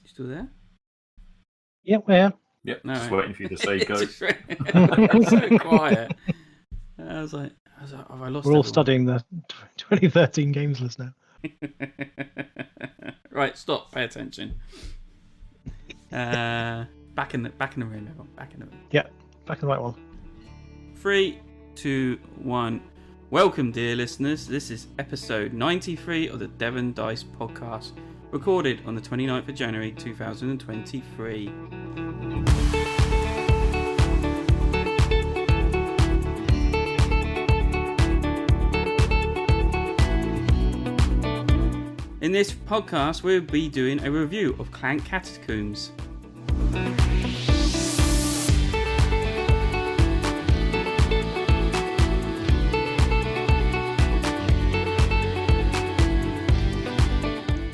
You still there? Yep, yeah. Yep, No, just right. waiting for you to say go. It's so quiet. I was like, have I lost We're all everyone? studying the 2013 games list now. Right, stop. Pay attention. Back in the room, everyone. Back in the room. Yeah, back in the right one. 3, 2, 1. Welcome, dear listeners. This is episode 93 of the Devon Dice podcast, recorded on the 29th of January 2023. In this podcast, we'll be doing a review of Clank Catacombs.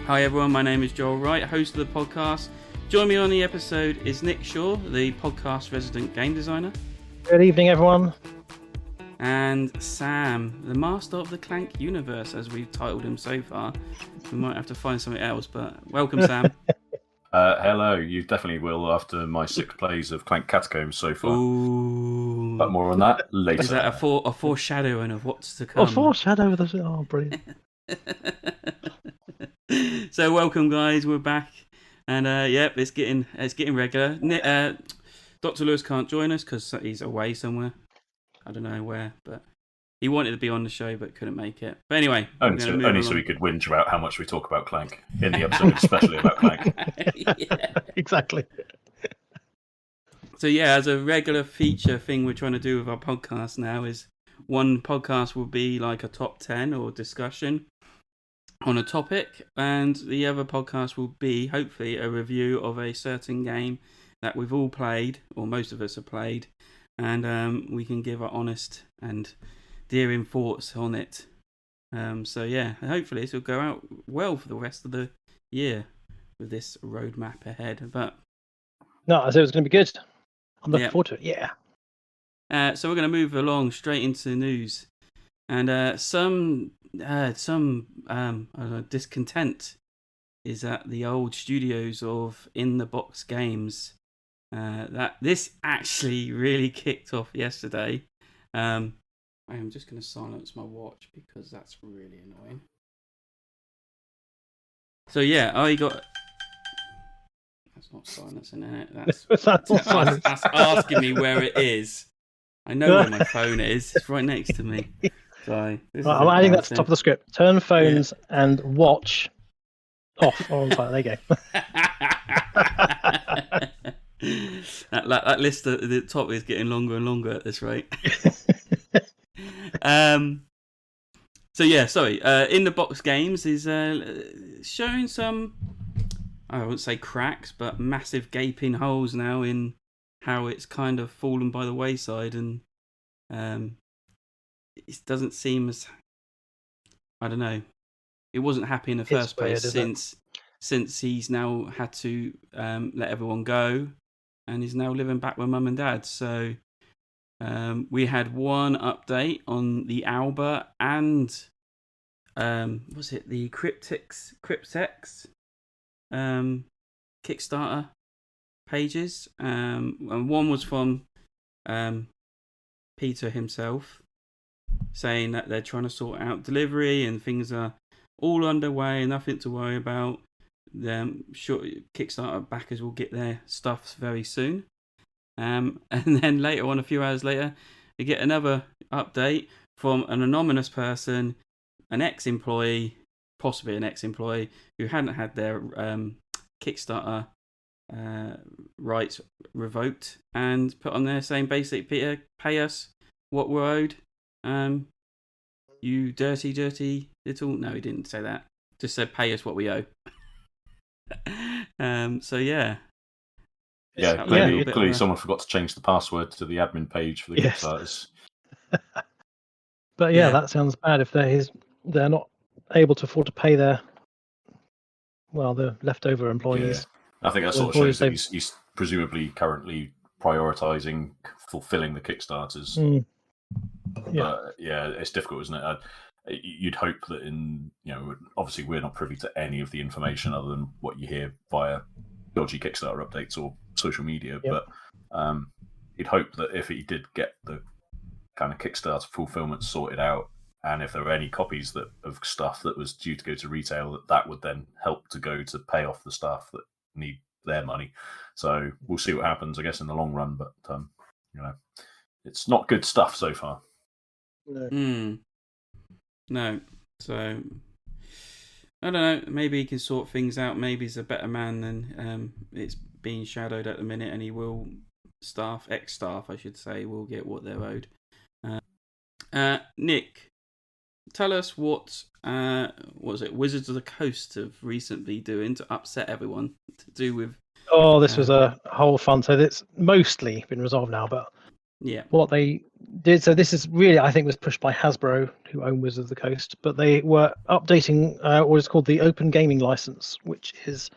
Hi everyone, my name is Joel Wright, host of the podcast. Join me on the episode is Nick Shaw, the podcast resident game designer. Good evening, everyone. And Sam, the master of the Clank universe, as we've titled him so far. We might have to find something else, but welcome, Sam. Hello, you definitely will after my 6 plays of Clank Catacombs so far. Ooh. But more on that later. Is that a foreshadowing of what's to come? Oh, foreshadow the... Oh, brilliant. So welcome, guys. We're back, and yep, it's getting regular. Dr. Lewis can't join us because he's away somewhere. I don't know where, but he wanted to be on the show but couldn't make it. But anyway, only so we could whinge about how much we talk about Clank in the episode, especially about Clank. Yeah. Exactly. So yeah, as a regular feature thing we're trying to do with our podcast now is one podcast will be like a top 10 or discussion on a topic, and the other podcast will be hopefully a review of a certain game that we've all played, or most of us have played, and we can give our honest and dearing thoughts on it. So yeah, hopefully this will go out well for the rest of the year with this roadmap ahead. But No, I said it was going to be good. I'm looking Yeah. forward to it. Yeah. so we're going to move along straight into the news, and some discontent is at the old studios of In the Box Games. That this actually really kicked off yesterday. I am just going to silence my watch because that's really annoying. So yeah, I got. That's not silencing it. That's asking me where it is. I know where my phone is. It's right next to me. So I'm adding that to the top of the script. Turn phones and watch off. Oh, there you go. that list at the top is getting longer and longer at this rate. So yeah, sorry. In the Box Games is showing some, I wouldn't say cracks, but massive gaping holes now in how it's kind of fallen by the wayside, and it doesn't seem as, I don't know. It wasn't happy in the first place since he's now had to let everyone go, and he's now living back with mum and dad. So we had one update on the Alba and was it the Cryptex Kickstarter pages, and one was from Peter himself saying that they're trying to sort out delivery and things are all underway, nothing to worry about. Sure, Kickstarter backers will get their stuff very soon. And then later on, a few hours later, we get another update from an anonymous person, an ex-employee, possibly an ex-employee, who hadn't had their Kickstarter rights revoked, and put on there saying, basically, Peter, pay us what we're owed. You dirty little... No, he didn't say that. Just said, pay us what we owe. So yeah. Yeah, clearly someone forgot to change the password to the admin page for the Kickstarters. But yeah, that sounds bad if they're not able to afford to pay the leftover employees. Yeah. I think that sort of shows that he's presumably currently prioritising fulfilling the Kickstarters. But yeah, it's difficult, isn't it? You'd hope that obviously we're not privy to any of the information other than what you hear via dodgy Kickstarter updates or social media. Yep. But you'd hope that if he did get the kind of Kickstarter fulfillment sorted out, and if there were any copies of stuff that was due to go to retail, that would then help to go to pay off the staff that need their money. So we'll see what happens, I guess, in the long run. But it's not good stuff so far. No. So I don't know. Maybe he can sort things out. Maybe he's a better man than it's being shadowed at the minute, and he will ex-staff, I should say, will get what they're owed. Nick, tell us what was it Wizards of the Coast have recently doing to upset everyone to do with. Oh, this was a whole fun. So it's mostly been resolved now, but yeah, what they did. So this is really, I think, was pushed by Hasbro, who own Wizards of the Coast, but they were updating what is called the Open Gaming License, which is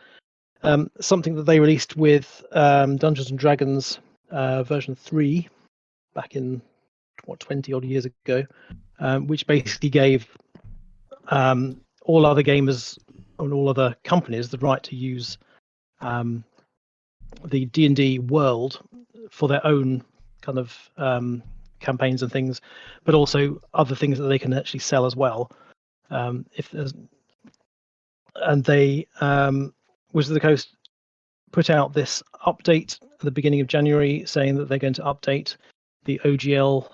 something that they released with Dungeons and Dragons version 3 back in 20 odd years ago, which basically gave all other gamers and all other companies the right to use the D&D world for their own kind of campaigns and things, but also other things that they can actually sell as well. If there's, and they Wizards of the Coast put out this update at the beginning of January saying that they're going to update the OGL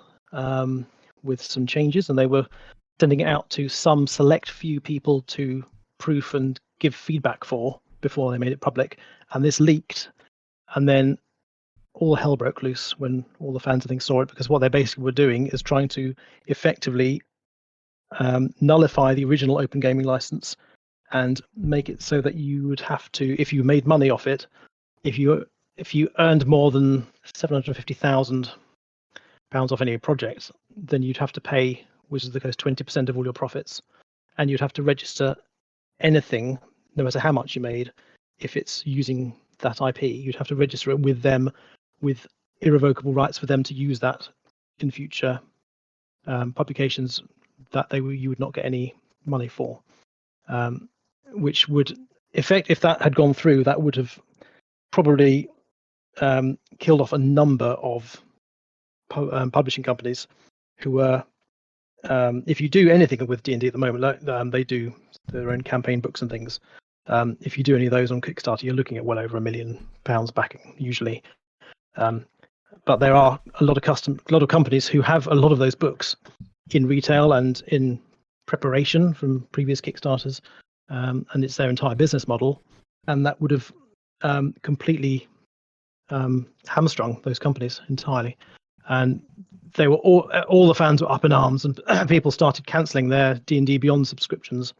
with some changes, and they were sending it out to some select few people to proof and give feedback for before they made it public. And this leaked, and then all hell broke loose when all the fans, I think, saw it, because what they basically were doing is trying to effectively nullify the original Open Gaming License and make it so that you would have to, if you made money off it, if you earned more than £750,000 off any project, then you'd have to pay Wizards of the Coast 20% of all your profits, and you'd have to register anything, no matter how much you made. If it's using that IP, you'd have to register it with them, with irrevocable rights for them to use that in future publications that you would not get any money for. Which would affect, if that had gone through, that would have probably killed off a number of publishing companies who were, if you do anything with D&D at the moment, they do their own campaign books and things. If you do any of those on Kickstarter, you're looking at well over £1 million backing usually. But there are a lot of companies who have a lot of those books in retail and in preparation from previous Kickstarters, and it's their entire business model, and that would have completely hamstrung those companies entirely. And they were all the fans were up in arms, and people started cancelling their D&D Beyond subscriptions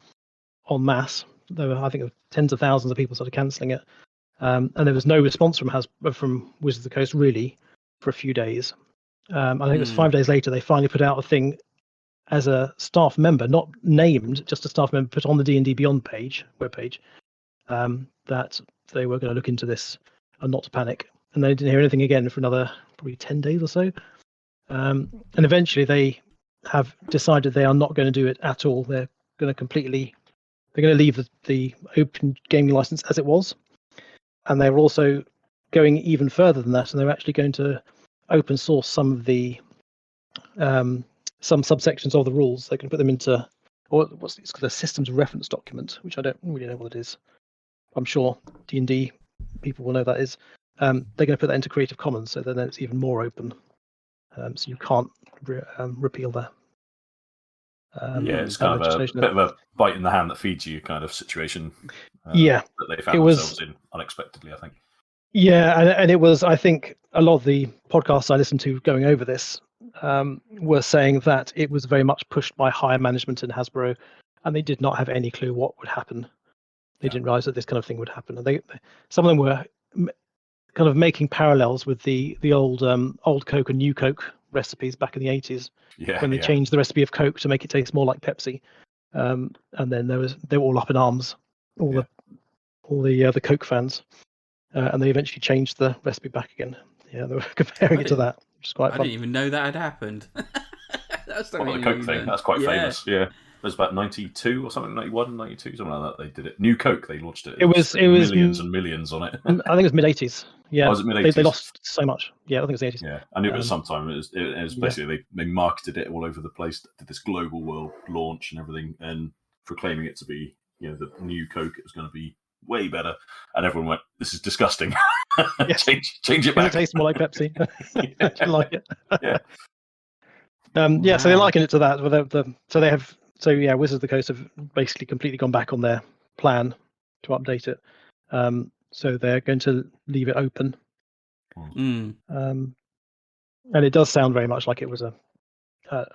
en masse. There were, I think, tens of thousands of people started cancelling it, and there was no response from Wizards of the Coast really for a few days. I think it was 5 days later they finally put out a thing as a staff member, not named, just a staff member, put on the D&D Beyond webpage, that they were going to look into this and not to panic. And they didn't hear anything again for another probably 10 days or so. And eventually they have decided they are not going to do it at all. They're going to leave the Open Gaming License as it was. And they're also going even further than that, and they're actually going to open source some of the some subsections of the rules. They can put them into, or it's called a systems reference document, which I don't really know what it is. I'm sure D&D people will know what that is. They're going to put that into Creative Commons, so then it's even more open. So you can't repeal that. It's kind of a bit of a bite in the hand that feeds you kind of situation. That they found themselves in unexpectedly, I think. Yeah, and it was, I think, a lot of the podcasts I listened to going over this were saying that it was very much pushed by higher management in Hasbro, and they did not have any clue what would happen. They didn't realize that this kind of thing would happen, and some of them were kind of making parallels with the old Coke and New Coke recipes back in the 80s, when they changed the recipe of Coke to make it taste more like Pepsi, and then they were all up in arms, all the Coke fans. And they eventually changed the recipe back again. Yeah, they were comparing it to that, which is quite fun. I didn't even know that had happened. That's the Coke thing. That's quite famous. Yeah. was about 92 or something, 91, 92, something like that. They did it. New Coke, they launched it. It was millions and millions on it. I think it was mid-80s. Yeah, was it mid-80s? They lost so much. Yeah, I think it was the 80s. Yeah, and it was sometime. It was basically they marketed it all over the place, did this global world launch and everything, and proclaiming it to be the new Coke. It was going to be way better, and everyone went, "This is disgusting." Yes. change it back. It tastes more like Pepsi. Yeah. Do you like it? Yeah. Yeah, so they liken it to that. Wizards of the Coast have basically completely gone back on their plan to update it. So they're going to leave it open. Mm. And it does sound very much like it was a kind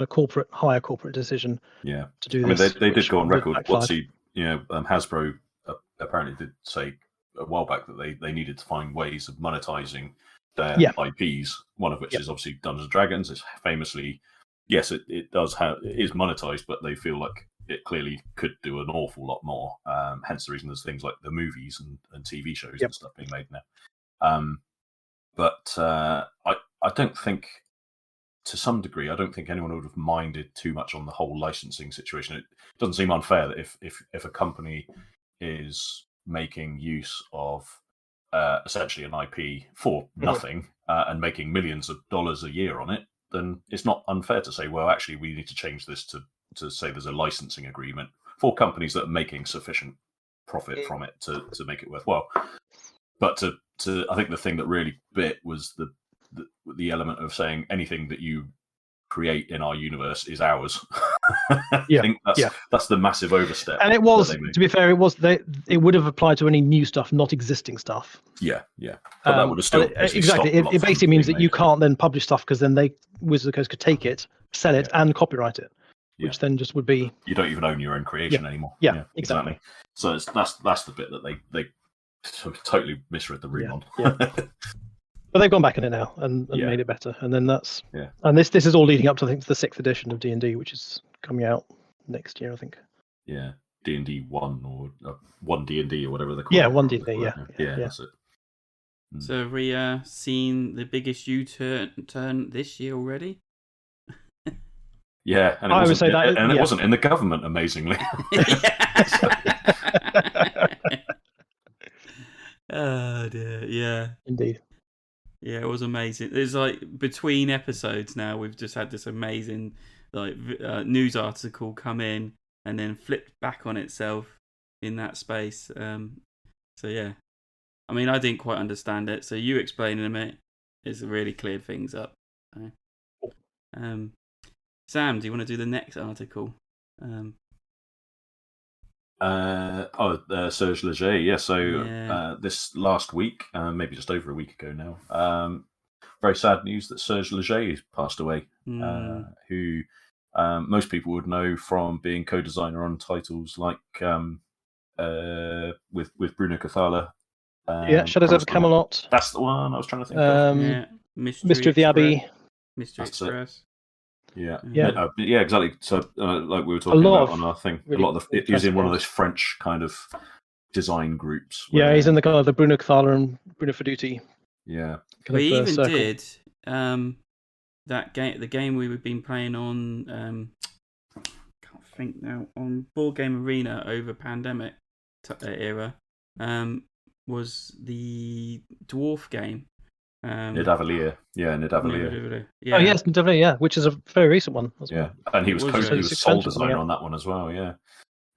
of higher corporate decision. Yeah, to do this. This, they did go on record. backfired. Hasbro apparently did say a while back that they needed to find ways of monetizing their IPs. One of which is obviously Dungeons and Dragons. It's famously, yes, it is monetized, but they feel like it clearly could do an awful lot more. Hence the reason there's things like the movies and TV shows and stuff being made now. But I don't think, to some degree, I don't think anyone would have minded too much on the whole licensing situation. It doesn't seem unfair that if a company is making use of essentially an IP for nothing and making millions of dollars a year on it, then it's not unfair to say, well, actually, we need to change this to say there's a licensing agreement for companies that are making sufficient profit from it to make it worthwhile. But I think the thing that really bit was the element of saying anything that you create in our universe is ours. I think that's the massive overstep. And it was, to be fair, it would have applied to any new stuff, not existing stuff. Yeah. But that would have still exactly. It basically means that you can't then publish stuff because then Wizards of the Coast could take it, sell it, and copyright it, which then just would be you don't even own your own creation anymore. Yeah, exactly. So that's the bit that they totally misread the room on. Yeah. But they've gone back on it now and made it better, and then and this is all leading up to, I think, the 6th edition of D&D, which is coming out next year, I think. Yeah, D&D 1 or 1 D&D or whatever they call it. Yeah, 1 D&D. Yeah, that's it. So have we seen the biggest U-turn this year already? Yeah, and I would say that, and it wasn't in the government, amazingly. Oh dear, yeah. Indeed. Yeah, it was amazing. It's like between episodes now, we've just had this amazing news article come in and then flipped back on itself in that space. So yeah, I mean, I didn't quite understand it. So you explaining it, it's really cleared things up. Sam, do you want to do the next article? Serge Laget. Yeah, so this last week, maybe just over a week ago now, very sad news that Serge Laget passed away, who most people would know from being co-designer on titles like with Bruno Cathala. Shadows of Camelot. That's the one I was trying to think of. Mystery of the Abbey. Mystery Express. Yeah, exactly. So, like we were talking about on our thing, really, a lot of he's in one of those French kind of design groups. Yeah, he's in the kind of the Bruno Cathala and Bruno Fedduti. Yeah, we even did that game, the game we've been playing on. Can't think now, on Board Game Arena over pandemic era. Was the dwarf game. Nidavellir. Yeah, Nidavellir. Yeah. Oh yes, Nidavellir, yeah, which is a very recent one as well. Yeah, and he was sole designer on that one as well. Yeah,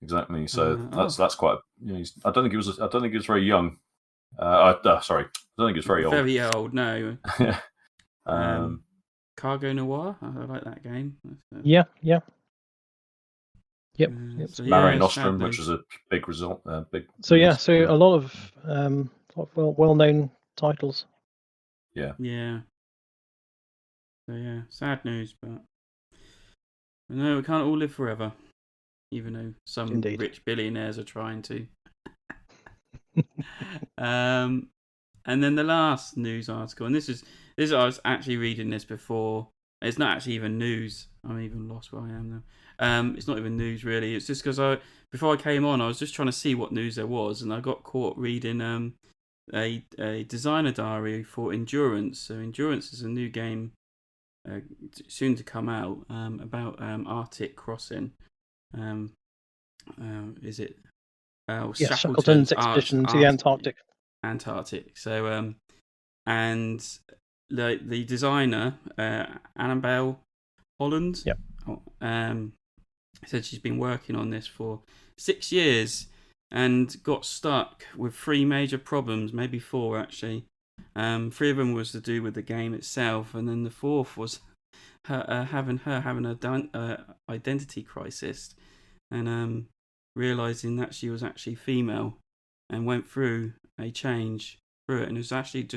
exactly. So that's quite. I don't think he was very young. Sorry, I don't think he was very old. Very old, no. Cargo Noir. I like that game. Yep. Mare Nostrum, which was a big result. So a lot of well-known titles. Yeah. So sad news, but no, we can't all live forever, even though some rich billionaires are trying to. And then the last news article, and this I was actually reading this before. It's not actually even news. I'm even lost where I am now. It's not even news really. It's just because before I came on, I was just trying to see what news there was, and I got caught reading a designer diary for Endurance. So Endurance is a new game soon to come out, about Arctic crossing. Is it? Yes, Shackleton's Shackleton's expedition to the Antarctic. Antarctic. So, and the designer, Annabelle Holland, Yep. said she's been working on this for 6 years and got stuck with 3 major problems, maybe 4 actually. 3 of them was to do with the game itself, and then the 4th was having an identity crisis, and realizing that she was actually female, and went through a change through it. And it was actually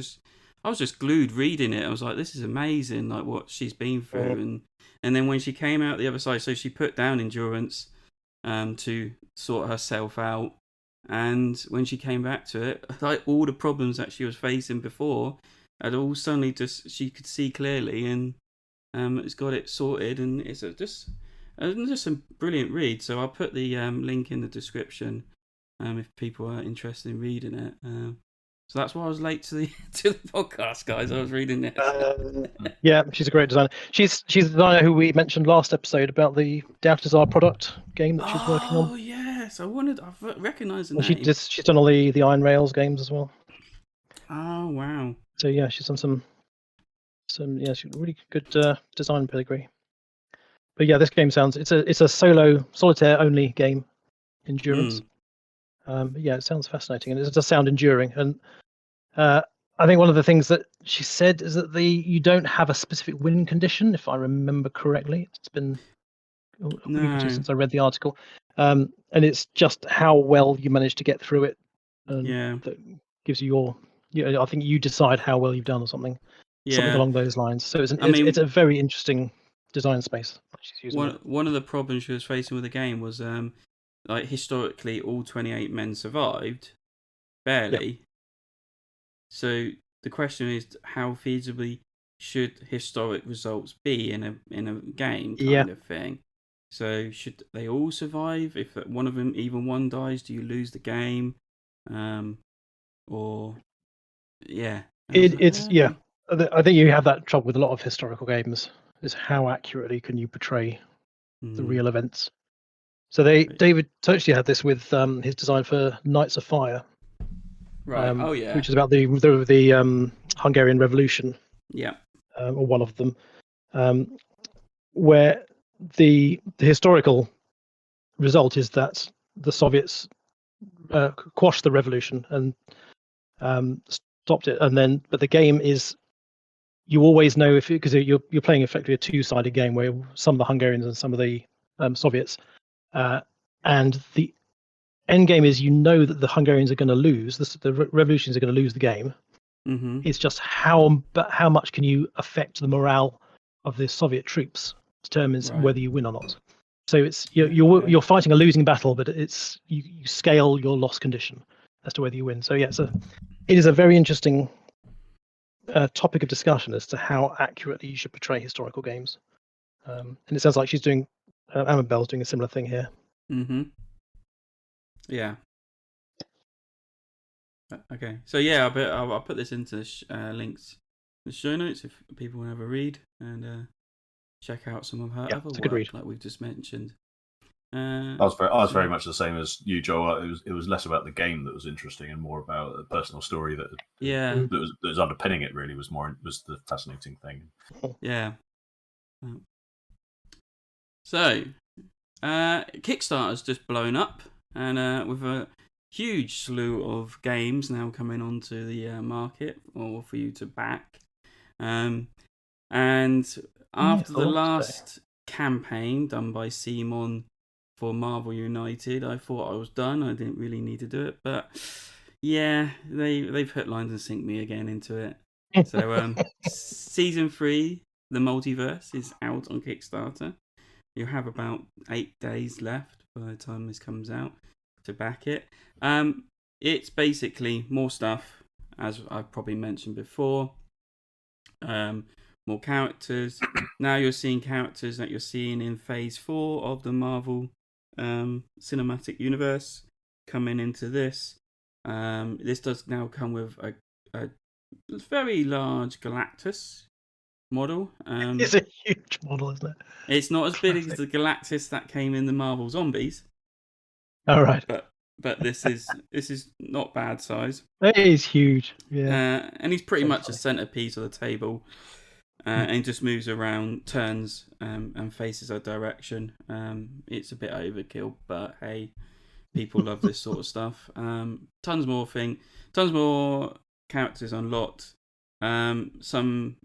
I was just glued reading it. I was like, this is amazing, like what she's been through. And then when she came out the other side, so she put down endurance to sort herself out. And when she came back to it, like all the problems that she was facing before had all suddenly she could see clearly, and it's got it sorted. And it's just a brilliant read. So I'll put the link in the description if people are interested in reading it. So that's why I was late to the podcast, guys. I was reading this. Yeah, she's a great designer. She's the designer who we mentioned last episode about the Doubt Is Our Product game that she's working on. Oh yes, I've recognised the Well, name. she's done all the Iron Rails games as well. Oh wow. So yeah, she's done some she's really good design pedigree. But yeah, this game it's a solitaire only game, endurance. But yeah, it sounds fascinating, and it does sound enduring. And I think one of the things that she said is that you don't have a specific win condition, if I remember correctly. It's been a week or two since I read the article, and it's just how well you manage to get through it. That gives you I think you decide how well you've done or something. Something along those lines. So it's a very interesting design space she's using. One of the problems she was facing with the game was like historically all 28 men survived, barely. Yep. So the question is, how feasibly should historic results be in a game kind of thing? So should they all survive? If one of them, even one dies, do you lose the game? Or yeah, I think you have that trouble with a lot of historical games. Is how accurately can you portray the real events? So David Tocci had this with his design for Knights of Fire, right? Which is about the Hungarian Revolution. Yeah, or one of them, where the historical result is that the Soviets quashed the revolution and stopped it, but the game is, you always know because you're playing effectively a 2-sided game where some of the Hungarians and some of the Soviets, and the end game is that the Hungarians are going to lose, the revolutions are going to lose the game. Mm-hmm. It's just how much can you affect the morale of the Soviet troops determines whether you win or not. So it's you're fighting a losing battle, but it's you scale your loss condition as to whether you win. So yeah, it is a very interesting topic of discussion as to how accurately you should portray historical games. And it sounds like she's doing, Annabelle's doing a similar thing here. Mm-hmm. Yeah. Okay. So yeah, I'll put this into links in the show notes if people want to have a read and check out some of her other work, like we've just mentioned. I was very much the same as you, Joel. It was less about the game that was interesting and more about the personal story that was underpinning it. Really, was the fascinating thing. Yeah. So, Kickstarter's just blown up, and with a huge slew of games now coming onto the market, or for you to back. And after the last campaign done by Simon for Marvel United, I thought I was done. I didn't really need to do it, but yeah, they've put lines and sink me again into it. So season 3, the Multiverse, is out on Kickstarter. You have about 8 days left by the time this comes out to back it. It's basically more stuff, as I've probably mentioned before. More characters. Now you're seeing characters that you're seeing in Phase 4 of the Marvel Cinematic Universe coming into this. This does now come with a very large Galactus model. It's a huge model, isn't it? It's not as big as Classic. the Galactus that came in the Marvel Zombies, All right. but this is not bad size. It is huge. Yeah. And he's pretty Very much a funny. centerpiece of the table, and he just moves around, turns, and faces a direction. It's a bit overkill, but hey, people love this sort of stuff. Tons more characters unlocked. Some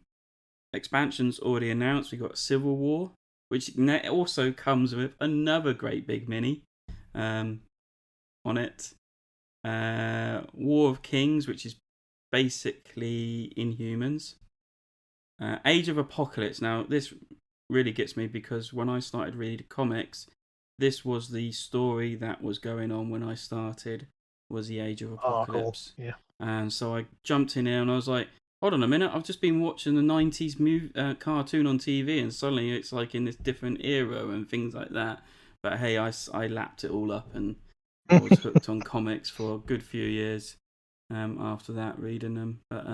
expansions already announced. We got Civil War, which also comes with another great big mini on it. War of Kings, which is basically Inhumans. Age of Apocalypse. Now, this really gets me because when I started reading comics, this was the story that was going on when I started, was the Age of Apocalypse. Oh, cool. Yeah. And so I jumped in here and I was like, hold on a minute, I've just been watching the 90s cartoon on TV and suddenly it's like in this different era and things like that. But hey, I lapped it all up and I was hooked on comics for a good few years after that, reading them. But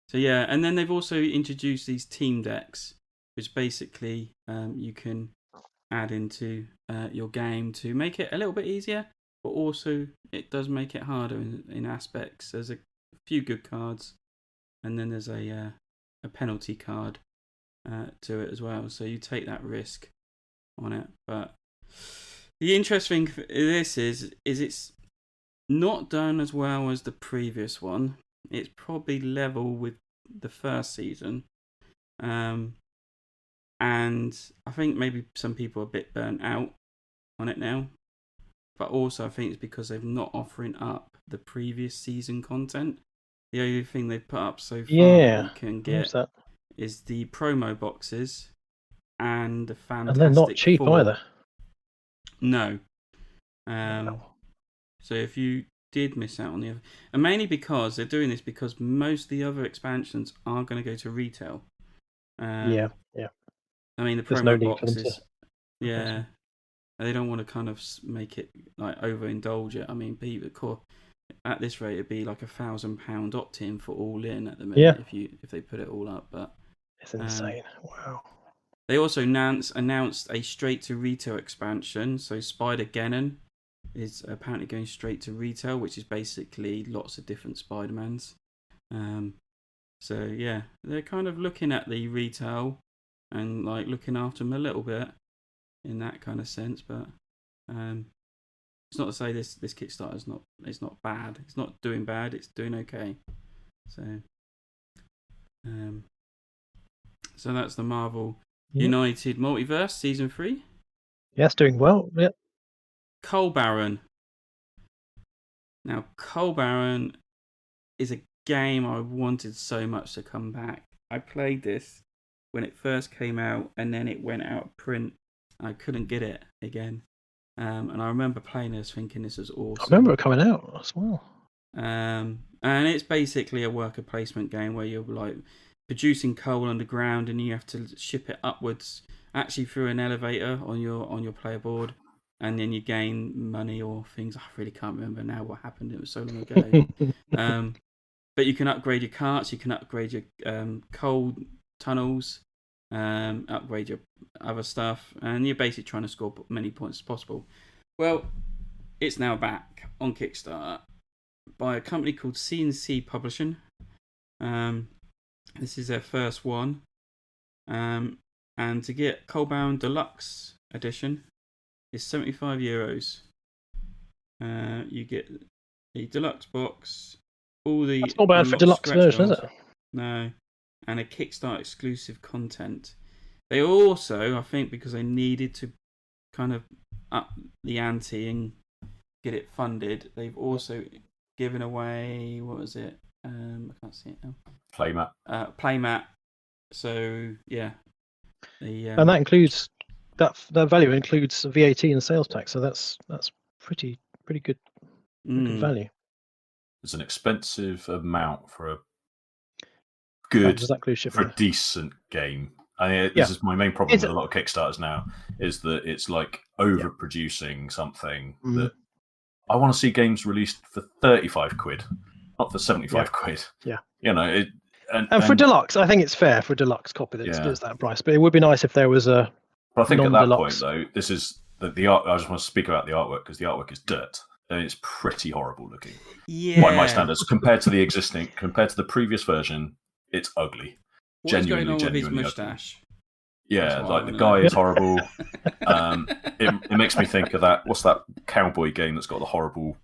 so yeah, and then they've also introduced these team decks, which basically you can add into your game to make it a little bit easier, but also it does make it harder in aspects. There's a few good cards, and then there's a penalty card to it as well. So you take that risk on it. But the interesting thing this is it's not done as well as the previous one. It's probably level with the first season. And I think maybe some people are a bit burnt out on it now. But also I think it's because they're not offering up the previous season content. The only thing they've put up so far you can get is the promo boxes and the Fantastic And they're not cheap Four. either. No. Wow. So if you did miss out on the other... And mainly because they're doing this because most of the other expansions are going to go to retail. Yeah. I mean, the There's promo no need boxes... for them to... Yeah. They don't want to kind of make it like overindulge it. I mean, people at this rate it'd be like £1,000 opt-in for all in at the minute if they put it all up. But it's insane. Wow. They also announced a straight to retail expansion. So Spider-Geddon is apparently going straight to retail, which is basically lots of different Spider-Mans. So yeah, they're kind of looking at the retail and like looking after them a little bit in that kind of sense. But it's not to say this Kickstarter is not bad. It's not doing bad. It's doing okay. So so that's the Marvel United Multiverse Season 3. Yes, doing well. Yep. Coal Baron. Now, Coal Baron is a game I wanted so much to come back. I played this when it first came out, and then it went out of print. I couldn't get it again. And I remember playing this thinking this was awesome. I remember it coming out as well. And it's basically a worker placement game where you're like producing coal underground and you have to ship it upwards, actually through an elevator on your player board, and then you gain money or things. I really can't remember now what happened. It was so long ago. But you can upgrade your carts, you can upgrade your coal tunnels, upgrade your other stuff, and you're basically trying to score many points as possible. Well, it's now back on Kickstarter by a company called CNC Publishing. This is their first one. And to get Coalbound Deluxe Edition is €75. You get the deluxe box, all the... That's not bad for deluxe version, is it? No. And a Kickstarter exclusive content. They also, I think, because they needed to kind of up the ante and get it funded, they've also given away, what was it? I can't see it now. Playmat. So yeah, and that includes that value includes VAT and sales tax. So that's pretty good value. It's an expensive amount for a good, for a decent game. I mean, this is my main problem with a lot of Kickstarters now, is that it's like overproducing something that I want to see games released for 35 quid, not for 75 quid. Yeah. You know, And for deluxe, I think it's fair for a deluxe copy that it's that price. But it would be nice if there was a. But I think at that point, non-deluxe. though, this is the art. I just want to speak about the artwork because the artwork is dirt and it's pretty horrible looking. Yeah. By my standards, compared to the previous version, it's ugly. What's going on with his genuinely mustache? Yeah, like the guy is horrible. It makes me think of that. What's that cowboy game that's got the horrible?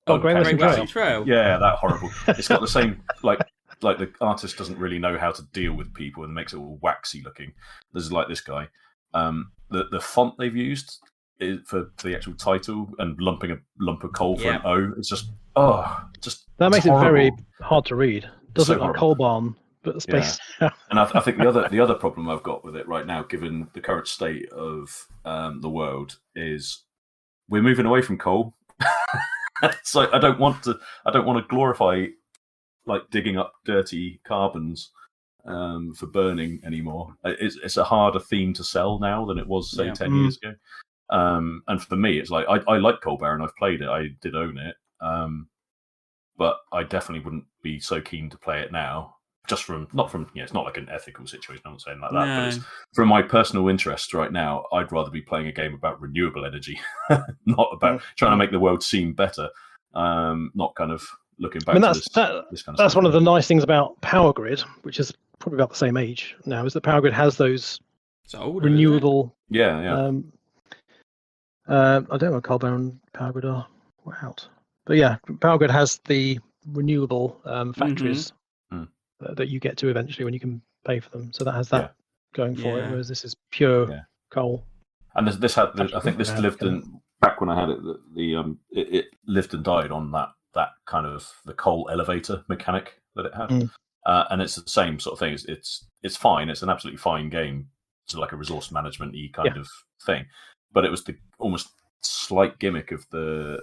Great Western Trail. Yeah, that horrible. It's got the same like the artist doesn't really know how to deal with people and makes it all waxy looking. There's like this guy. The font they've used for the actual title and lumping a lump of coal for an O. It's just that makes horrible. it very hard to read. Doesn't So look like horrible. coal barn, but the space. Yeah. And I think the other problem I've got with it right now, given the current state of the world, is we're moving away from coal. So I don't want to glorify like digging up dirty carbons for burning anymore. It's a harder theme to sell now than it was, say, 10 years ago. And for me, it's like I like Coal Baron. I've played it. I did own it. But I definitely wouldn't be so keen to play it now. Just it's not like an ethical situation. I'm not saying like that, but it's from my personal interest right now. I'd rather be playing a game about renewable energy, not about trying to make the world seem better. Not kind of looking back. This kind of that's stuff. one of the nice things about Power Grid, which is probably about the same age now, is that Power Grid has those renewable. Yeah. I don't know what Coal Baron and Power Grid are. We're out. But yeah, Power Grid has the renewable factories that you get to eventually when you can pay for them. So that has that going for it, whereas this is pure coal. And this had, I think this lived in, back when I had it, it lived and died on that kind of the coal elevator mechanic that it had. And it's the same sort of thing. It's fine. It's an absolutely fine game. It's like a resource management-y kind of thing. But it was the almost slight gimmick of the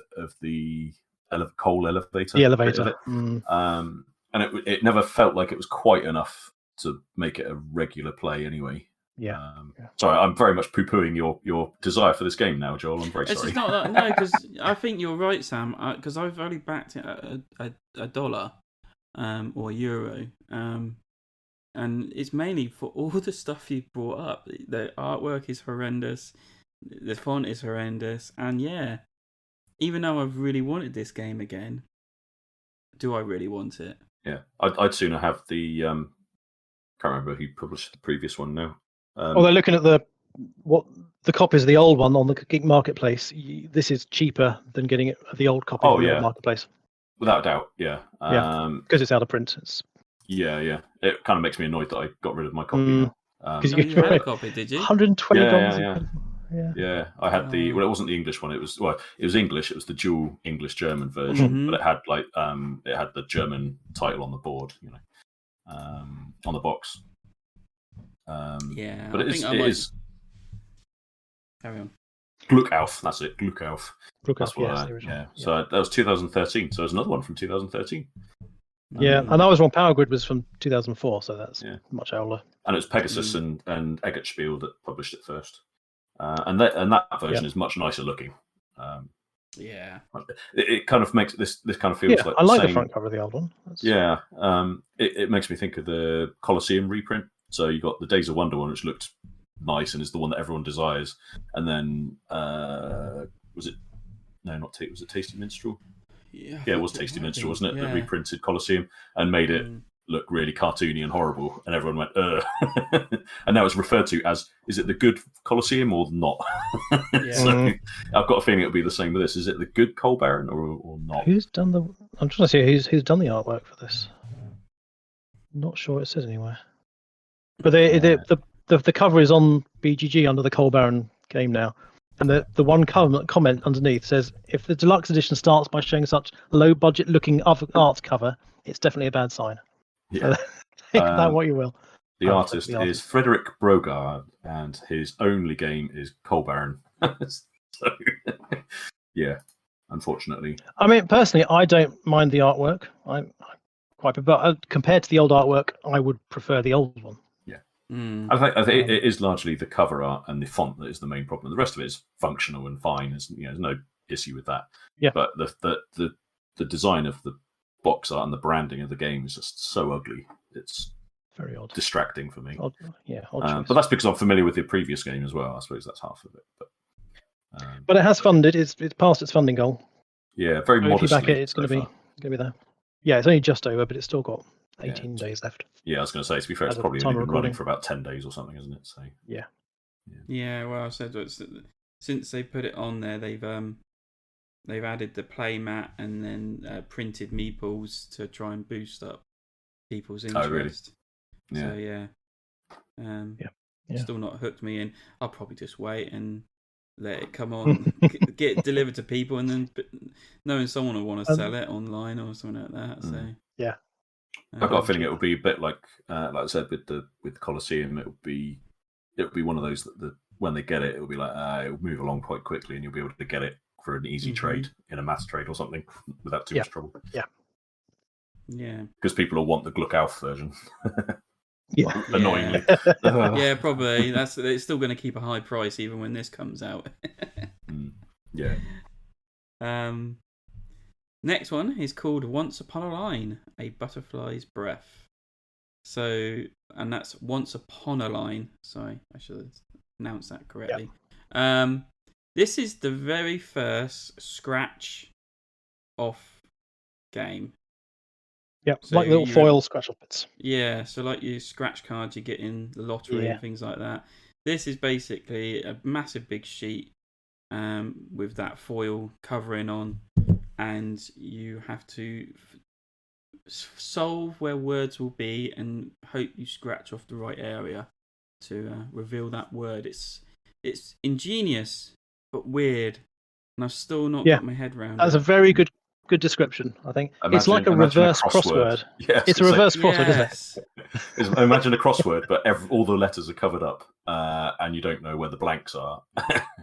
coal elevator. The elevator. And it never felt like it was quite enough to make it a regular play anyway. Sorry, I'm very much poo-pooing your desire for this game now, Joel. I'm very sorry. It's not that, no, because I think you're right, Sam. Because I've only backed it at $1 or €1, and it's mainly for all the stuff you brought up. The artwork is horrendous, the font is horrendous, and even though I've really wanted this game again, do I really want it? Yeah, I'd sooner have the. Can't remember who published the previous one now. They're looking at the copies of the old one on the Geek Marketplace. This is cheaper than getting it the old copy of the old Marketplace. Without a doubt, yeah. Because it's out of print. Yeah. It kind of makes me annoyed that I got rid of my copy now. Because you had a copy, did you? $120. Yeah. I had it wasn't the English one. It was English. It was the dual English-German version, but it had the German title on the board, on the box. But it is. Carry on. Gluckauf, that's it. Gluckauf. That's what the original. So that was 2013. So there's another one from 2013. Yeah, and I was wrong. Power Grid was from 2004, so that's much older. And it was Pegasus and Eggertspiel that published it first. And that version is much nicer looking. It kind of makes this kind of feels like I like the front cover of the old one. It makes me think of the Colosseum reprint. So you got the Days of Wonder one, which looked nice and is the one that everyone desires. And then was it Tasty Minstrel? Yeah, it was Tasty Minstrel, wasn't it? That reprinted Colosseum and made it look really cartoony and horrible, and everyone went, ugh. And now it's referred to as, is it the good Colosseum or not? So I've got a feeling it'll be the same with this. Is it the good Coal Baron or not? Who's done I'm trying to see who's done the artwork for this. Not sure it says anywhere. But the cover is on BGG under the Coal Baron game now. And the one comment underneath says, if the deluxe edition starts by showing such low-budget looking art cover, it's definitely a bad sign. Yeah. So take that what you will. The artist is Frederick Brogard, and his only game is Coal Baron. So, unfortunately. I mean, personally, I don't mind the artwork. I quite, but compared to the old artwork, I would prefer the old one. I think it is largely the cover art and the font that is the main problem. The rest of it is functional and fine. There's no issue with that. Yeah. But the design of the box art and the branding of the game is just so ugly. it's Very odd. distracting for me. Odd choice. But that's because I'm familiar with the previous game as well. I suppose that's half of it. But it has funded. It's passed its funding goal. Yeah, very So modestly. if you back it, it's going to be there. Yeah, it's only just over, but it's still got 18 days left. Yeah, I was going to say, to be fair, it's probably only been running for about 10 days or something, isn't it? So Yeah. Well, I said since they put it on there, they've added the play mat and then printed meeples to try and boost up people's interest. Oh, really? Yeah. So still not hooked me in. I'll probably just wait and let it come on, get it delivered to people, and then knowing someone will want to sell it online or something like that. So yeah, I've got a feeling it will be a bit like I said with Colosseum. It will be one of those that when they get it, it'll be like it'll move along quite quickly, and you'll be able to get it for an easy trade in a mass trade or something without too much trouble. Yeah, because people will want the Gluck-Alf version. Yeah, annoyingly. Yeah, probably. It's still going to keep a high price even when this comes out. Yeah. Next one is called Once Upon a Line, A Butterfly's Breath. So, and that's Once Upon a Line. Sorry, I should have announced that correctly. Yep. This is the very first scratch off game. Yep, so like little foil scratch off bits. Yeah, so like your scratch cards you get in the lottery and things like that. This is basically a massive big sheet with that foil covering on, and you have to solve where words will be and hope you scratch off the right area to reveal that word. It's ingenious but weird, and I've still not got my head around it. That's a very good description, I think. It's like a reverse crossword. Yeah, it's a reverse crossword, isn't it? Imagine a crossword, but all the letters are covered up, and you don't know where the blanks are,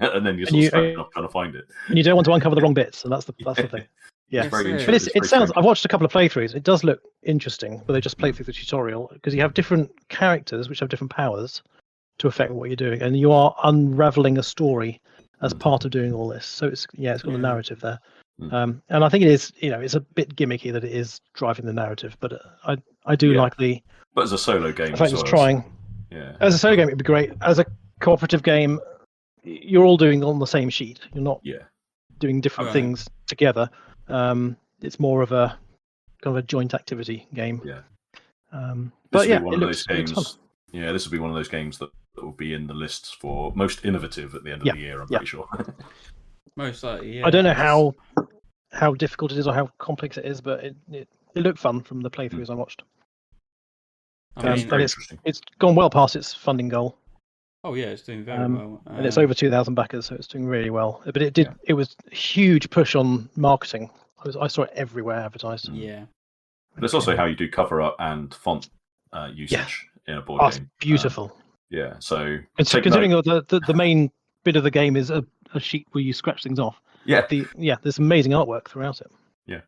and then you're sort of scratching off trying to find it. And you don't want to uncover the wrong bits, and that's the thing. Yeah, but it sounds. I've watched a couple of playthroughs. It does look interesting, where they just play through the tutorial, because you have different characters which have different powers to affect what you're doing, and you are unraveling a story as part of doing all this. So it's got a narrative there. And I think it is, it's a bit gimmicky that it is driving the narrative, but I do like the. But as a solo game, the fact it's trying. Yeah. As a solo game, it'd be great. As a cooperative game, you're all doing on the same sheet. You're not doing different things together. It's more of a kind of a joint activity game. Yeah. But it looks fun. Yeah, this will be one of those games that will be in the lists for most innovative at the end of the year. I'm pretty sure. Most likely, yeah. I don't know how difficult it is or how complex it is, but it looked fun from the playthroughs I watched. It's gone well past its funding goal. Oh yeah, it's doing very well, and it's over 2,000 backers, so it's doing really well. But it was a huge push on marketing. I saw it everywhere advertised. Yeah, but it's also how you do cover up and font usage in a board game. It's beautiful. So considering the main bit of the game is a sheet where you scratch things off. There's amazing artwork throughout it.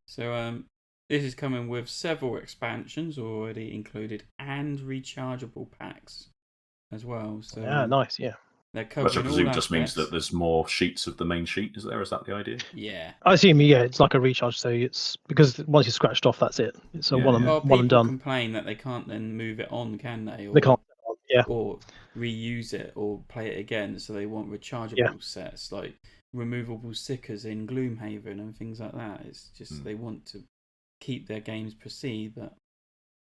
So this is coming with several expansions already included and rechargeable packs as well. So nice. They're covering which I presume all just means that there's more sheets of the main sheet. Is that the idea? Yeah, I assume it's like a recharge. So it's because once you scratched off, that's it. It's a one and done. People complain that they can't then move it on, can they? They can't. Or reuse it or play it again, so they want rechargeable sets like removable stickers in Gloomhaven and things like that. It's just they want to keep their games pristine, but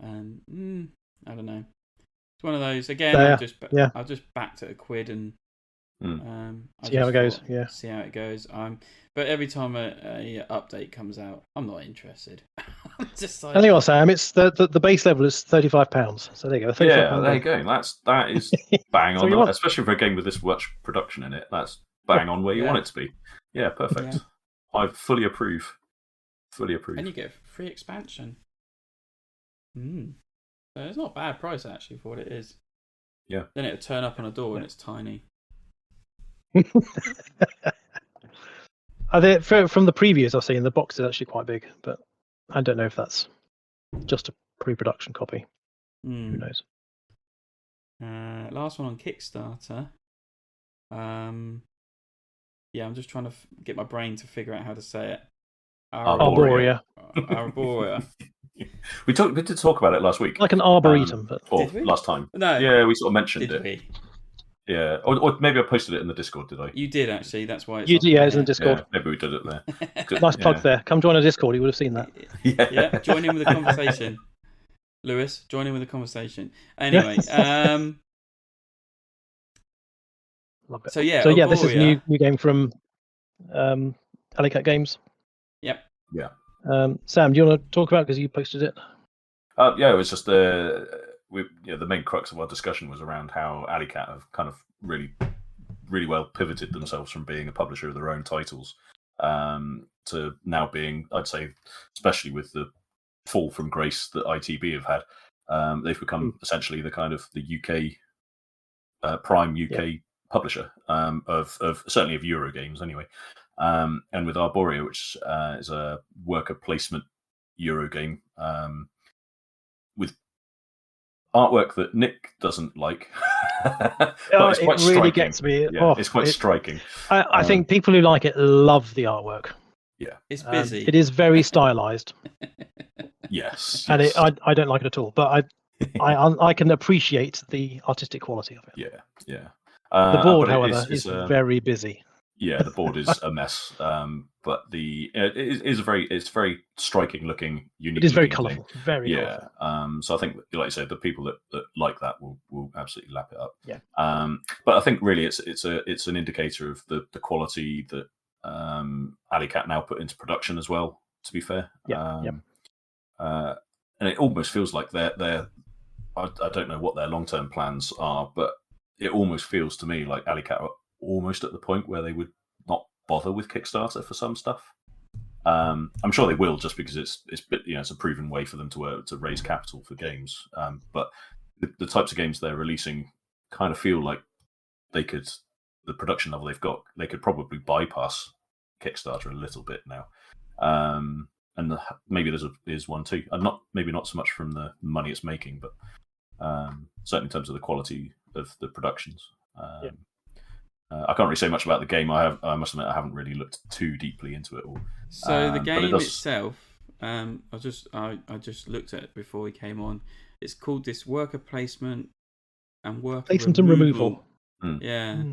I don't know. It's one of those. Again, I'll just back to £1 and see how it goes. See how it goes. But every time a update comes out, I'm not interested. Just like, I think Sam, it's the base level is £35. So there you go. There you go. That is bang on, especially for a game with this much production in it. That's bang on where you want it to be. Yeah, perfect. Yeah. I fully approve. And you get free expansion. So it's not a bad price actually for what it is. Yeah. Then it'll turn up on a door and it's tiny. From the previews I've seen, the box is actually quite big, but I don't know if that's just a pre-production copy. Who knows? Last one on Kickstarter. I'm just trying to get my brain to figure out how to say it. Arborea. Arborea. We did talk about it last week. Like an arboretum, but or Did we? last time. No. Yeah, we sort of mentioned Did it. we? Yeah, or maybe I posted it in the Discord. Did I? You did actually. That's why it's you on do, yeah, there. it's in the Discord. Yeah, maybe we did it there. Nice plug there. Come join our Discord. You would have seen that. Yeah, join in with the conversation. Lewis, join in with the conversation. Anyway, Love it. so yeah, So this is a Arborea. new game from Alley Games. Yep. Yeah. Sam, do you want to talk about it because you posted it? Yeah, it was just the main crux of our discussion was around how Alley Cat have kind of really well pivoted themselves from being a publisher of their own titles to now being, I'd say, especially with the fall from grace that ITB have had, they've become essentially the kind of the UK prime UK publisher of certainly of Euro games anyway. And with Arborea, which is a worker placement Euro game with artwork that Nick doesn't like. But it's quite it really striking. gets me. Yeah, it's quite striking. I think people who like it love the artwork. Yeah, It's busy. It is very stylized. yes. And I don't like it at all, but I can appreciate the artistic quality of it. Yeah. The board, but however, is very busy. Yeah, the board is a mess. But it's very striking looking, unique. It is very looking colourful. thing. Very colourful. So I think, like I said, the people that like that will absolutely lap it up. Yeah. But I think really it's an indicator of the quality that Alley Cat now put into production as well. To be fair. And it almost feels like they're I don't know what their long term plans are, but it almost feels to me like Alley Cat are almost at the point where they would not bother with Kickstarter for some stuff. I'm sure they will, just because it's a proven way for them to raise capital for games. But the types of games they're releasing kind of feel like the production level they've got, they could probably bypass Kickstarter a little bit now. And maybe there's one too. Maybe not so much from the money it's making, but certainly in terms of the quality of the productions. I can't really say much about the game. I must admit I haven't really looked too deeply into it all. So the game itself, I just looked at it before we came on. It's called this worker placement and worker placement and removal. Yeah.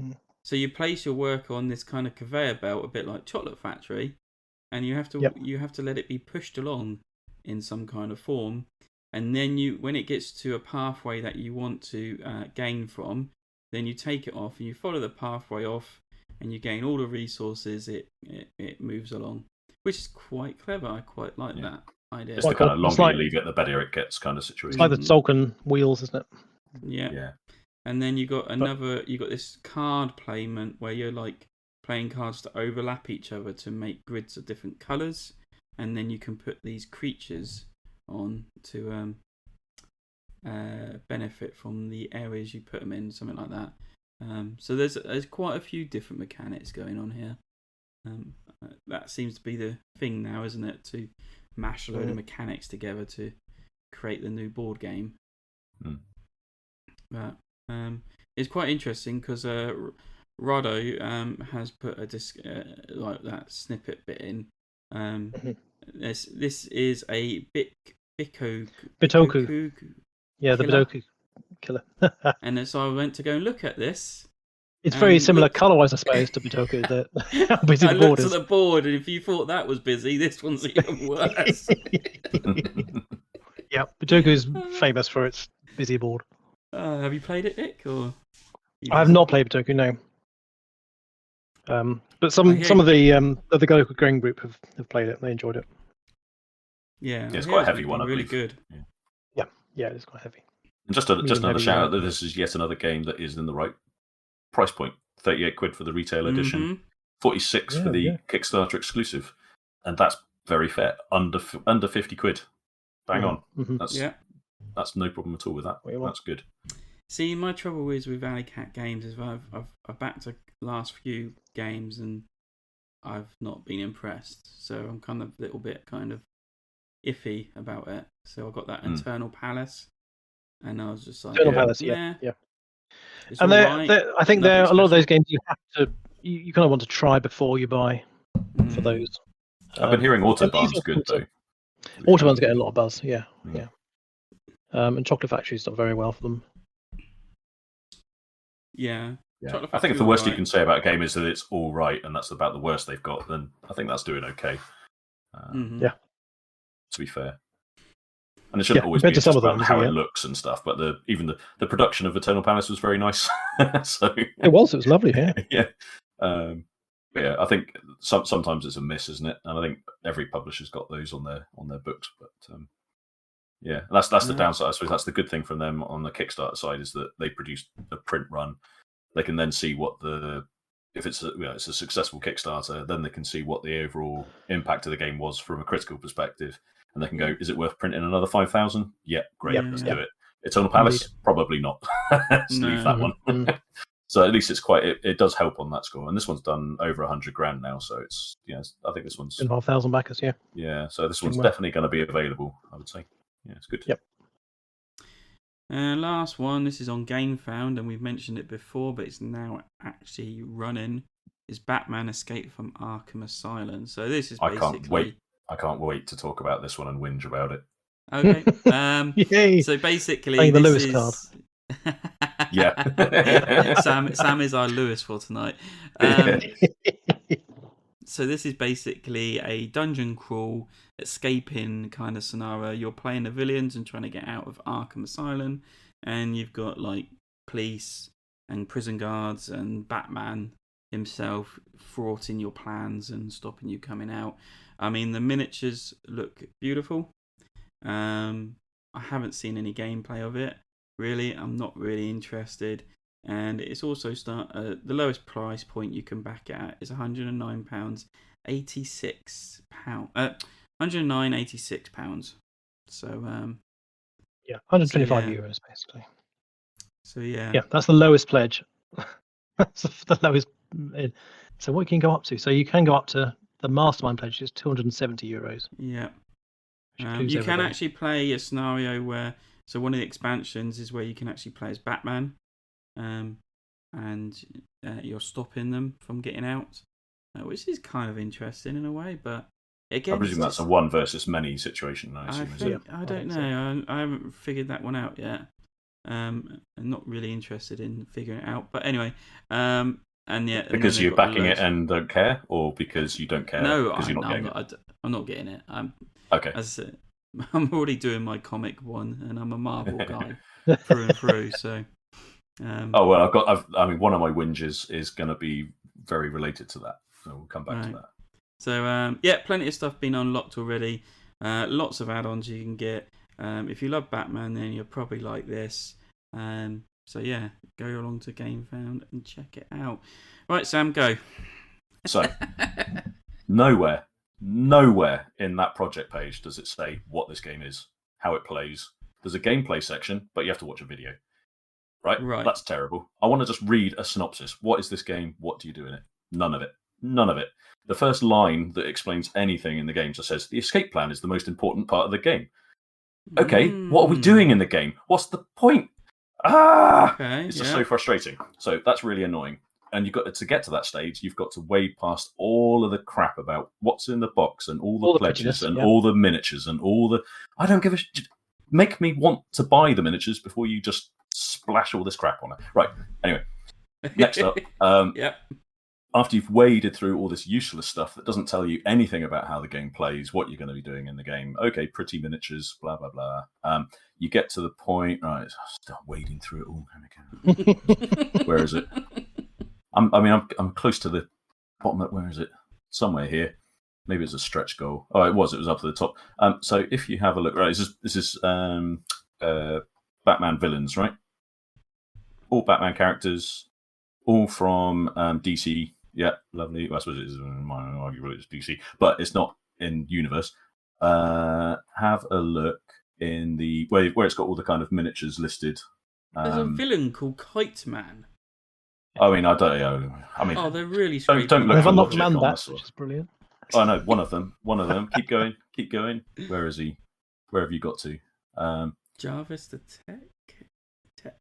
So you place your worker on this kind of conveyor belt, a bit like Chocolate Factory, and you have to let it be pushed along in some kind of form, and then when it gets to a pathway that you want to gain from, then you take it off and you follow the pathway off, and you gain all the resources. It moves along, which is quite clever. I quite like that idea. It's the kind of longer you leave it, the better it gets kind of situation. It's like the Tolkien wheels, isn't it? Yeah. And then you got this card placement where you're like playing cards to overlap each other to make grids of different colours, and then you can put these creatures on to benefit from the areas you put them in, something like that. So there's quite a few different mechanics going on here. That seems to be the thing now, isn't it? To mash a load of mechanics together to create the new board game. But it's quite interesting because Rado has put a disc like that snippet bit in. This is a Bitoku. Yeah, the Bitoku killer. And so I went to go and look at this. It's very similar colour-wise, I suppose, to Bitoku. How busy the board is. I looked at the board, and if you thought that was busy, this one's even worse. Yeah, Bitoku is famous for its busy board. Have you played it, Nick? Or I have not played Bitoku, no. But some of the local game group have played it. They enjoyed it. Yeah, it's quite a heavy one. Really good. Yeah, it's quite heavy. And just another shout out that this is yet another game that is in the right price point. 38 quid for the retail edition, 46 for the Kickstarter exclusive, and that's very fair. Under 50 quid, bang on. That's no problem at all with that. That's good. See, my trouble is with Alley Cat games is I've backed the last few games and I've not been impressed. So I'm kind of a little bit kind of iffy about it. So I got that Eternal Palace, and I was just like, Eternal Palace, yeah. And I think there are a lot of those games you have to, you kind of want to try before you buy for those. I've been hearing Autobahn's good though. Autobahns get a lot of buzz. Yeah. And Chocolate Factory's done very well for them. Yeah. Yeah. I think if the worst you can say about a game is that it's all right, and that's about the worst they've got, then I think that's doing okay. Yeah. To be fair. And it shouldn't always be just about how it looks and stuff, but even the production of Eternal Palace was very nice. So it was lovely, yeah. Yeah. Yeah, I think sometimes it's a miss, isn't it? And I think every publisher's got those on their books. But yeah, that's the downside. I suppose that's the good thing from them on the Kickstarter side is that they produce a print run. They can then see what if it's a successful Kickstarter, then they can see what the overall impact of the game was from a critical perspective, and they can go, is it worth printing another 5,000? Yeah, great, let's do it. Eternal Palace, probably not. Let's leave that one. So at least it does help on that score. And this one's done over 100 grand now, so it's I think this one's 5,000 backers, yeah. Yeah, so this one's definitely going to be available, I would say. Yeah, it's good. Yep. Last one, this is on GameFound, and we've mentioned it before, but it's now actually running. Is Batman Escape from Arkham Asylum. So this is basically... I can't wait to talk about this one and whinge about it. Okay. Yay. So basically, playing the Lewis card. Yeah. Sam is our Lewis for tonight. So this is basically a dungeon crawl, escaping kind of scenario. You're playing the villains and trying to get out of Arkham Asylum, and you've got like police and prison guards and Batman himself thwarting your plans and stopping you coming out. I mean, the miniatures look beautiful. I haven't seen any gameplay of it. Really, I'm not really interested. And it's also the lowest price point you can back it at is £109.86. £109.86. So yeah, 125 euros basically. So yeah, that's the lowest pledge. That's the lowest. So what can you go up to? So you can go up to the Mastermind pledge is 270 euros. Yeah. You can actually play a scenario where, so one of the expansions is where you can actually play as Batman, and you're stopping them from getting out, which is kind of interesting in a way. But again, I presume that's a one versus many situation. I don't know. I haven't figured that one out yet. I'm not really interested in figuring it out. But anyway, and yeah, because you're backing it and don't care, or because you don't care? No, because you're not getting it. I'm not getting it. Okay. As I said, I'm already doing my comic one, and I'm a Marvel guy through and through. So. Oh well, I mean, one of my whinges is going to be very related to that. So we'll come back to that. So plenty of stuff been unlocked already. Lots of add-ons you can get. If you love Batman, then you'll probably like this. So yeah, go along to GameFound and check it out. Right, Sam, go. So nowhere in that project page does it say what this game is, how it plays. There's a gameplay section, but you have to watch a video. Right? That's terrible. I want to just read a synopsis. What is this game? What do you do in it? None of it. The first line that explains anything in the game just says, the escape plan is the most important part of the game. Okay, what are we doing in the game? What's the point? It's just so frustrating. So that's really annoying. And you've got to get to that stage, you've got to wade past all of the crap about what's in the box and all the pledges and all the miniatures and all the... I don't give a... Make me want to buy the miniatures before you just splash all this crap on it. Right, anyway. Next up. After you've waded through all this useless stuff that doesn't tell you anything about how the game plays, what you're going to be doing in the game. Okay, pretty miniatures, blah, blah, blah. You get to the point... Right, start wading through it all. Where is it? I'm close to the bottom. Where is it? Somewhere here. Maybe it's a stretch goal. Oh, it was up to the top. So if you have a look, right, this is Batman villains, right? All Batman characters, all from DC. Yeah, lovely. Well, I suppose it is arguably it's DC, but it's not in universe. Have a look in the where it's got all the kind of miniatures listed. There's a villain called Kite Man. I mean, I don't know. I mean, they're really don't look for logic on that, this which is brilliant. Oh no, one of them. Keep going. Where is he? Where have you got to? Jarvis the Tech.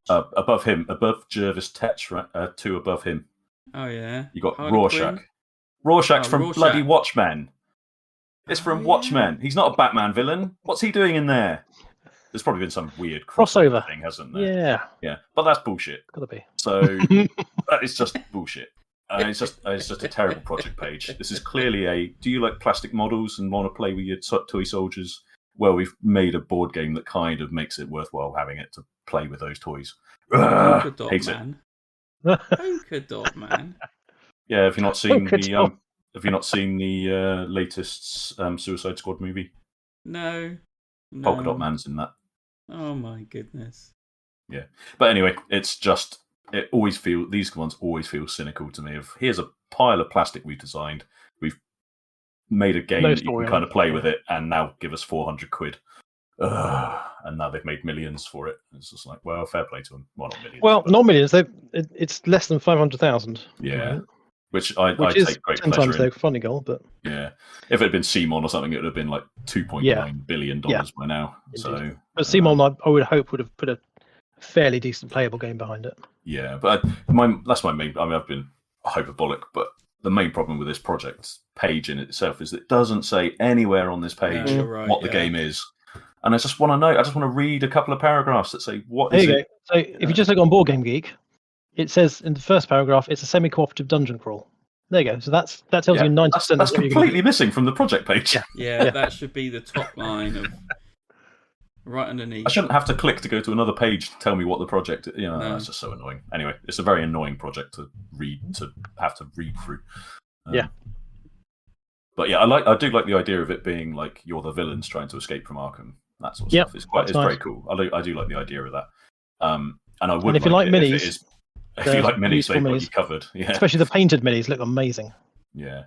Above him, above Jervis Tetch, right? Two above him. Oh yeah. You got Harley Rorschach. Quinn? Rorschach's from bloody Watchmen. It's from Watchmen. He's not a Batman villain. What's he doing in there? There's probably been some weird crossover thing, hasn't there? Yeah, but that's bullshit. Gotta be. So it's just bullshit. It's just a terrible project page. This is clearly a. Do you like plastic models and want to play with your toy soldiers? Well, we've made a board game that kind of makes it worthwhile having it to play with those toys. Polka Dot Hate Man. Polka Dot Man. Yeah, have you not seen the latest Suicide Squad movie? No. Polka Dot Man's in that. Oh my goodness. Yeah, but anyway, it's just these ones always feel cynical to me. Of here's a pile of plastic we've designed, we've made a game that you can kind of play with it, and now give us 400 quid. And now they've made millions for it. It's just like, well, fair play to them. Well, not millions. Well, not millions. It's less than 500,000. Yeah. Right? Which I is take great 10 pleasure times in. their funding goal, but yeah, if it had been CMON or something, it would have been like $2.9 billion by now. Indeed. So, but CMON, I would hope, would have put a fairly decent playable game behind it. Yeah, but that's my main. I mean, I've been hyperbolic, but the main problem with this project page in itself is that it doesn't say anywhere on this page what the game is. And I just want to know. I just want to read a couple of paragraphs that say what is it. There you go. So if you just look on Board Game Geek, it says in the first paragraph, it's a semi-cooperative dungeon crawl. There you go. So that tells you 90%. That's completely missing from the project page. Yeah, that should be the top line of right underneath. I shouldn't have to click to go to another page to tell me what the project. That's just so annoying. Anyway, it's a very annoying project to have to read through. But yeah, I do like the idea of it being like you're the villains trying to escape from Arkham. That sort of stuff. It's very cool. I do like the idea of that. And I would. And if you like minis, if you like minis, they've got you covered. Yeah, especially the painted minis look amazing. Yeah,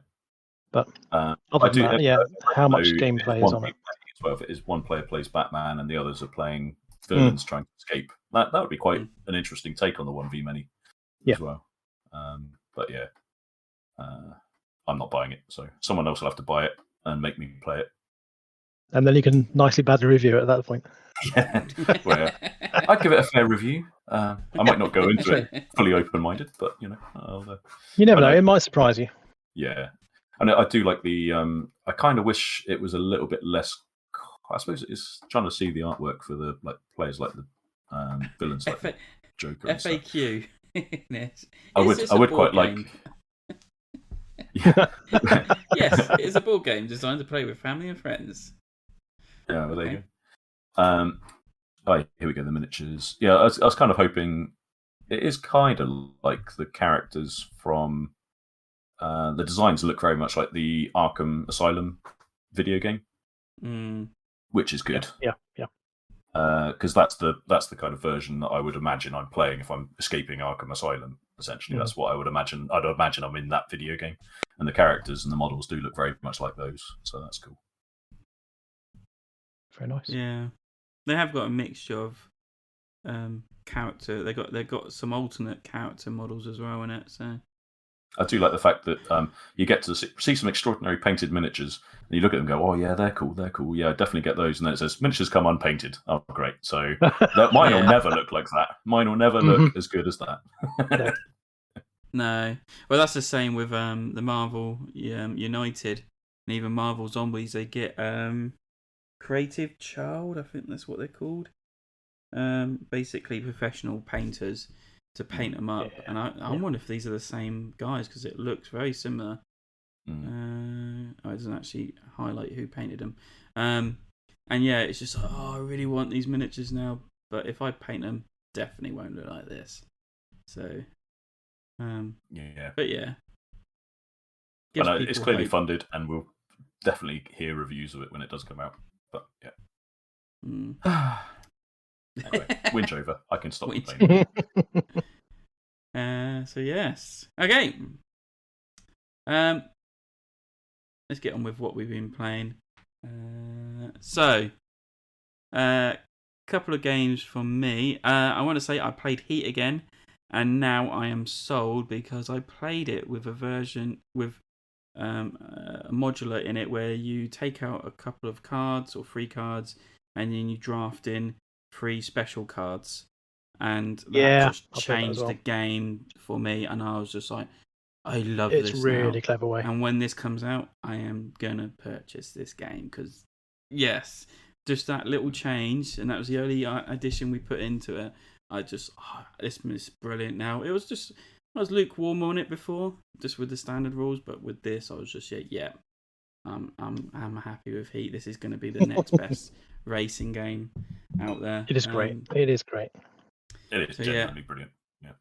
but other than that, how much gameplay is on it? Well, if it is one player plays Batman and the others are playing villains trying to escape, that would be quite an interesting take on the 1v many as well. But yeah, I'm not buying it, so someone else will have to buy it and make me play it. And then you can nicely badly review it at that point. Yeah, well, I'd give it a fair review. I might not go into it fully open-minded, but you never know. It might surprise you. Yeah, and I do like the. I kind of wish it was a little bit less. I suppose it's trying to see the artwork for the players like the villains like the Joker. FAQ. I would quite like. Yeah. Yes, it is a board game designed to play with family and friends. Yeah, well, there you go. Here we go. The miniatures. Yeah, I was kind of hoping it is kind of like the characters from the designs look very much like the Arkham Asylum video game, which is good. Yeah. Because that's the kind of version that I would imagine I'm playing if I'm escaping Arkham Asylum. Essentially, that's what I would imagine. I'd imagine I'm in that video game, and the characters and the models do look very much like those. So that's cool. Very nice. Yeah, they have got a mixture of character. They got some alternate character models as well in it. So I do like the fact that you get to see some extraordinary painted miniatures, and you look at them and go, "Oh yeah, they're cool. They're cool. Yeah, definitely get those." And then it says miniatures come unpainted. Oh, great! So mine will never look like that. Mine will never look as good as that. No, well, that's the same with the Marvel United, and even Marvel Zombies. They get Creative Child, I think that's what they're called. Basically, professional painters to paint them up, and I wonder if these are the same guys because it looks very similar. It doesn't actually highlight who painted them. And yeah, it's just I really want these miniatures now, but if I paint them, definitely won't look like this. So. But yeah, it's clearly funded, and we'll definitely hear reviews of it when it does come out. But yeah, anyway, whinge over. I can stop complaining. So yes, okay. Let's get on with what we've been playing. Couple of games from me. I want to say I played Heat again. And now I am sold because I played it with a version with a modular in it where you take out a couple of cards or 3 cards and then you draft in 3 special cards. And that just changed the game for me. And I was just like, I love It's this really now. clever way. And when this comes out, I am gonna purchase this game because, yes, just that little change, and that was the only addition we put into it. This is brilliant. Now I was lukewarm on it before, just with the standard rules, but with this, I was just I'm happy with Heat. This is going to be the next best racing game out there. It is great. It is great. It is genuinely brilliant. Yeah.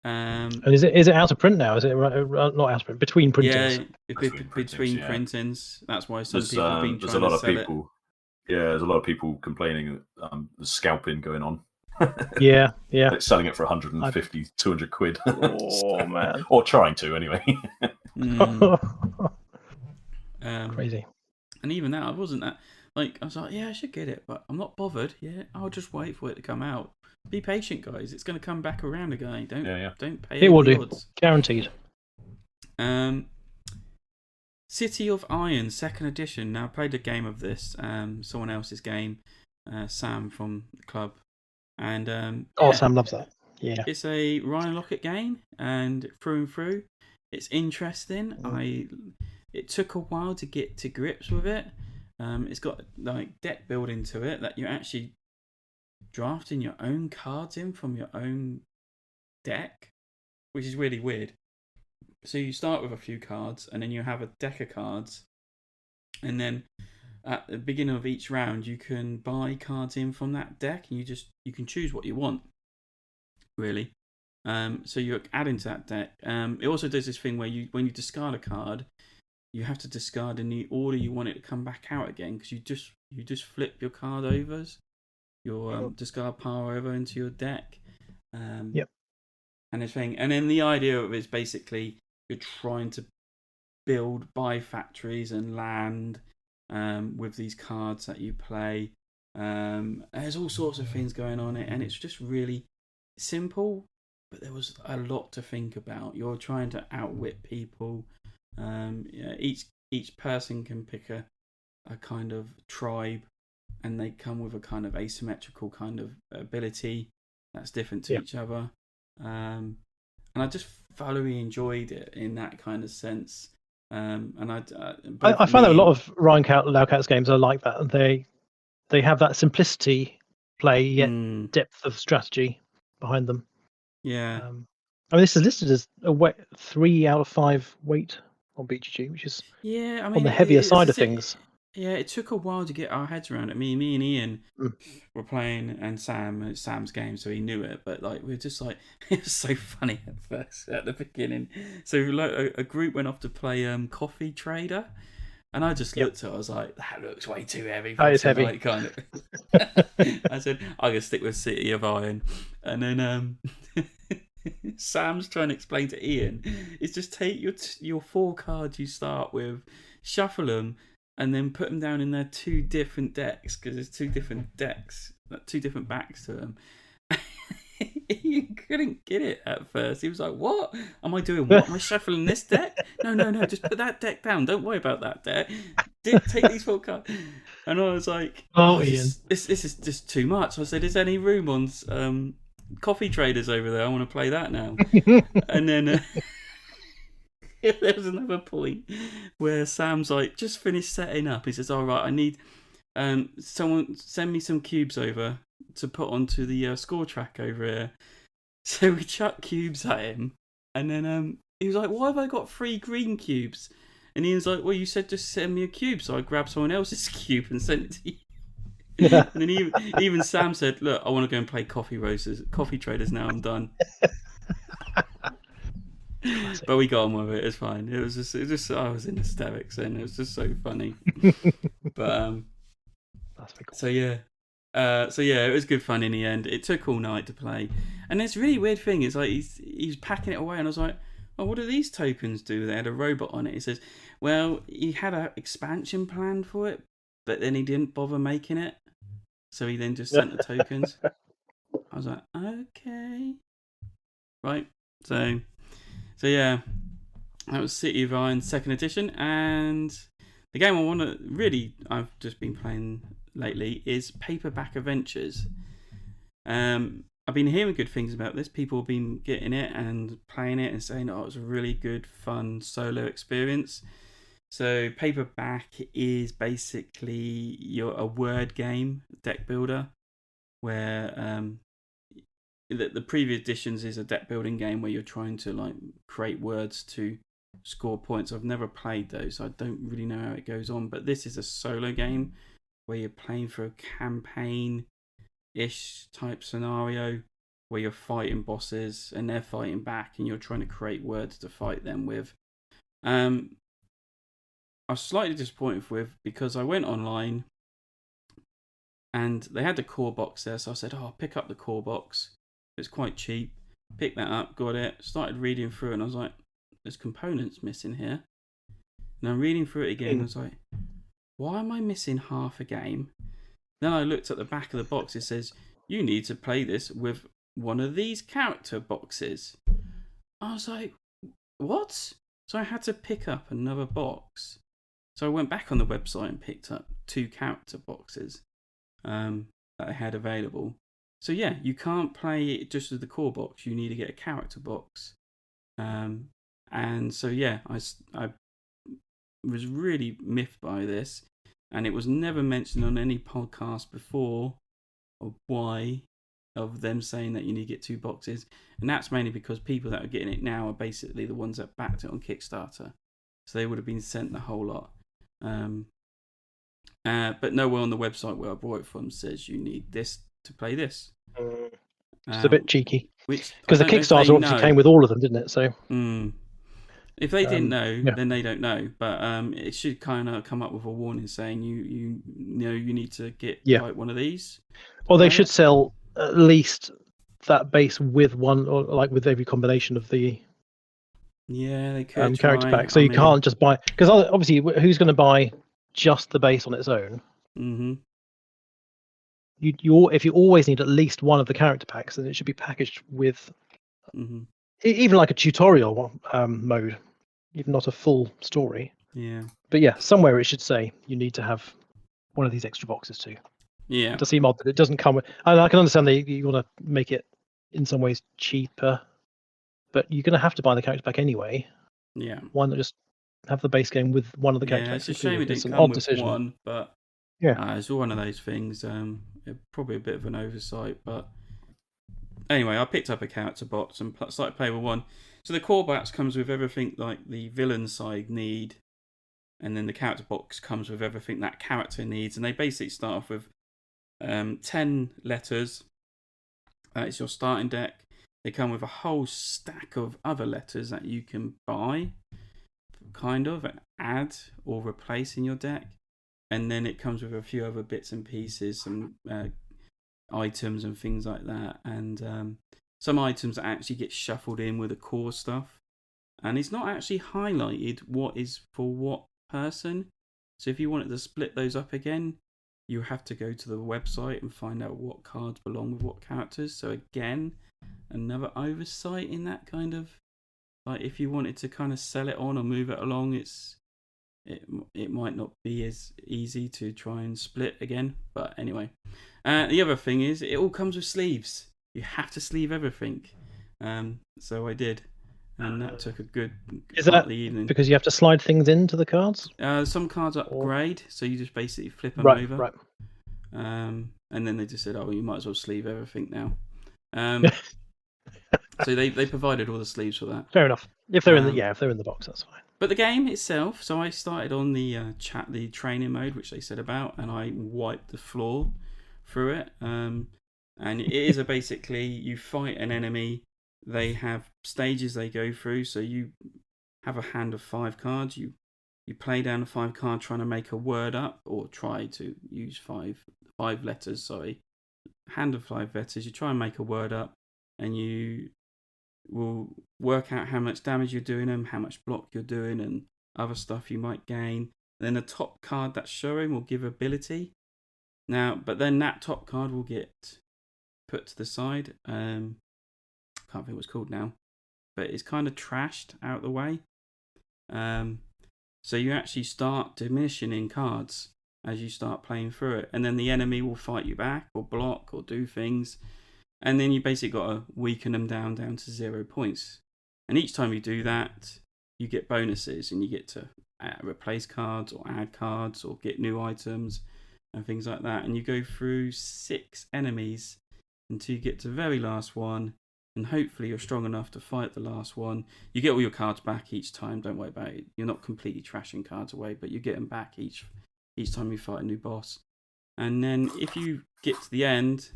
And is it out of print now? Is it not out of print? Between printings? Yeah, between printings. That's why some people have been trying to sell it. Yeah, there's a lot of people complaining that there's scalping going on. Yeah. It's selling it for 150, 200 quid. Oh, man. Or trying to, anyway. Crazy. And even that, I wasn't that... I was like, yeah, I should get it, but I'm not bothered. Yeah, I'll just wait for it to come out. Be patient, guys. It's going to come back around again. Don't pay it will the do. odds. Guaranteed. City of Iron, 2nd edition. Now, I played a game of this. Someone else's game. Sam from the club. And Sam loves that. Yeah. It's a Ryan Lockett game, and through, it's interesting. It took a while to get to grips with it. It's got deck building to it that you're actually drafting your own cards in from your own deck, which is really weird. So you start with a few cards, and then you have a deck of cards, and then at the beginning of each round, you can buy cards in from that deck, and you can choose what you want, really. So you're adding to that deck. It also does this thing where when you discard a card, you have to discard in the order you want it to come back out again, because you just flip your card overs, your discard pile over into your deck. Yep. And then the idea of it is basically you're trying to buy factories and land with these cards that you play. There's all sorts of things going on, and it's just really simple, but there was a lot to think about. You're trying to outwit people. Each person can pick a kind of tribe, and they come with a kind of asymmetrical kind of ability that's different to each other. And I just thoroughly enjoyed it in that kind of sense. And I find that a lot of Ryan Laucat's games are like that. They have that simplicity play, yet depth of strategy behind them. Yeah. This is listed as a 3 out of 5 weight on BGG, which is on the heavier side of things. Yeah, it took a while to get our heads around it. Me and Ian were playing, and Sam's game, so he knew it. But we were just it was so funny at first at the beginning. So a group went off to play Coffee Trader, and I just looked at it. I was like, that looks way too heavy. That is heavy. Kind of. I said, I'm gonna stick with City of Iron, and then Sam's trying to explain to Ian, is just take your 4 cards you start with, shuffle them, and then put them down in their 2 different decks, because there's 2 different decks, 2 different backs to them. He couldn't get it at first. He was like, what? Am I doing what? Am I shuffling this deck? No, just put that deck down. Don't worry about that deck. Take these 4 cards. And I was like, Ian. This is just too much. I said, is there any room on Coffee Traders over there? I want to play that now. And then... there was another point where Sam's like, just finished setting up. He says, all right, I need someone send me some cubes over to put onto the score track over here. So we chuck cubes at him, and then he was like, why have I got 3 green cubes? And he was like, well, you said just send me a cube, so I grabbed someone else's cube and sent it to you. Yeah. And then even Sam said, look, I want to go and play Coffee Traders now, I'm done. But we got on with it. It's fine. It was just I was in hysterics, and it was just so funny. But that's pretty cool. So yeah, it was good fun in the end. It took all night to play, and it's a really weird thing. It's like he's packing it away, and I was like, oh, what do these tokens do? They had a robot on it. He says, well, he had an expansion plan for it, but then he didn't bother making it, so he then just sent the tokens. I was like, okay, right, So yeah, that was City of Iron 2nd edition, and the game I've just been playing lately is Paperback Adventures. I I've been hearing good things about this. People have been getting it and playing it and saying, "Oh, it was a really good, fun solo experience." So Paperback is basically a word game deck builder, where the previous editions is a deck building game where you're trying to like create words to score points. I've never played those, so I don't really know how it goes on. But this is a solo game where you're playing for a campaign-ish type scenario where you're fighting bosses and they're fighting back, and you're trying to create words to fight them with. I was slightly disappointed with, because I went online and they had the core box there, so I said, I'll pick up the core box. It's quite cheap. Picked that up, got it, started reading through, and I was like, there's components missing here. And I'm reading through it again, and I was like, why am I missing half a game? Then I looked at the back of the box, it says, you need to play this with one of these character boxes. I was like, what? So I had to pick up another box. So I went back on the website and picked up 2 character boxes that I had available. So yeah, you can't play it just with the core box. You need to get a character box. And so yeah, I was really miffed by this. And it was never mentioned on any podcast before or why of them saying that you need to get 2 boxes. And that's mainly because people that are getting it now are basically the ones that backed it on Kickstarter. So they would have been sent the whole lot. But nowhere on the website where I bought it from says you need this to play this. It's a bit cheeky. Because the Kickstarter obviously came with all of them, didn't it? So if they didn't know, then they don't know. But it should kind of come up with a warning saying you know you need to get like one of these. Or they should sell at least that base with one, or like with every combination of the they could character pack. So you can't just buy, because obviously who's going to buy just the base on its own? Mm-hmm. If you always need at least one of the character packs, then it should be packaged with even like a tutorial mode, even not a full story. Yeah. But yeah, somewhere it should say you need to have one of these extra boxes too. Yeah. To seem odd that it doesn't come with. I can understand that you want to make it in some ways cheaper, but you're going to have to buy the character pack anyway. Yeah. Why not just have the base game with one of the character packs? It's a shame it didn't an come odd with decision. one, but it's one of those things. Probably a bit of an oversight, but anyway, I picked up a character box and started playing with one. So the core box comes with everything like the villain side need, and then the character box comes with everything that character needs, and they basically start off with 10 letters. It's your starting deck. They come with a whole stack of other letters that you can buy, kind of, and add or replace in your deck. And then it comes with a few other bits and pieces, some items and things like that. And some items that actually get shuffled in with the core stuff. And it's not actually highlighted what is for what person. So if you wanted to split those up again, you have to go to the website and find out what cards belong with what characters. So again, another oversight in that kind of, like, if you wanted to kind of sell it on or move it along, it might not be as easy to try and split again. But anyway, the other thing is it all comes with sleeves. You have to sleeve everything. So I did, and that took a good part of the evening. Because you have to slide things into the cards? Some cards upgrade, so you just basically flip them over. Right. And then they just said, "Oh, you might as well sleeve everything now." So they provided all the sleeves for that. Fair enough. If they're in the box, that's fine. But the game itself, so I started on the the training mode, which they said about, and I wiped the floor through it. And it is basically you fight an enemy. They have stages they go through. So you have a hand of 5 cards. You play down a 5 card, trying to make a word up, or try to use five letters. Sorry, hand of 5 letters. You try and make a word up, and you will work out how much damage you're doing them, how much block you're doing, and other stuff you might gain. Then the top card that's showing will give ability. Now, but then that top card will get put to the side. Can't think what it's called now, but it's kind of trashed out the way. So you actually start diminishing in cards as you start playing through it, and then the enemy will fight you back or block or do things. and then you basically got to weaken them down to 0 points. And each time you do that, you get bonuses, and you get to replace cards or add cards or get new items and things like that. And you go through 6 enemies until you get to the very last one, and hopefully you're strong enough to fight the last one. You get all your cards back each time, don't worry about it. You're not completely trashing cards away, but you get them back each time you fight a new boss. And then if you get to the end,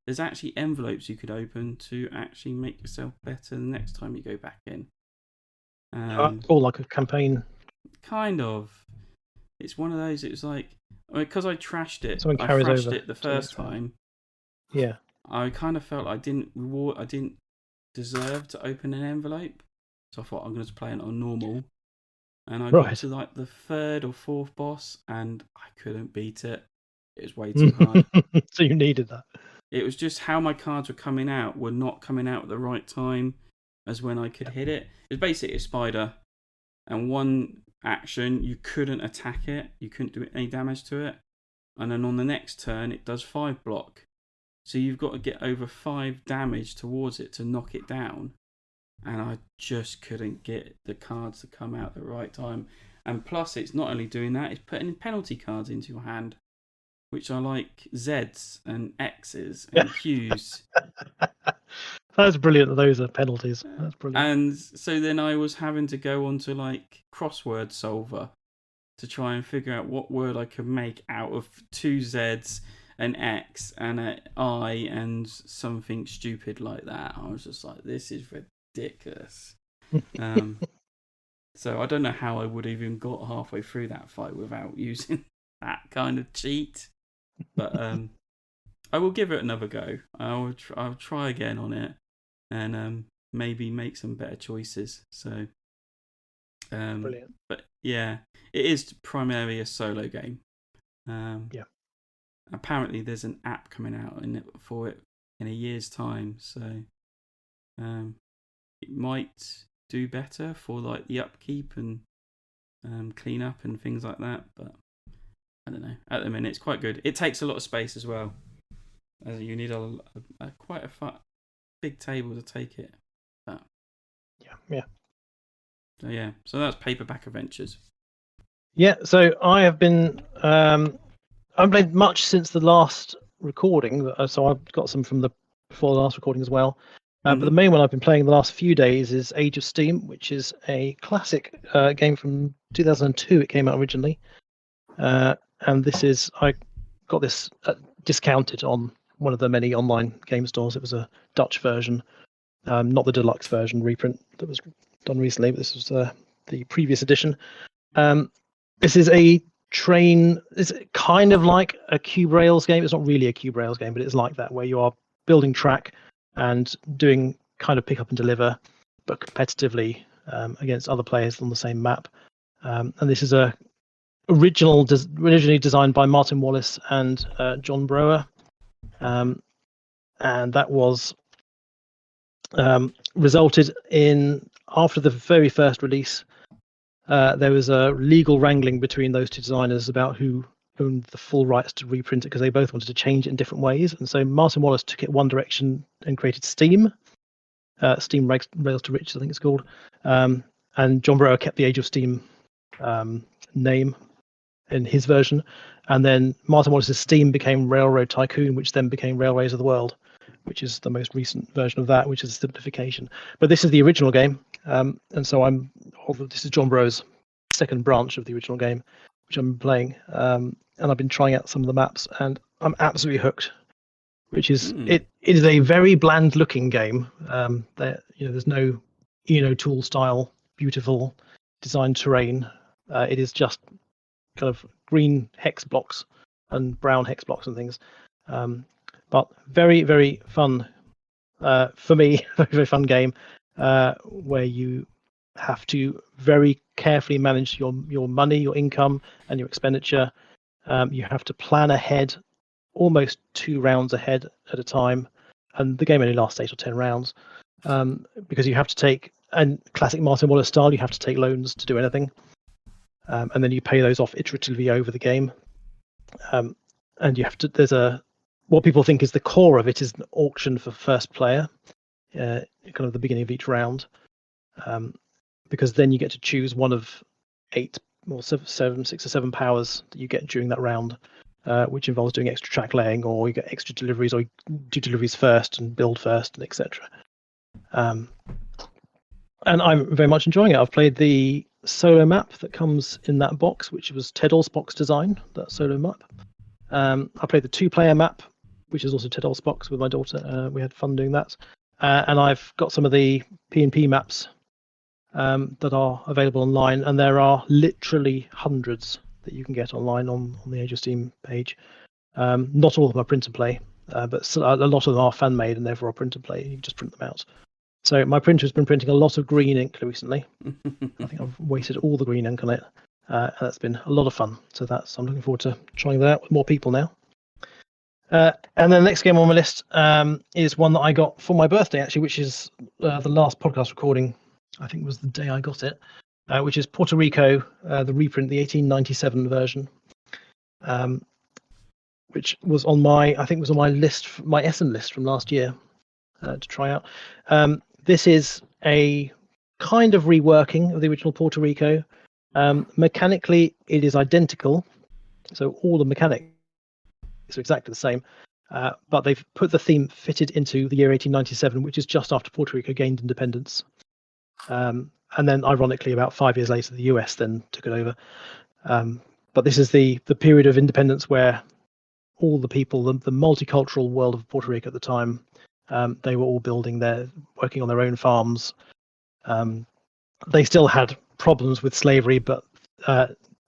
there's actually envelopes you could open to actually make yourself better the next time you go back in. Or like a campaign. Kind of. It's one of those, it was like, because I trashed it, Someone I carries thrashed over it the to first this one. time. Yeah. I kind of felt I didn't deserve to open an envelope. So I thought I'm going to play it on normal. And I got to like the 3rd or 4th boss, and I couldn't beat it. It was way too hard. So you needed that. It was just how my cards were not coming out at the right time as when I could hit it. It was basically a spider, and one action, you couldn't attack it, you couldn't do any damage to it, and then on the next turn it does 5 block. So you've got to get over 5 damage towards it to knock it down. And I just couldn't get the cards to come out at the right time. And plus, it's not only doing that, it's putting penalty cards into your hand, which are like Zs and Xs and Qs. That's brilliant. Those are penalties. That's brilliant. And so then I was having to go onto like crossword solver to try and figure out what word I could make out of 2 Zs, an X, and an I, and something stupid like that. I was just like, this is ridiculous. So I don't know how I would have even got halfway through that fight without using that kind of cheat. But I will give it another go. I'll try again on it, and maybe make some better choices. So, Brilliant. But yeah, it is primarily a solo game. Yeah. Apparently, there's an app coming out for it in a year's time. So, it might do better for like the upkeep and clean up and things like that. But I don't know. At the minute, it's quite good. It takes a lot of space as well. As you need quite a big table to take it. But, yeah. So yeah, so that's Paperback Adventures. Yeah. So I have been. I haven't played much since the last recording. So I've got some from before the last recording as well. But the main one I've been playing the last few days is Age of Steam, which is a classic game from 2002. It came out originally. And this is, I got this discounted on one of the many online game stores. It was a Dutch version, not the deluxe version reprint that was done recently, but this was the previous edition. This is a train, it's kind of like a Cube Rails game. It's not really a Cube Rails game, but it's like that, where you are building track and doing kind of pick up and deliver, but competitively against other players on the same map. And this is originally designed by Martin Wallace and John Brower, and that was resulted in, after the very first release, there was a legal wrangling between those two designers about who owned the full rights to reprint it, because they both wanted to change it in different ways. And so Martin Wallace took it one direction and created Steam Rails to Riches, I think it's called, and John Brower kept the Age of Steam name in his version, and then Martin Wallace's Steam became Railroad Tycoon, which then became Railways of the World, which is the most recent version of that, which is a simplification. But this is the original game, and so this is John Brower's second branch of the original game, which I'm playing, and I've been trying out some of the maps, and I'm absolutely hooked. Which is it is a very bland looking game. There's no tool style beautiful designed terrain. It is just kind of green hex blocks and brown hex blocks and things, but very, very fun for me. Very, very fun game where you have to very carefully manage your money, your income, and your expenditure. You have to plan ahead, almost 2 rounds ahead at a time, and the game only lasts 8 or 10 rounds, because you have to take, and classic Martin Wallace style, you have to take loans to do anything, and then you pay those off iteratively over the game, and you have to, there's a what people think is the core of it is an auction for first player, kind of the beginning of each round, because then you get to choose one of 8 or 7, 6 or 7 powers that you get during that round, which involves doing extra track laying, or you get extra deliveries, or you do deliveries first and build first, and etc. And I'm very much enjoying it. I've played the solo map that comes in that box, which was Ted Alspach's design, that solo map. I played the 2-player map, which is also Ted Alspach's, with my daughter. We had fun doing that. And I've got some of the P&P maps that are available online, and there are literally hundreds that you can get online on the Age of Steam page. Not all of them are print and play, but a lot of them are fan made and therefore are print and play. You can just print them out. So my printer has been printing a lot of green ink recently. I think I've wasted all the green ink on it, and that's been a lot of fun. So I'm looking forward to trying that out with more people now. And then the next game on my list is one that I got for my birthday, actually, which is the last podcast recording. I think it was the day I got it, which is Puerto Rico, the reprint, the 1897 version, which was on my list, my Essen list from last year to try out. This is a kind of reworking of the original Puerto Rico. Mechanically, it is identical, so all the mechanics are exactly the same, but they've put the theme fitted into the year 1897, which is just after Puerto Rico gained independence. And then, ironically, about 5 years later, the US then took it over. But this is the period of independence where all the people, the multicultural world of Puerto Rico at the time, they were all working on their own farms. They still had problems with slavery, but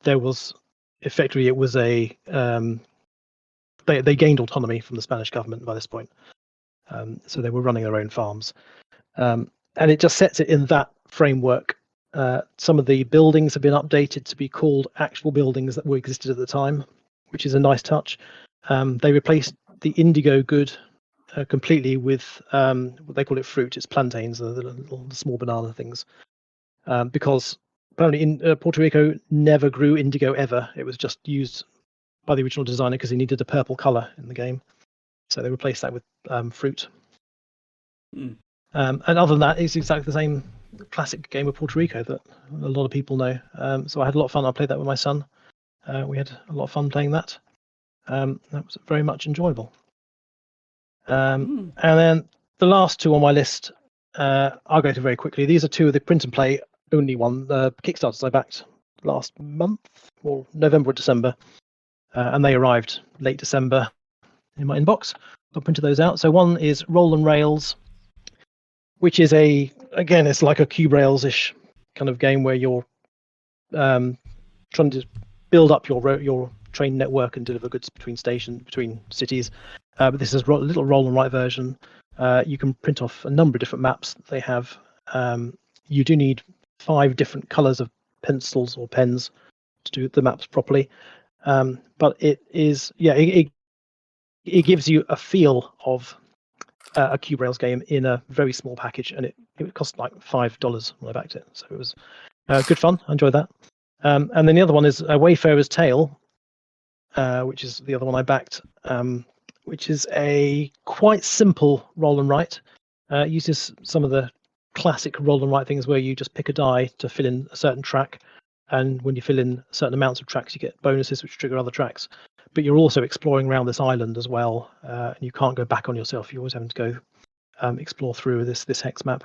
there was effectively, it was they gained autonomy from the Spanish government by this point. So they were running their own farms. And it just sets it in that framework. Some of the buildings have been updated to be called actual buildings that existed at the time, which is a nice touch. They replaced the indigo good completely with what they call it fruit. It's plantains, the small banana things. Because apparently in Puerto Rico never grew indigo ever. It was just used by the original designer because he needed a purple color in the game. So they replaced that with fruit. And other than that, it's exactly the same classic game of Puerto Rico that a lot of people know. So I had a lot of fun. I played that with my son. We had a lot of fun playing that. That was very much enjoyable. And then the last two on my list, I'll go through very quickly. These are two of the print and play only Kickstarters I backed last month, or November or December. And they arrived late December in my inbox. I printed those out. So one is Roll and Rails, which is it's like a Cube Rails-ish kind of game where you're trying to build up your train network and deliver goods between cities. But this is a little roll and write version. You can print off a number of different maps that they have. You do need 5 different colors of pencils or pens to do the maps properly. But it gives you a feel of a Cube Rails game in a very small package, and it cost like $5 when I backed it. So it was good fun. I enjoyed that. And then the other one is Wayfarer's Tale, which is the other one I backed, which is a quite simple roll and write. Uses some of the classic roll and write things where you just pick a die to fill in a certain track, and when you fill in certain amounts of tracks, you get bonuses which trigger other tracks. But you're also exploring around this island as well, and you can't go back on yourself. You're always having to go explore through this hex map,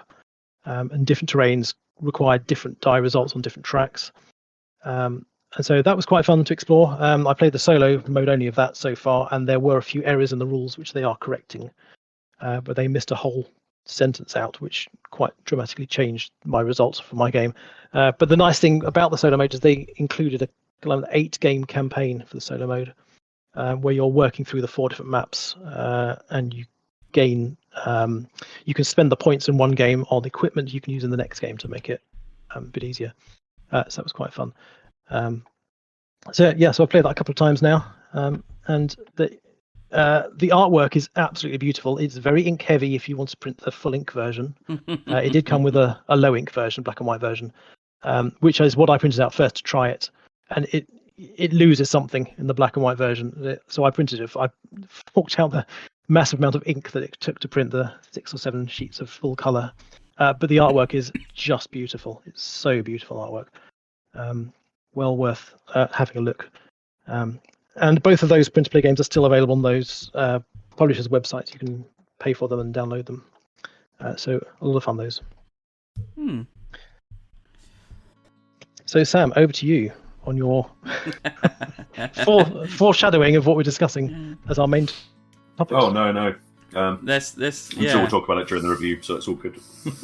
and different terrains require different die results on different tracks. And so that was quite fun to explore. I played the solo mode only of that so far, and there were a few errors in the rules which they are correcting, but they missed a whole sentence out, which quite dramatically changed my results for my game. But the nice thing about the solo mode is they included an 8-game campaign for the solo mode, where you're working through the 4 different maps, and you gain. You can spend the points in one game on equipment you can use in the next game to make it a bit easier. So that was quite fun. So I played that a couple of times now, and the artwork is absolutely beautiful. It's very ink heavy if you want to print the full ink version. It did come with a low ink version, black and white version, which is what I printed out first to try it. And it loses something in the black and white version. So I printed it. I forked out the massive amount of ink that it took to print the 6 or 7 sheets of full color. But the artwork is just beautiful. It's so beautiful artwork. Well worth having a look. And both of those print-to-play games are still available on those publishers' websites. You can pay for them and download them. So a lot of fun, those. So Sam, over to you on your foreshadowing of what we're discussing as our main topic. Oh no. Let's I'm sure we'll talk about it during the review, so it's all good.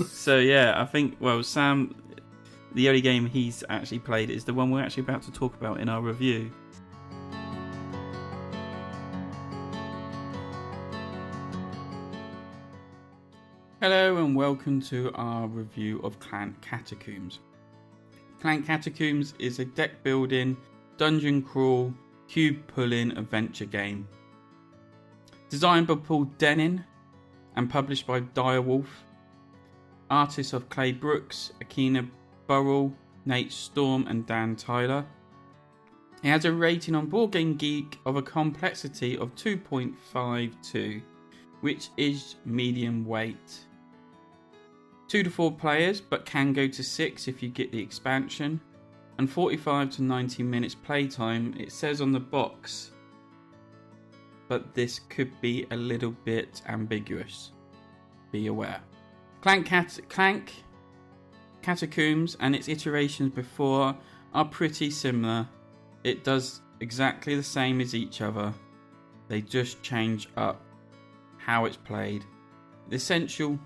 So yeah, I think Sam, the only game he's actually played is the one we're actually about to talk about in our review. Hello and welcome to our review of Clank Catacombs. Clank Catacombs is a deck building, dungeon crawl, cube pulling adventure game. Designed by Paul Dennin and published by Direwolf. Artists of Clay Brooks, Akina Burrell, Nate Storm and Dan Tyler. It has a rating on Board Game Geek of a complexity of 2.52, which is medium weight. 2 to 4 players, but can go to 6 if you get the expansion, and 45 to 90 minutes playtime, it says on the box, but this could be a little bit ambiguous. Be aware. Clank Catacombs and its iterations before are pretty similar. It does exactly the same as each other. They just change up how it's played. The essential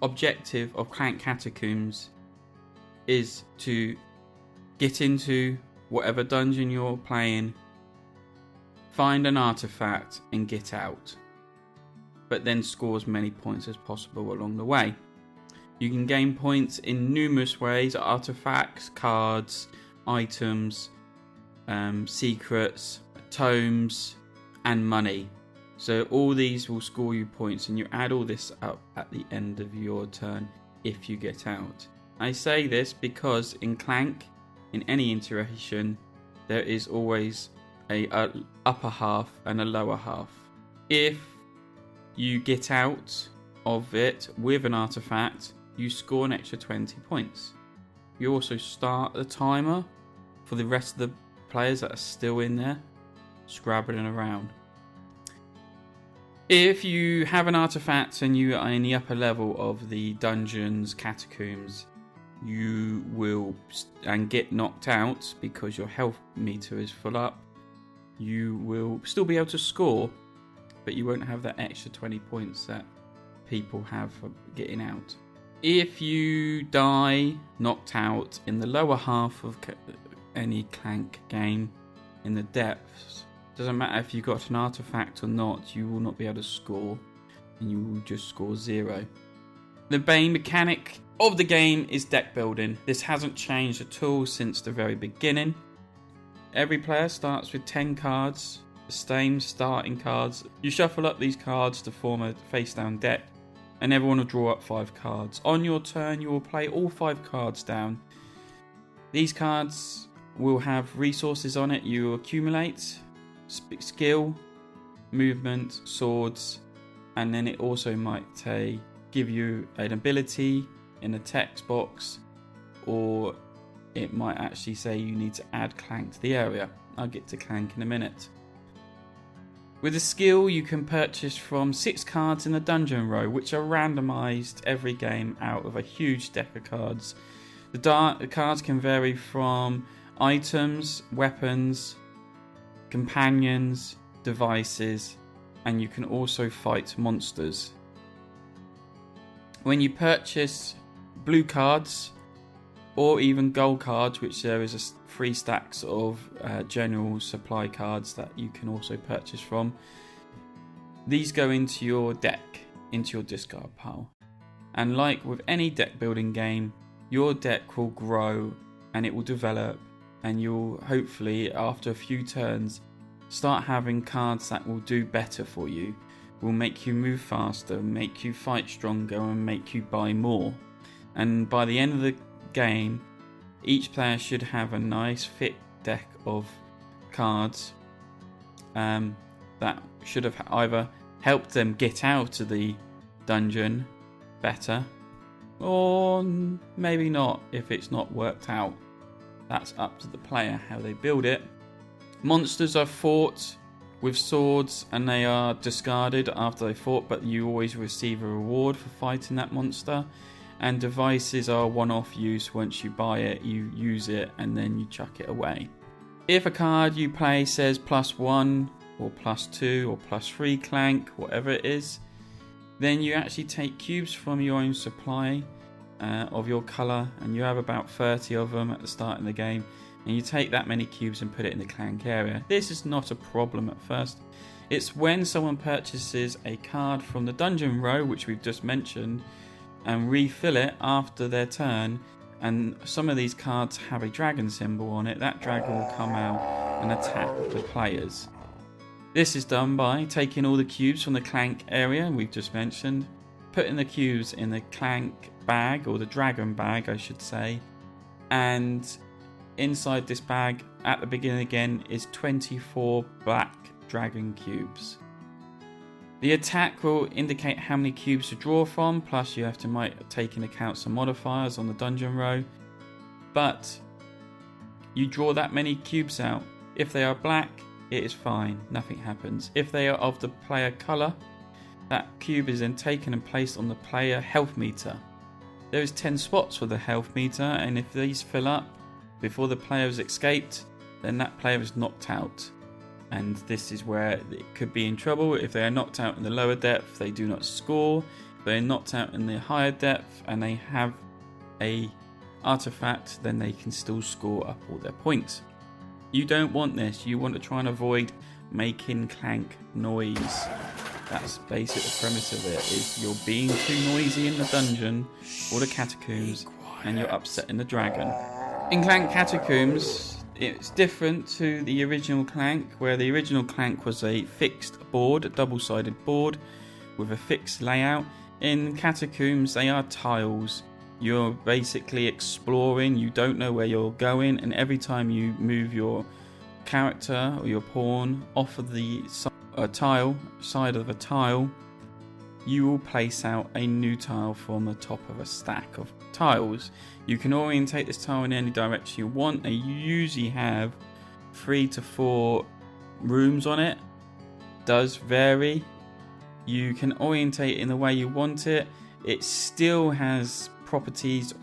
objective of Clank Catacombs is to get into whatever dungeon you're playing, find an artifact and get out, but then score as many points as possible along the way. You can gain points in numerous ways: artifacts, cards, items, secrets, tomes and money. So all these will score you points, and you add all this up at the end of your turn if you get out. I say this because in Clank, in any iteration, there is always a upper half and a lower half. If you get out of it with an artifact, you score an extra 20 points. You also start the timer for the rest of the players that are still in there, scrabbling around. If you have an artifact and you are in the upper level of the dungeons, catacombs, you will and get knocked out because your health meter is full up. You will still be able to score, but you won't have that extra 20 points that people have for getting out. If you die knocked out in the lower half of any Clank game, in the depths, doesn't matter if you got an artifact or not, you will not be able to score, and you will just score 0. The main mechanic of the game is deck building. This hasn't changed at all since the very beginning. Every player starts with 10 cards, the same starting cards. You shuffle up these cards to form a face down deck, and everyone will draw up 5 cards. On your turn, you will play all 5 cards down. These cards will have resources on it you accumulate: skill, movement, swords, and then it also might give you an ability in a text box, or it might actually say you need to add Clank to the area. I'll get to Clank in a minute. With a skill, you can purchase from 6 cards in the dungeon row, which are randomised every game out of a huge deck of cards. The cards can vary from items, weapons, companions, devices, and you can also fight monsters. When you purchase blue cards or even gold cards, which there is 3 stacks of general supply cards that you can also purchase from, these go into your deck, into your discard pile. And like with any deck building game, your deck will grow and it will develop, and you'll hopefully, after a few turns, start having cards that will do better for you, will make you move faster, make you fight stronger, and make you buy more. And by the end of the game, each player should have a nice fit deck of cards that should have either helped them get out of the dungeon better, or maybe not if it's not worked out. That's up to the player how they build it. Monsters are fought with swords and they are discarded after they fought, but you always receive a reward for fighting that monster. And devices are one-off use. Once you buy it, you use it and then you chuck it away. If a card you play says +1 or +2 or +3 clank, whatever it is, then you actually take cubes from your own supply of your colour, and you have about 30 of them at the start of the game, and you take that many cubes and put it in the clank area. This is not a problem at first. It's when someone purchases a card from the dungeon row, which we've just mentioned, and refill it after their turn, and some of these cards have a dragon symbol on it. That dragon will come out and attack the players. This is done by taking all the cubes from the clank area we've just mentioned, putting the cubes in the clank bag, or the dragon bag I should say, and inside this bag at the beginning again is 24 black dragon cubes. The attack will indicate how many cubes to draw from, plus you have to might take into account some modifiers on the dungeon row, but you draw that many cubes out. If they are black, it is fine, nothing happens. If they are of the player colour, that cube is then taken and placed on the player health meter. There is 10 spots for the health meter, and if these fill up before the player has escaped, then that player is knocked out. And this is where it could be in trouble. If they are knocked out in the lower depth, they do not score. If they are knocked out in the higher depth and they have a artifact, then they can still score up all their points. You don't want this. You want to try and avoid making clank noise. That's basically the premise of it, is you're being too noisy in the dungeon or the catacombs and you're upsetting the dragon. In Clank Catacombs, it's different to the original Clank, where the original Clank was a fixed board, a double-sided board with a fixed layout. In Catacombs, they are tiles. You're basically exploring, you don't know where you're going, and every time you move your character or your pawn off of the side of a tile, you will place out a new tile from the top of a stack of tiles. You can orientate this tile in any direction you want, and you usually have 3 to 4 rooms on it. Does vary. You can orientate it in the way you want it. It still has properties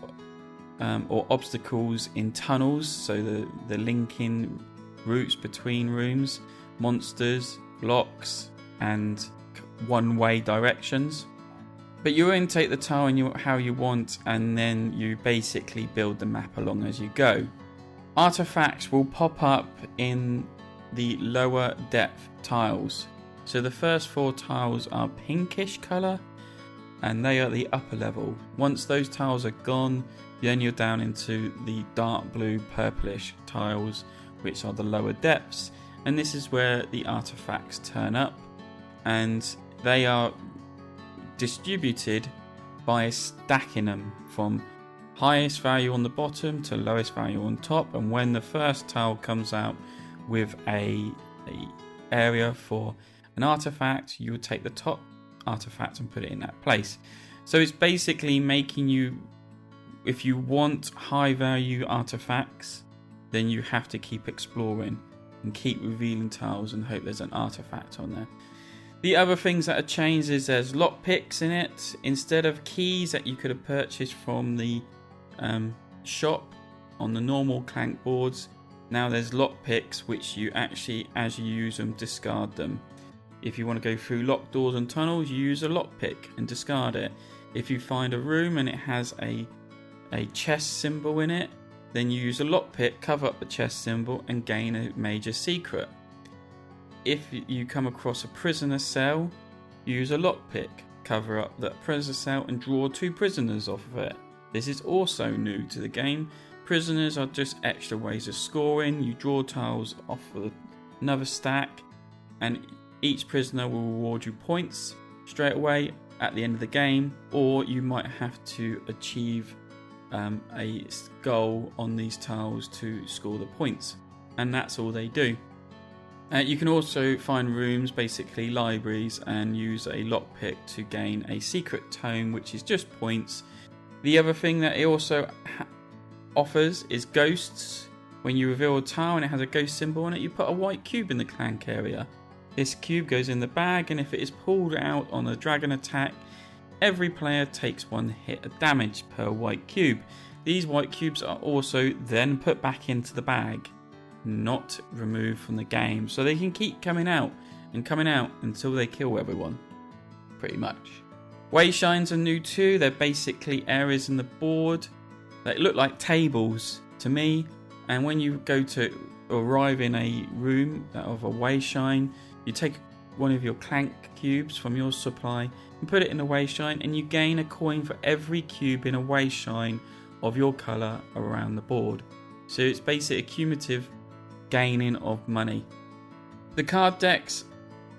or obstacles in tunnels, so the linking routes between rooms, monsters, blocks, and one-way directions. But you orientate the tile in how you want, and then you basically build the map along as you go. Artifacts will pop up in the lower depth tiles. So the first 4 tiles are pinkish colour, and they are the upper level. Once those tiles are gone, then you're down into the dark blue purplish tiles, which are the lower depths, and this is where the artifacts turn up, and they are distributed by stacking them from highest value on the bottom to lowest value on top. And when the first tile comes out with a area for an artifact, you would take the top artifact and put it in that place. So it's basically making you, if you want high value artifacts, then you have to keep exploring and keep revealing tiles and hope there's an artifact on there. The other things that are changed is there's lockpicks in it. Instead of keys that you could have purchased from the shop on the normal Clank boards, now there's lockpicks which you actually, as you use them, discard them. If you want to go through locked doors and tunnels, you use a lockpick and discard it. If you find a room and it has a chest symbol in it, then you use a lockpick, cover up the chest symbol, and gain a major secret. If you come across a prisoner cell, use a lockpick, cover up that prisoner cell, and draw 2 prisoners off of it. This is also new to the game. Prisoners are just extra ways of scoring. You draw tiles off of another stack, and each prisoner will reward you points straight away at the end of the game, or you might have to achieve a goal on these tiles to score the points, and that's all they do. You can also find rooms, basically libraries, and use a lockpick to gain a secret tome, which is just points. The other thing that it also offers is ghosts. When you reveal a tile and it has a ghost symbol on it, you put a white cube in the clank area. This cube goes in the bag, and if it is pulled out on a dragon attack, every player takes 1 hit of damage per white cube. These white cubes are also then put back into the bag, not removed from the game, so they can keep coming out until they kill everyone, pretty much. Wayshines are new too. They're basically areas in the board that look like tables to me, and when you go to arrive in a room of a wayshine, you take one of your clank cubes from your supply and put it in a wayshine, and you gain a coin for every cube in a wayshine of your colour around the board. So it's basically a cumulative gaining of money. The card decks,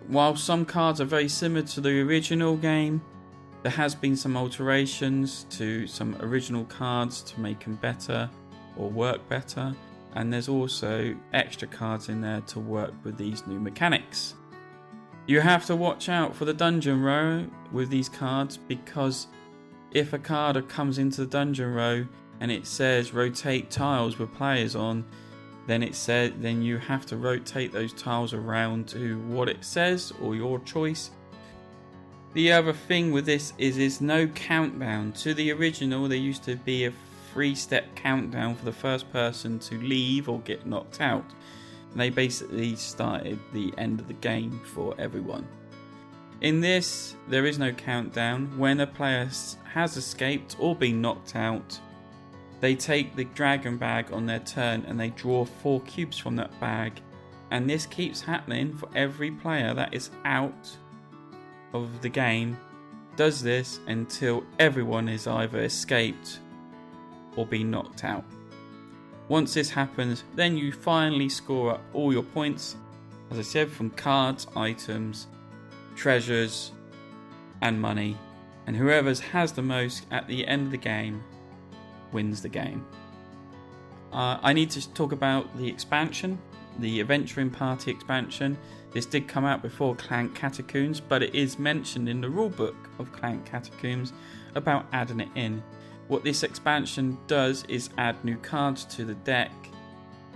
while some cards are very similar to the original game, there has been some alterations to some original cards to make them better or work better, and there's also extra cards in there to work with these new mechanics. You have to watch out for the dungeon row with these cards, because if a card comes into the dungeon row and it says rotate tiles with players on, then you have to rotate those tiles around to what it says or your choice. The other thing with this is there's no countdown. To the original, there used to be a 3-step countdown for the first person to leave or get knocked out. And they basically started the end of the game for everyone. In this, there is no countdown. When a player has escaped or been knocked out, they take the dragon bag on their turn and they draw 4 cubes from that bag. And this keeps happening for every player that is out of the game. Does this until everyone is either escaped or been knocked out. Once this happens, then you finally score up all your points, as I said, from cards, items, treasures and money, and whoever has the most at the end of the game wins the game. I need to talk about the expansion, the Adventuring Party expansion. This did come out before Clank Catacombs, but it is mentioned in the rulebook of Clank Catacombs about adding it in. What this expansion does is add new cards to the deck.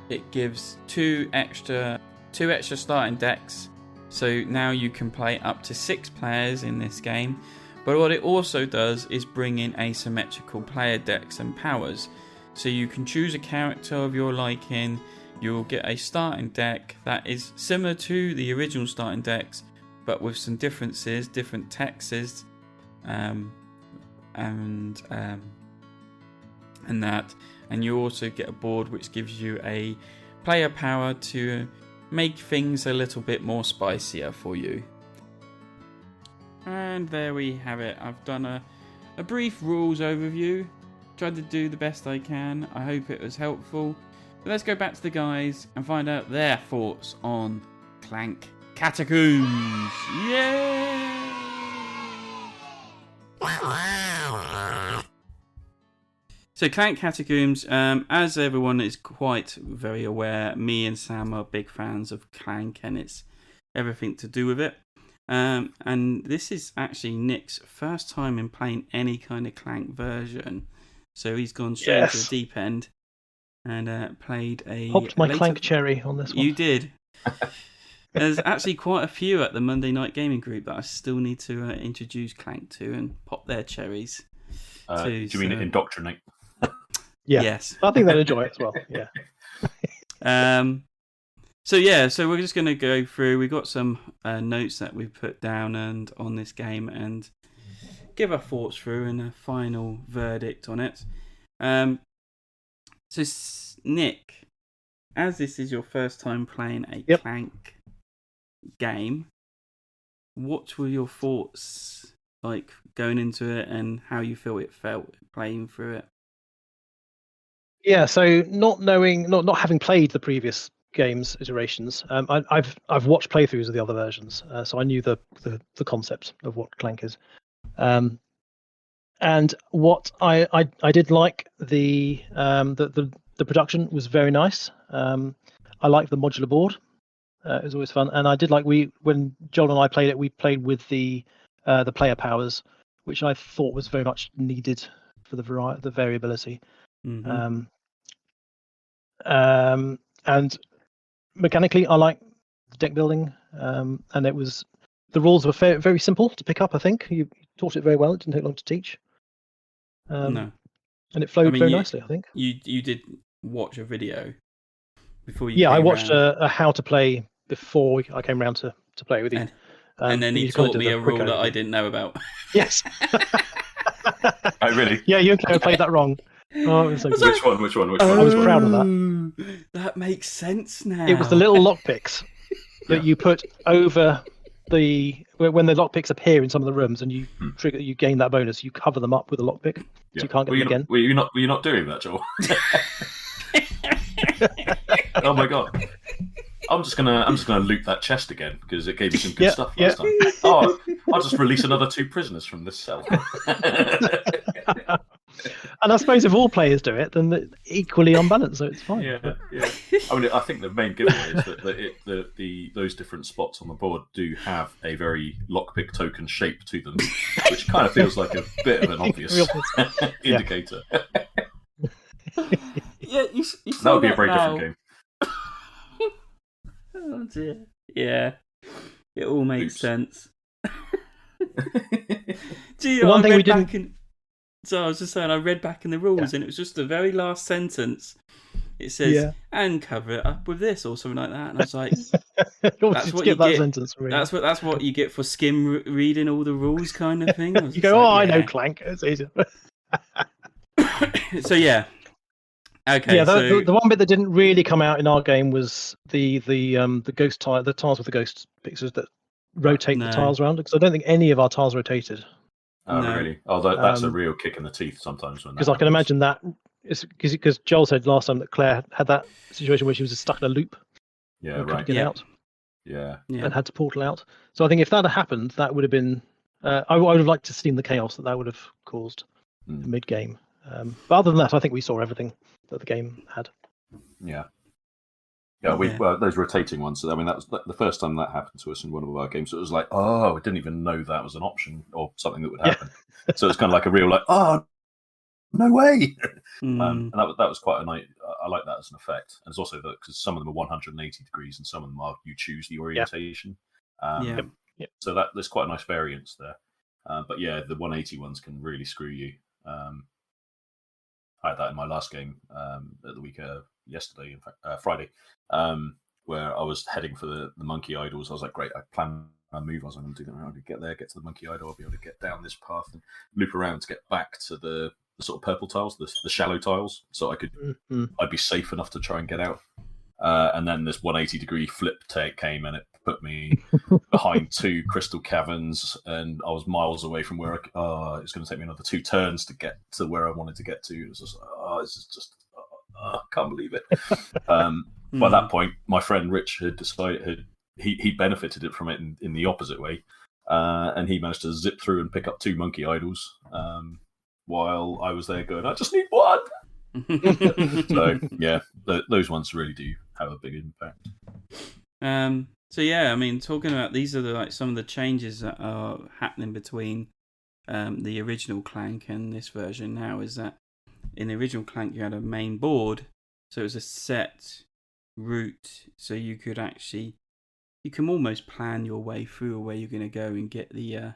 It gives two extra starting decks, so now you can play up to 6 players in this game. But what it also does is bring in asymmetrical player decks and powers. So you can choose a character of your liking. You'll get a starting deck that is similar to the original starting decks, but with some differences, different texts, and you also get a board which gives you a player power to make things a little bit more spicier for you. And there we have it. I've done a brief rules overview. Tried to do the best I can. I hope it was helpful. But let's go back to the guys and find out their thoughts on Clank Catacombs. Yay! So Clank Catacombs, as everyone is quite very aware, me and Sam are big fans of Clank and it's everything to do with it. And this is actually Nick's first time in playing any kind of Clank version. So he's gone straight to the deep end and played a... Popped my Clank cherry on this one. You did. There's actually quite a few at the Monday Night Gaming Group that I still need to introduce Clank to and pop their cherries. Do you mean indoctrinate? Yeah. Yes. I think they'll enjoy it as well. Yeah. So we're just going to go through. We've got some notes that we've put down and on this game and give our thoughts through and a final verdict on it. So Nick, as this is your first time playing a Clank game, what were your thoughts like going into it and how you feel it felt playing through it? Yeah, so not having played the previous games iterations, I've watched playthroughs of the other versions, so I knew the concept of what Clank is, and what I did like the production was very nice. I like the modular board. It was always fun, and I did like when Joel and I played it. We played with the player powers, which I thought was very much needed for the variability. Mm-hmm. And mechanically, I like deck building, and the rules were very simple to pick up. I think you taught it very well. It didn't take long to teach. No. And it flowed very nicely, I think. You did watch a video before you Yeah, came I watched round. a how to play before I came round to play with you. And then he taught me a rule that I didn't know about. Yes. Oh, really? Yeah, you and Claire played that wrong. Oh, it was so good. Which one? I was proud of that. That makes sense now. It was the little lockpicks that you put over when the lockpicks appear in some of the rooms, and you gain that bonus. You cover them up with a lockpick, so you can't get them again. Were you not doing that, Joel? Oh my god! I'm just gonna loot that chest again because it gave me some good stuff last time. Oh, I'll just release another 2 prisoners from this cell. And I suppose if all players do it, then it's equally unbalanced, so it's fine. Yeah. I mean, I think the main giveaway is that those different spots on the board do have a very lockpick token shape to them, which kind of feels like a bit of an obvious indicator. Yeah, you that would be a very different game. Oh dear. Yeah, it all makes sense. Gee, One thing we didn't. So I was just saying, I read back in the rules, and it was just the very last sentence. It says, "And cover it up with this" or something like that, and I was like, "That's what you get." Sentence, really. That's what you get for skim reading all the rules, kind of thing. You go, I know Clank. It's easy. So yeah. Okay. Yeah, the one bit that didn't really come out in our game was the ghost tile, the tiles with the ghost pictures that rotate the tiles around. Because I don't think any of our tiles rotated. Oh, really? Oh, that's a real kick in the teeth sometimes. Because I can imagine that, because Joel said last time that Claire had that situation where she was stuck in a loop. Yeah, and right. Couldn't get out. Yeah. And had to portal out. So I think if that had happened, that would have been. I would have liked to seen the chaos that would have caused mid game. But other than that, I think we saw everything that the game had. Yeah. Yeah, well, those rotating ones. I mean, that was the first time that happened to us in one of our games. So it was like, oh, I didn't even know that was an option or something that would happen. Yeah. So it's kind of like a real like, oh, no way. And that was quite a nice. I like that as an effect. And it's also because some of them are 180 degrees and some of them are you choose the orientation. So there's quite a nice variance there. But yeah, the 180 ones can really screw you. I had that in my last game at the week yesterday, in fact, Friday, where I was heading for the monkey idols. I was like, great, I planned my move. I was going to do that. I'll get there, get to the monkey idol. I'll be able to get down this path and loop around to get back to the sort of purple tiles, the shallow tiles, so I'd be safe enough to try and get out. And then this 180-degree flip take came and it put me behind 2 crystal caverns, and I was miles away from where it's going to take me another 2 turns to get to where I wanted to get to. It was just, this is just, I can't believe it. By that point, my friend Rich had decided he benefited it from it in the opposite way, and he managed to zip through and pick up 2 monkey idols while I was there going, I just need one. So yeah, those ones really do have a big impact. So yeah, I mean, talking about these are some of the changes that are happening between the original Clank and this version now. Is that in the original Clank you had a main board, so it was a set route, so you can almost plan your way through where you're going to go and get the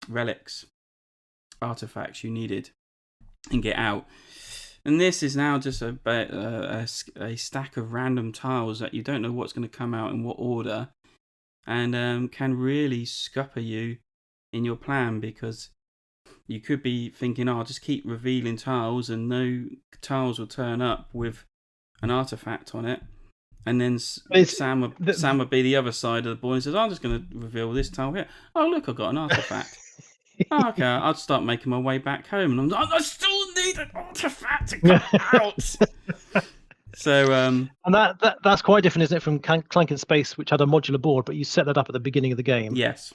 relics, artifacts you needed, and get out. And this is now just a stack of random tiles that you don't know what's going to come out in what order, and can really scupper you in your plan, because you could be thinking, I'll just keep revealing tiles and no tiles will turn up with an artifact on it. And then Sam would be the other side of the board and says, I'm just going to reveal this tile here. Oh, look, I've got an artifact. Okay, I'll start making my way back home. And I still need an artifact to come out. So, and that's quite different, isn't it, from Clank in Space, which had a modular board, but you set that up at the beginning of the game. Yes.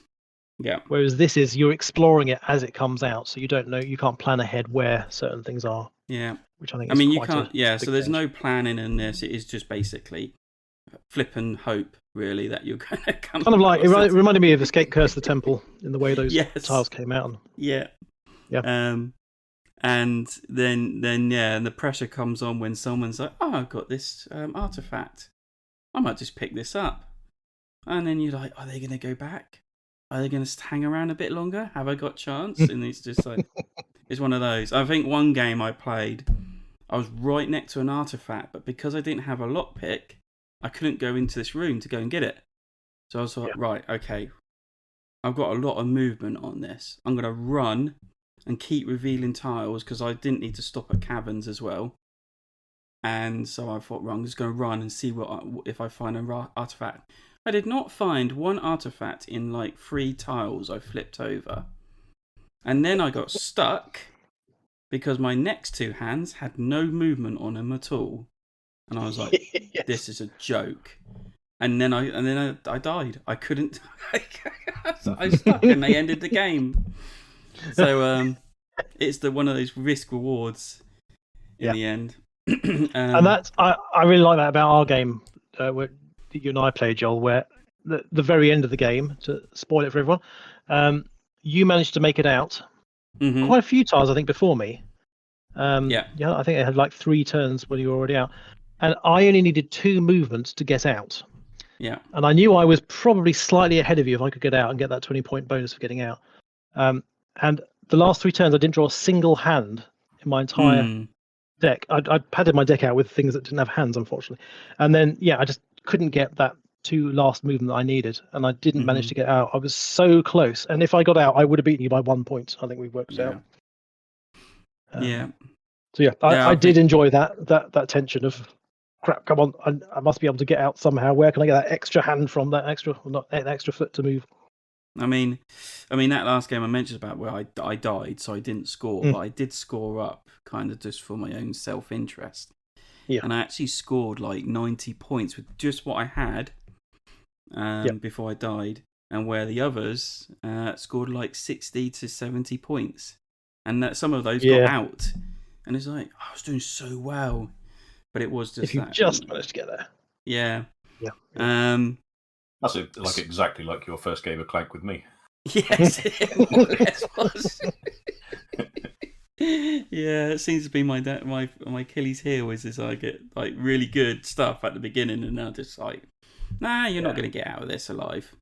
Yeah. Whereas this is, you're exploring it as it comes out, so you don't know, you can't plan ahead where certain things are. Yeah. Which I think. I mean, you can't. Yeah. So there's no planning in this. It is just basically flip and hope, really, that you're going to come. Kind of like, across it reminded me of Escape Curse of the Temple in the way those Yes. tiles came out. Yeah. And then and the pressure comes on when someone's like, oh, I've got this artifact. I might just pick this up. And then you're like, are they going to go back? Are they going to hang around a bit longer? Have I got chance? And it's just like, it's one of those. I think one game I played, I was right next to an artifact, but because I didn't have a lockpick, I couldn't go into this room to go and get it. So I was like, right, okay, I've got a lot of movement on this. I'm going to run and keep revealing tiles because I didn't need to stop at caverns as well. And so I thought, right, I'm just going to run and see if I find an artifact. I did not find one artifact in like 3 tiles I flipped over. And then I got stuck because my next 2 hands had no movement on them at all. And I was like, Yes. this is a joke. And then I died. I couldn't. I was stuck, and they ended the game. So it's one of those risk rewards in the end. And that's I really like that about our game where you and I played, Joel, where the very end of the game, to spoil it for everyone, you managed to make it out quite a few times, I think, before me. I think it had like 3 turns when you were already out, and I only needed 2 movements to get out. Yeah. And I knew I was probably slightly ahead of you if I could get out and get that 20-point bonus for getting out. And the last 3 turns, I didn't draw a single hand in my entire deck. I padded my deck out with things that didn't have hands, unfortunately. And then, I just couldn't get that 2 last movement that I needed, and I didn't manage to get out. I was so close, and if I got out, I would have beaten you by 1 point. I think we worked it out. So I did enjoy that tension of, crap, come on, I must be able to get out somehow. Where can I get that extra hand from, that extra, well, not an extra foot to move? I mean, that last game I mentioned about where I died, so I didn't score, but I did score up kind of just for my own self-interest. Yeah. And I actually scored like 90 points with just what I had before I died, and where the others scored like 60 to 70 points. And that some of those got out. And it's like, I was doing so well. But it was just if you that, just managed to get there. Yeah. That's exactly like your first game of Clank with me. Yes, it was. Yeah, it seems to be my Achilles heel is I get like really good stuff at the beginning, and now just like, nah, you're not going to get out of this alive.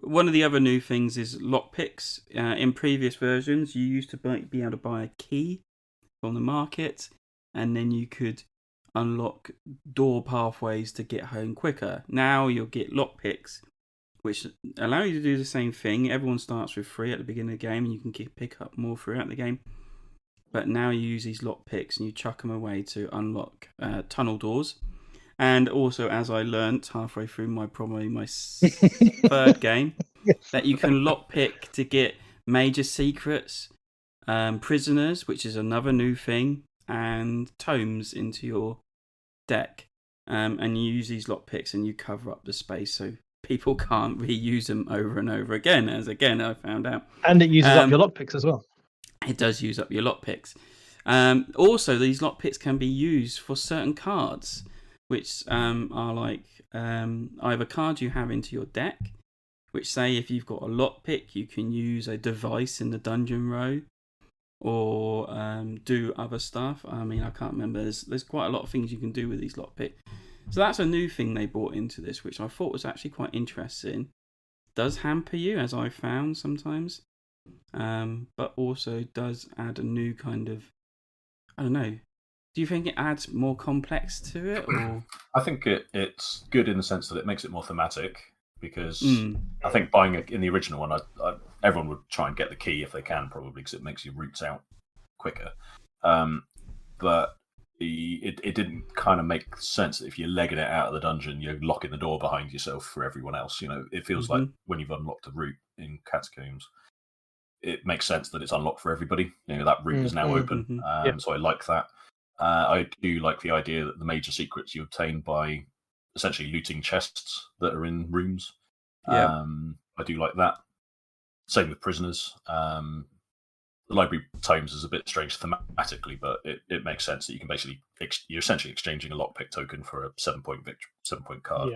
One of the other new things is lockpicks. In previous versions, you used to be able to buy a key from the market, and then you could unlock door pathways to get home quicker. Now you'll get lockpicks, which allow you to do the same thing. Everyone starts with 3 at the beginning of the game, and you can pick up more throughout the game. But now you use these lockpicks and you chuck them away to unlock tunnel doors. And also, as I learnt halfway through probably my 3rd game, that you can lockpick to get major secrets, prisoners, which is another new thing, and tomes into your deck. And you use these lockpicks and you cover up the space so people can't reuse them over and over again, as again I found out. And it uses up your lockpicks as well. It does use up your lockpicks. Also, these lockpicks can be used for certain cards, which are like either cards you have into your deck, which say if you've got a lockpick, you can use a device in the dungeon row, or do other stuff. I mean, I can't remember. There's quite a lot of things you can do with these lockpicks. So that's a new thing they brought into this, which I thought was actually quite interesting. Does hamper you, as I found sometimes, but also does add a new kind of, I don't know. Do you think it adds more complex to it, or? I think it's good in the sense that it makes it more thematic, because I think buying in the original one, everyone would try and get the key if they can, probably, because it makes your routes out quicker. But it didn't kind of make sense that if you're legging it out of the dungeon, you're locking the door behind yourself for everyone else. You know, it feels like when you've unlocked a route in Catacombs, it makes sense that it's unlocked for everybody. You know, that route is now open. So I like that. I do like the idea that the major secrets you obtain by essentially looting chests that are in rooms. I do like that. Same with prisoners. the library tomes is a bit strange thematically, but it makes sense that you can basically you're essentially exchanging a lockpick token for a 7-point card.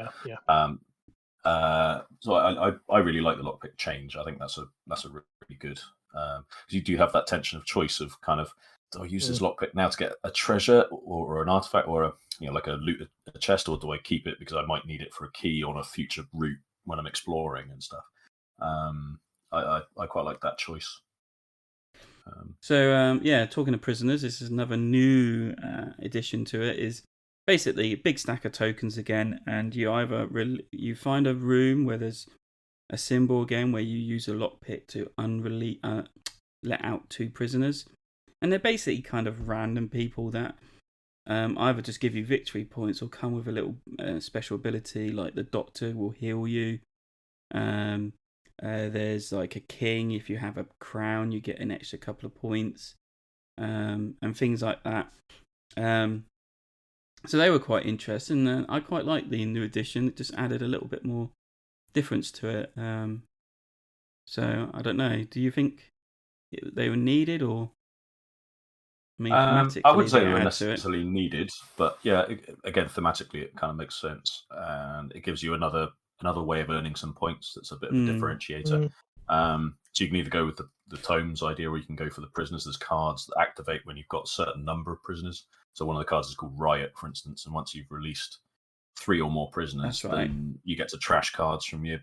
So I really like the lockpick change. I think that's a really good, because you do have that tension of choice of kind of, do I use this lockpick now to get a treasure or an artifact or like a loot a chest, or do I keep it because I might need it for a key on a future route when I'm exploring and stuff. I quite like that choice. Talking of prisoners, this is another new addition to it. Is basically a big stack of tokens again, and you either you find a room where there's a symbol again where you use a lockpick to let out 2 prisoners, and they're basically kind of random people that either just give you victory points or come with a little special ability, like the doctor will heal you. There's like a king. If you have a crown, you get an extra couple of points, and things like that. So they were quite interesting, and I quite like the new edition. It just added a little bit more difference to it. So I don't know. Do you think they were needed, or? I mean, thematically, I wouldn't say they were necessarily needed, but yeah, again, thematically, it kind of makes sense, and it gives you another way of earning some points. That's a bit of a differentiator. So you can either go with the tomes idea, or you can go for the prisoners. There's cards that activate when you've got a certain number of prisoners. So one of the cards is called Riot, for instance, and once you've released 3 or more prisoners, then you get to trash cards from your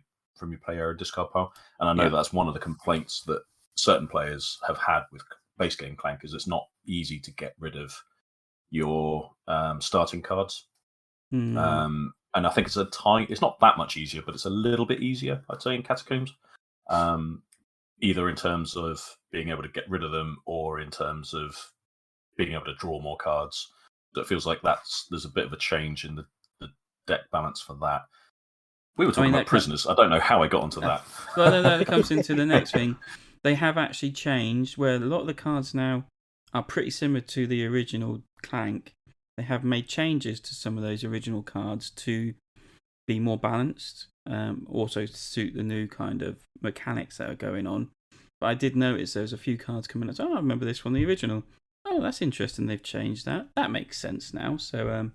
player discard pile. And I know that's one of the complaints that certain players have had with base game Clank, is it's not easy to get rid of your starting cards. And I think it's not that much easier, but it's a little bit easier, I'd say, in Catacombs. Either in terms of being able to get rid of them, or in terms of being able to draw more cards. So it feels like there's a bit of a change in the deck balance for that. We were talking about prisoners. I don't know how I got onto that. Well, that comes into the next thing. They have actually changed, where a lot of the cards now are pretty similar to the original Clank. They have made changes to some of those original cards to be more balanced, also to suit the new kind of mechanics that are going on. But I did notice there was a few cards coming out. I remember this from the original. Oh, that's interesting. They've changed that. That makes sense now. So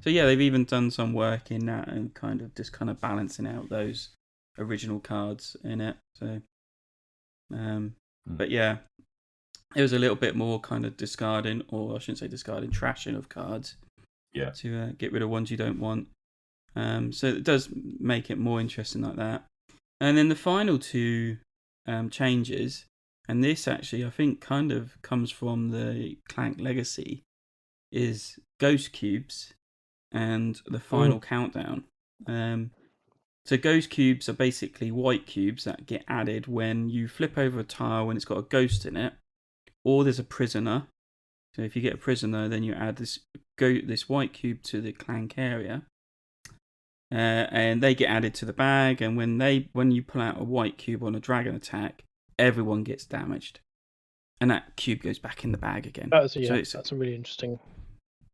yeah, they've even done some work in that and kind of balancing out those original cards in it. So, but yeah, it was a little bit more kind of discarding, or I shouldn't say discarding, trashing of cards. Yeah. To get rid of ones you don't want. So it does make it more interesting like that. And then the final 2 changes. And this actually, I think, kind of comes from the Clank legacy, is Ghost Cubes and the final countdown. So Ghost Cubes are basically white cubes that get added when you flip over a tile when it's got a ghost in it, or there's a prisoner. So if you get a prisoner, then you add this white cube to the Clank area. And they get added to the bag, and when you pull out a white cube on a dragon attack, everyone gets damaged, and that cube goes back in the bag again. That's a really interesting.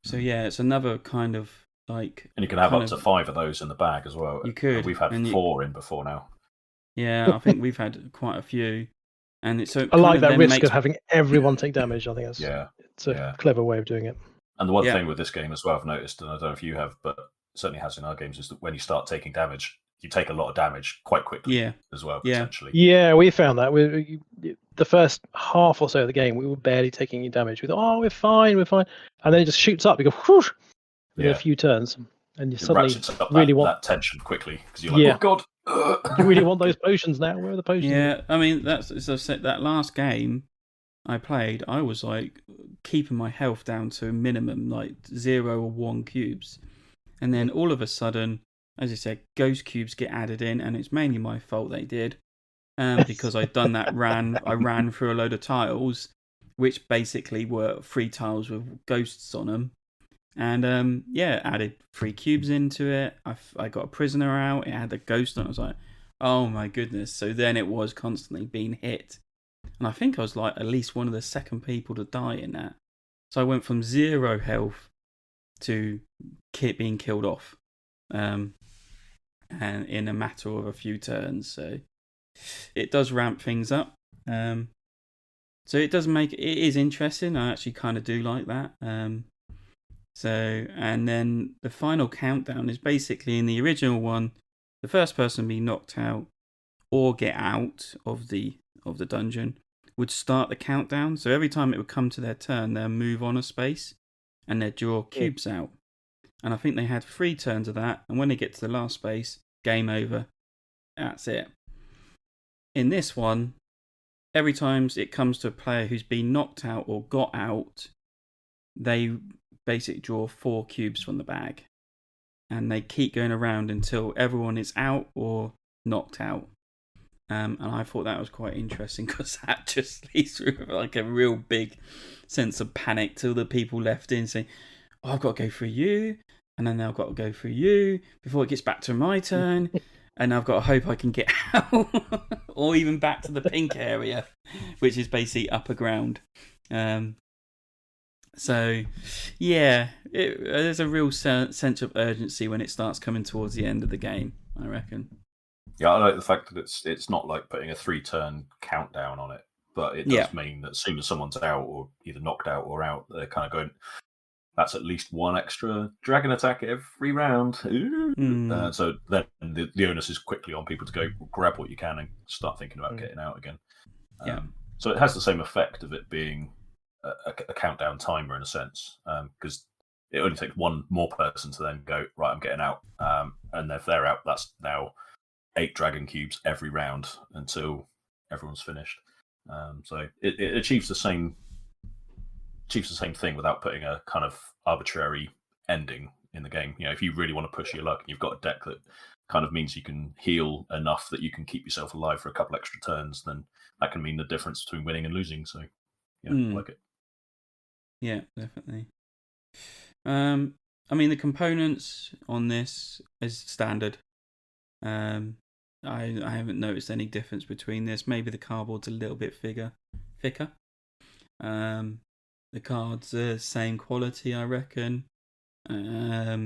So yeah, it's another kind of like. And you can have up to 5 of those in the bag as well. You could. We've had 4 in before now. Yeah, I think we've had quite a few, and it's so. I like that risk of having everyone take damage. I think it's a clever way of doing it. And the one thing with this game as well, I've noticed, and I don't know if you have, but it certainly has in our games, is that when you start taking damage, you take a lot of damage quite quickly as well, potentially. Yeah, we found that. The first half or so of the game, we were barely taking any damage. We thought, we're fine. And then it just shoots up. You go, whoosh, within a few turns. And you suddenly really want that tension quickly, because you're like, oh, God. You really want those potions now. Where are the potions? Yeah, I mean, that's, as I said, that last game I played, I was like keeping my health down to a minimum, like 0 or 1 cubes. And then all of a sudden, as you said, ghost cubes get added in, and it's mainly my fault they did, because I'd done that I ran through a load of tiles, which basically were 3 tiles with ghosts on them, and added 3 cubes into it. I got a prisoner out. It had a ghost on it. I was like, oh my goodness! So then it was constantly being hit, and I think I was like at least one of the second people to die in that. So I went from 0 health to being killed off. And in a matter of a few turns, so it does ramp things up. So So it does make it is interesting. I actually kind of do like that. So, and then the final countdown is basically in the original one, the first person to be knocked out or get out of the dungeon would start the countdown. So every time it would come to their turn, they'll move on a space and they'd draw cubes out. And I think they had 3 turns of that. And when they get to the last space, game over. That's it. In this one, every time it comes to a player who's been knocked out or got out, they basically draw 4 cubes from the bag. And they keep going around until everyone is out or knocked out. And I thought that was quite interesting because that just leads through like a real big sense of panic till the people left in saying, oh, I've got to go for you. And then I've got to go for you before it gets back to my turn. And I've got to hope I can get out or even back to the pink area, which is basically upper ground. So, yeah, there's a real sense of urgency when it starts coming towards the end of the game, I reckon. Yeah, I like the fact that it's not like putting a 3-turn countdown on it, but it does mean that as soon as someone's out or either knocked out or out, they're kind of going, that's at least 1 extra dragon attack every round. So then the onus is quickly on people to go grab what you can and start thinking about getting out again. So it has the same effect of it being a countdown timer in a sense, because it only takes 1 more person to then go, right, I'm getting out. And if they're out, that's now 8 dragon cubes every round until everyone's finished. So it achieves the same thing without putting a kind of arbitrary ending in the game. You know, if you really want to push your luck and you've got a deck that kind of means you can heal enough that you can keep yourself alive for a couple extra turns, then that can mean the difference between winning and losing. So, yeah, I like it. Yeah, definitely. I mean, the components on this is standard. I haven't noticed any difference between this. Maybe the cardboard's a little bit thicker. The cards are same quality, I reckon. Yeah,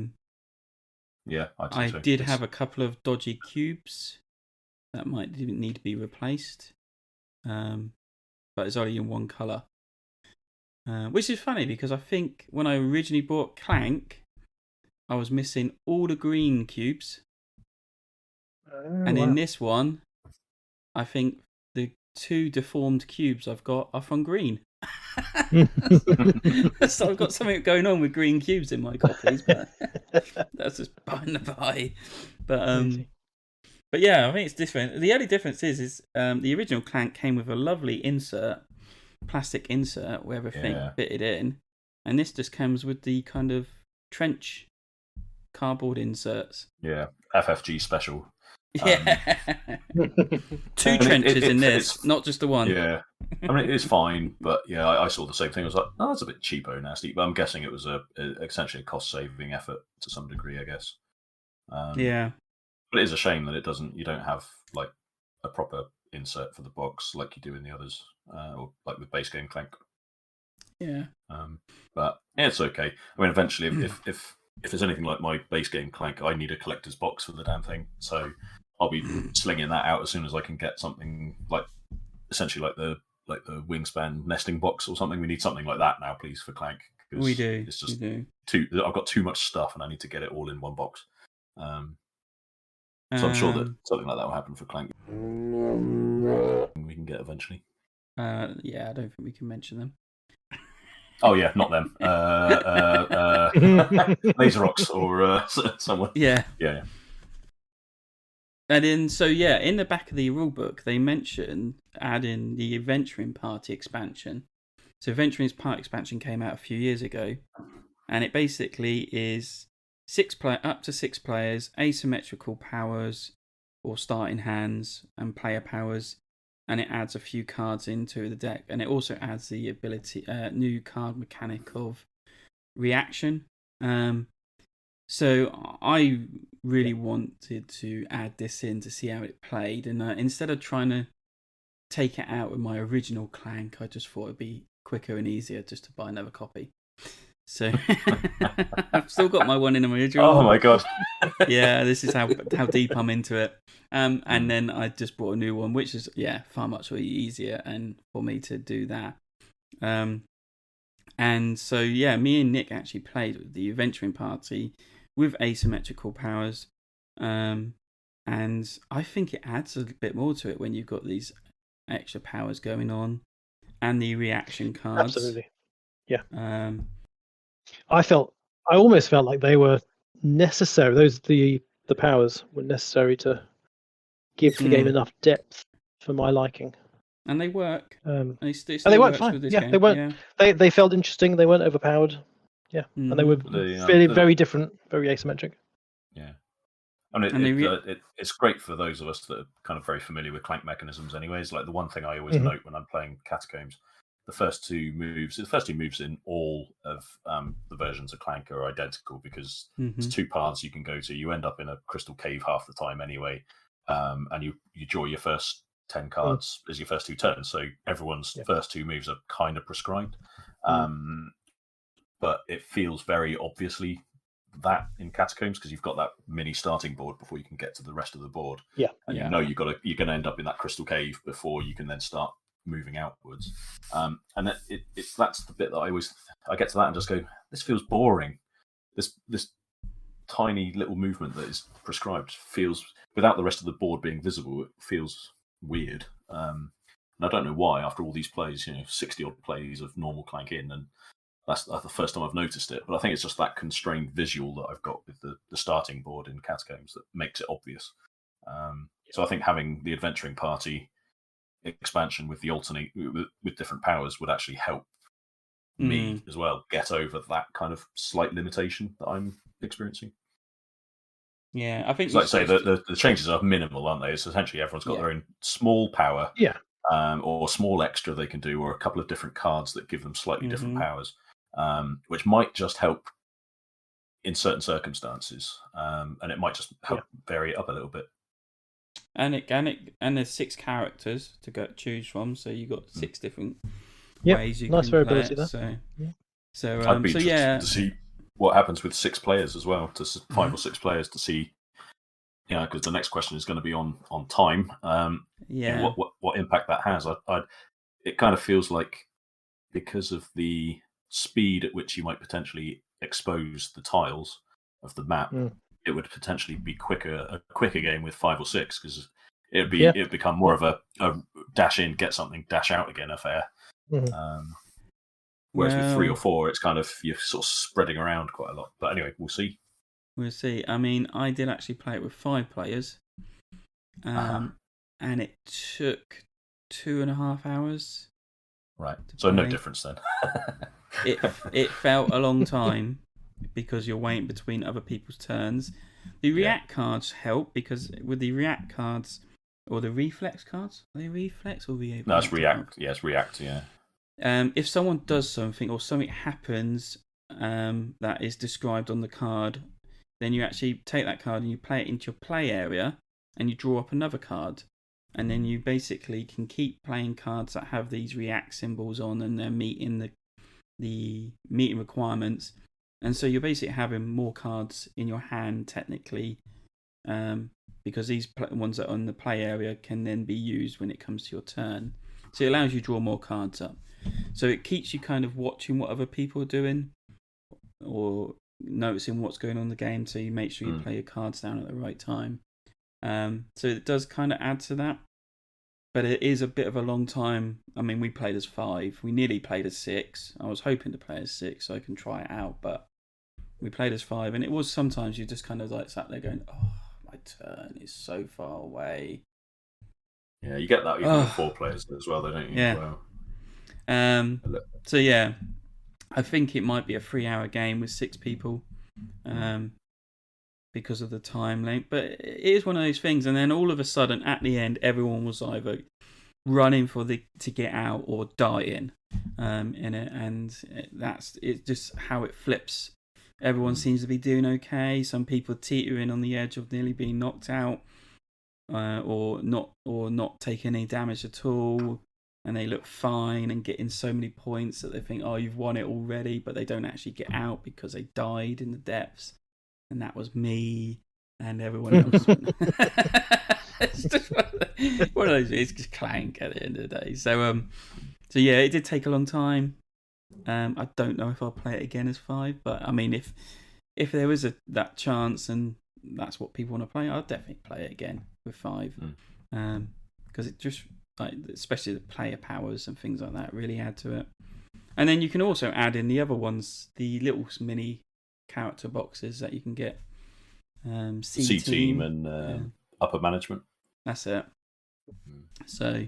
I did have a couple of dodgy cubes that might need to be replaced, but it's only in 1 colour. Which is funny because I think when I originally bought Clank, I was missing all the green cubes. And in this one, I think the 2 deformed cubes I've got are from green. So I've got something going on with green cubes in my copies, but that's just by the by. But yeah, I think it's different. The only difference is the original Clank came with a lovely plastic insert where everything fitted in, and this just comes with the kind of trench cardboard inserts. Yeah, FFG special. Yeah, 2 trenches in this, not just the 1. Yeah, I mean it's fine, but yeah, I saw the same thing. I was like, oh, that's a bit cheapo, nasty. But I'm guessing it was essentially a cost-saving effort to some degree, I guess. Yeah, but it is a shame that you don't have like a proper insert for the box like you do in the others, or like with base game Clank. Yeah. But yeah, it's okay. I mean, eventually, if there's anything like my base game Clank, I need a collector's box for the damn thing. So I'll be slinging that out as soon as I can get something like essentially like the Wingspan nesting box or something. We need something like that now, please, for Clank. We do. It's just we do. I've got too much stuff, and I need to get it all in 1 box. So I'm sure that something like that will happen for Clank. We can get eventually. Yeah, I don't think we can mention them. Oh yeah, not them. Laser Rocks or someone. Yeah. Yeah. And in the back of the rulebook, they mention adding the Adventuring Party expansion. So Adventuring Party expansion came out a few years ago, and it basically is up to 6 players, asymmetrical powers or starting hands and player powers, and it adds a few cards into the deck, and it also adds the ability new card mechanic of reaction. So I really wanted to add this in to see how it played, and instead of trying to take it out with my original Clank, I just thought it'd be quicker and easier just to buy another copy. So I've still got my one in my drawer. Oh my god! Yeah, this is how deep I'm into it. And then I just bought a new one, which is far much easier and for me to do that. And so me and Nick actually played with the adventuring party with asymmetrical powers. And I think it adds a bit more to it when you've got these extra powers going on and the reaction cards. Absolutely. Yeah. I almost felt like they were necessary. The powers were necessary to give the game enough depth for my liking. And they work. They work fine. They weren't. Yeah. They felt interesting. They weren't overpowered. Yeah, and they were very different, very asymmetric. Yeah. I mean, it's great for those of us that are kind of very familiar with Clank mechanisms anyways. Like the one thing I always note when I'm playing Catacombs, the first two moves in all of the versions of Clank are identical because there's two paths you can go to. You end up in a crystal cave half the time anyway, and you draw your first 10 cards as your first two turns. So everyone's first two moves are kind of prescribed. But it feels very obviously that in Catacombs because you've got that mini starting board before you can get to the rest of the board. Yeah. And you know you're going to end up in that crystal cave before you can then start moving outwards. And that's the bit that I get to that and just go, this feels boring. This tiny little movement that is prescribed feels, without the rest of the board being visible, it feels weird. And I don't know why after all these plays, 60 odd plays of normal Clank in, and that's the first time I've noticed it. But I think it's just that constrained visual that I've got with the starting board in Catacombs that makes it obvious. So I think having the adventuring party expansion with the with different powers would actually help me as well get over that kind of slight limitation that I'm experiencing. Yeah, I think like I say, the changes are minimal, aren't they? It's essentially everyone's got their own small power, or small extra they can do, or a couple of different cards that give them slightly different powers, which might just help in certain circumstances, and it might just help vary it up a little bit. And there's 6 characters to choose from, so you've got 6 different ways you can play it. So I'd be interested to see what happens with 6 players as well, to 5 or 6 players, to see, because the next question is going to be on time. What impact that has. It kind of feels like because of the speed at which you might potentially expose the tiles of the map, it would potentially be a quicker game with 5 or 6 because it'd become more of a dash in, get something, dash out again affair. Whereas with 3 or 4, it's kind of you're sort of spreading around quite a lot. But anyway, we'll see. We'll see. I mean, I did actually play it with 5 players, and it took 2.5 hours. Right. So no difference then. It felt a long time because you're waiting between other people's turns. The react cards help because with the react cards or the reflex cards, are they reflex or react? No, it's react. Yeah, it's react. Yeah. If someone does something or something happens that is described on the card, then you actually take that card and you play it into your play area and you draw up another card. And then you basically can keep playing cards that have these react symbols on and they're meeting the meeting requirements. And so you're basically having more cards in your hand technically, because these ones that are on the play area can then be used when it comes to your turn. So it allows you to draw more cards up. So it keeps you kind of watching what other people are doing or noticing what's going on in the game, so you make sure you play your cards down at the right time. So it does kind of add to that. But it is a bit of a long time. I mean, we played as 5. We nearly played as 6. I was hoping to play as 6 so I can try it out, but we played as 5. And it was sometimes you just kind of like sat there going, oh, my turn is so far away. Yeah, you get that even with 4 players as well, don't you? Yeah. So yeah, I think it might be a 3-hour game with 6 people, because of the time length. But it is one of those things. And then all of a sudden, at the end, everyone was either running to get out or dying in it, and that's just how it flips. Everyone seems to be doing okay. Some people teetering on the edge of nearly being knocked out, or not taking any damage at all. and they look fine and getting so many points that they think, oh, you've won it already, but they don't actually get out because they died in the depths, and that was me and everyone else. It's just one of those. It's just Clank at the end of the day. So yeah, it did take a long time. I don't know if I'll play it again as 5, but I mean, if there was that chance and that's what people want to play, I'll definitely play it again with 5. Because it just, like, especially the player powers and things like that, really add to it. And then you can also add in the other ones, the little mini character boxes that you can get. C-Team and upper management. That's it. So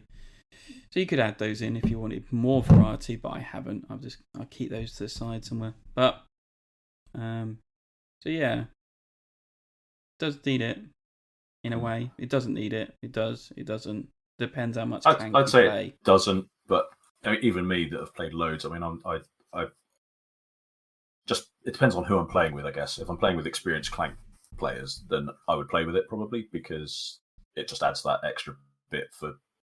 you could add those in if you wanted more variety, but I haven't. I'll keep those to the side somewhere. But so yeah, it does need it in a way. It doesn't need it. It does. It doesn't. Depends how much. I'd say play. It doesn't. But I mean, even me that have played loads. I mean, I just, it depends on who I'm playing with, I guess. If I'm playing with experienced Clank players, then I would play with it probably, because it just adds that extra bit for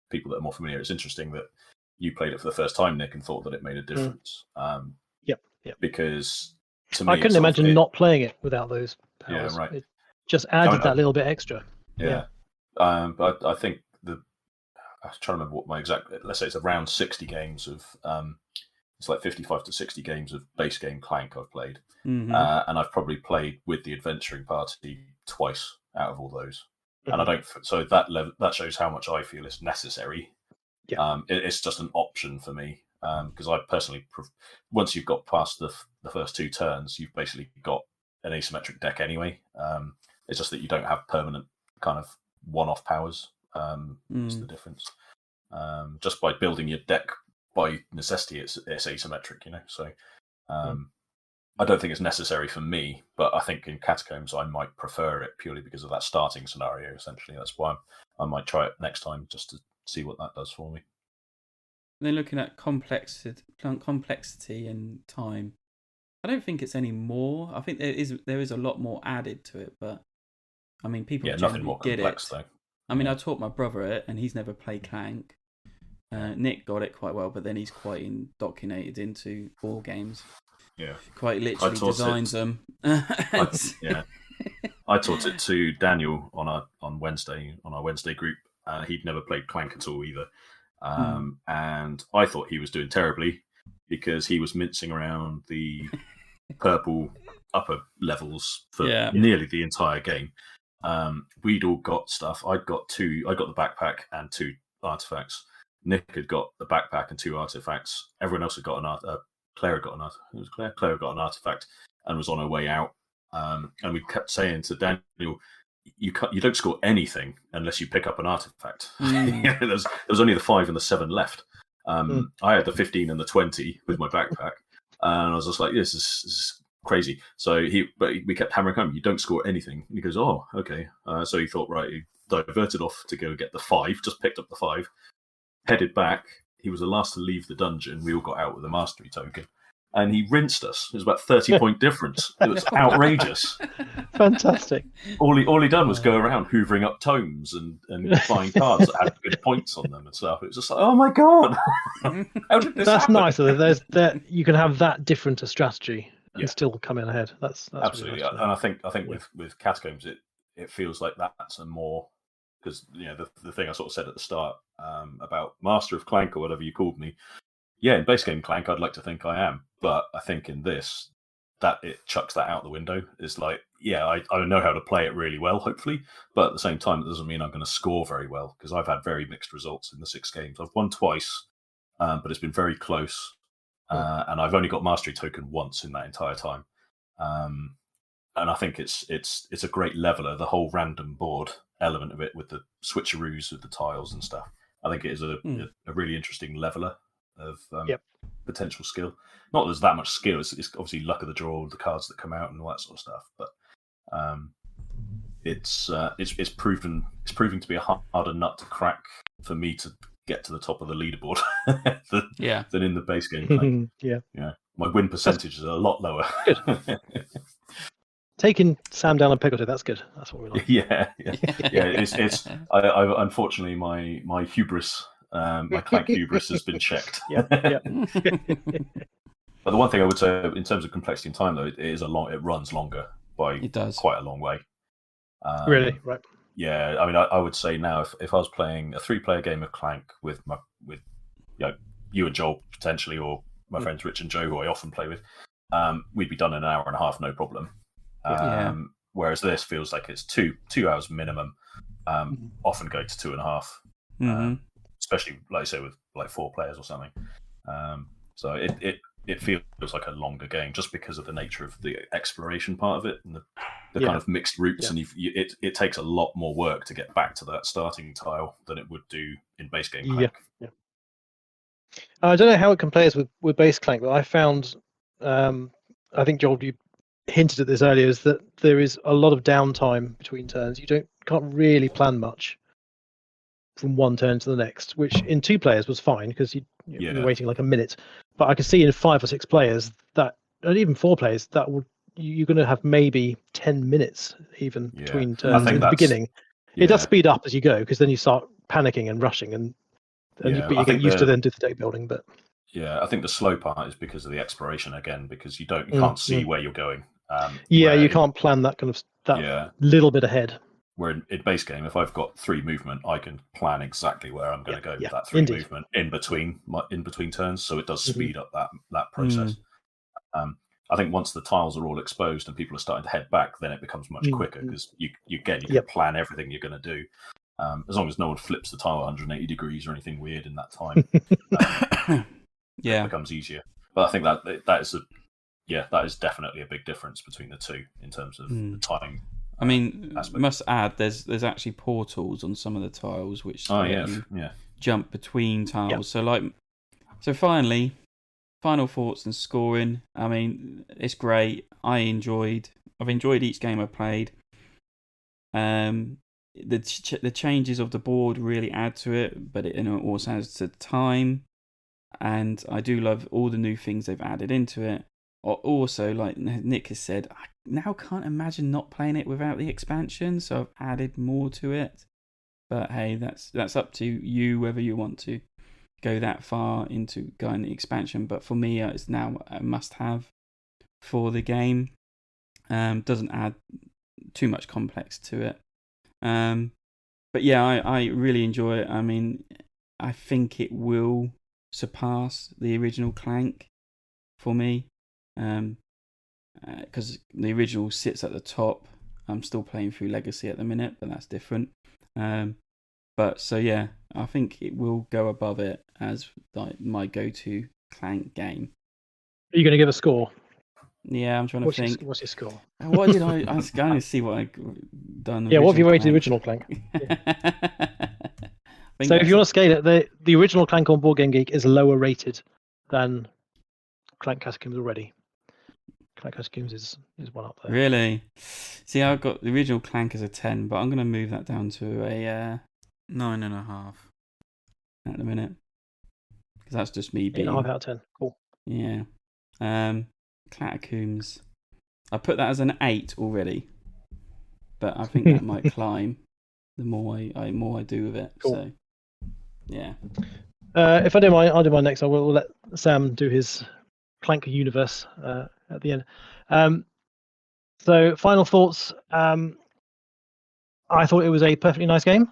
people that are more familiar. It's interesting that you played it for the first time, Nick, and thought that it made a difference. Yep. Because to me, I couldn't imagine not playing it without those powers. Yeah, right. It just added that little bit extra. Yeah. But I think I was trying to remember what my exact. Let's say it's around 60 games of. It's like 55 to 60 games of base game Clank I've played, and I've probably played with the adventuring party twice out of all those. And I don't. So that shows how much I feel is necessary. Yeah. It's just an option for me, because I personally, once you've got past the first 2 turns, you've basically got an asymmetric deck anyway. It's just that you don't have permanent kind of one-off powers. That's the difference. Just by building your deck by necessity, it's asymmetric, you know. So I don't think it's necessary for me, but I think in Catacombs I might prefer it purely because of that starting scenario. Essentially, that's why I might try it next time just to see what that does for me. And then looking at complexity and time, I don't think it's any more. I think there is a lot more added to it, but I mean, people nothing more get complex it. Though. I mean, I taught my brother it, and he's never played Clank. Nick got it quite well, but then he's quite indoctrinated into war games. Yeah, quite literally designs them. I taught it to Daniel on our Wednesday group. He'd never played Clank at all either, and I thought he was doing terribly because he was mincing around the purple upper levels for nearly the entire game. We'd all got stuff. I got the backpack and 2 artifacts. Nick had got the backpack and 2 artifacts. Everyone else had got Claire had got an artifact. It was Claire. Claire got an artifact and was on her way out. And we kept saying to Daniel, you don't score anything unless you pick up an artifact. There was only the 5 and the 7 left. I had the 15 and the 20 with my backpack, and I was just like, this is crazy. So we kept hammering home, you don't score anything. And he goes, oh, okay. So he thought, right, he diverted off to go get the 5, just picked up the 5, headed back. He was the last to leave the dungeon. We all got out with a mastery token, and he rinsed us. It was about 30-point difference. It was outrageous. Fantastic. All he done was go around hoovering up tomes and buying cards that had good points on them and stuff. It was just like, oh my god, how did this happen? Nice. That you can have that different a strategy and still come in ahead. That's absolutely. Really nice. And I think with Catacombs, it feels like that's a more, because the thing I sort of said at the start about Master of Clank or whatever you called me. Yeah, in base game Clank, I'd like to think I am, but I think in this, that it chucks that out the window. It's like, I know how to play it really well, hopefully, but at the same time, it doesn't mean I'm going to score very well, because I've had very mixed results in the 6 games. I've won twice, but it's been very close, and I've only got mastery token once in that entire time. And I think it's a great leveler, the whole random board element of it with the switcheroos with the tiles and stuff. I think it is a really interesting leveler of potential skill. Not that there's that much skill, it's obviously luck of the draw, the cards that come out and all that sort of stuff, but it's proving to be a harder nut to crack for me to get to the top of the leaderboard than in the base game. My win percentage is a lot lower. Good. Taking Sam down and Pickleton, that's good. That's what we like. Yeah. It's I unfortunately my hubris My Clank hubris has been checked. Yeah. But the one thing I would say in terms of complexity and time, though, it runs longer by It does. quite a long way. Really, right? Yeah, I mean, I would say now if I was playing a 3-player game of Clank with you and Joel potentially, or my friends Rich and Joe, who I often play with, we'd be done in an hour and a half, no problem. Whereas this feels like it's 2 hours minimum, often going to 2.5, especially like I say with like 4 players or something. So it feels like a longer game just because of the nature of the exploration part of it and the kind of mixed routes, and it takes a lot more work to get back to that starting tile than it would do in base game Clank. Yeah. I don't know how it compares with base Clank, but I found, I think Joel, you hinted at this earlier, is that there is a lot of downtime between turns. You can't really plan much from one turn to the next, which in 2 players was fine because you're waiting like a minute. But I could see in 5 or 6 players that, and even 4 players, you're going to have maybe 10 minutes even between turns in the beginning. It does speed up as you go because then you start panicking and rushing, but you get used to then do the deck building. But I think the slow part is because of the exploration again, because you can't see where you're going. You can't plan that kind of little bit ahead. Where in base game, if I've got 3 movement, I can plan exactly where I'm going to go with that 3 movement in between turns. So it does speed up that process. I think once the tiles are all exposed and people are starting to head back, then it becomes much quicker because you can plan everything you're going to do. As long as no one flips the tile 180 degrees or anything weird in that time, it becomes easier. But I think that is definitely a big difference between the two in terms of the time. I mean, must add, there's actually portals on some of the tiles which jump between tiles. Yeah. So finally, final thoughts and scoring. I mean, it's great. I've enjoyed each game I played. The changes of the board really add to it, but it also adds to time. And I do love all the new things they've added into it. Also, like Nick has said, I now can't imagine not playing it without the expansion, so I've added more to it. But hey, that's up to you whether you want to go that far into going the expansion. But for me, it's now a must-have for the game. Doesn't add too much complex to it. But yeah, I really enjoy it. I mean, I think it will surpass the original Clank for me. Because the original sits at the top. I'm still playing through Legacy at the minute, but that's different. But so yeah, I think it will go above it as like my go-to Clank game. Are you going to give a score? Yeah, I'm trying to think. What's your score? What did I was going to see what I done. Yeah, what have you rated the original Clank? So if you want to scale it, the original Clank on Board Game Geek is lower rated than Clank Catacombs already. Clank Catacombs is one up there. Really? See, I've got the original Clank as a 10, but I'm going to move that down to a 9.5 at the minute. Because that's just me being... 8.5 out of 10. Cool. Yeah. Catacombs. I put that as an 8 already. But I think that might climb the more I do with it. Cool. So, yeah. If I do I'll do mine next. We'll let Sam do his Clank universe at the end. So final thoughts. I thought it was a perfectly nice game.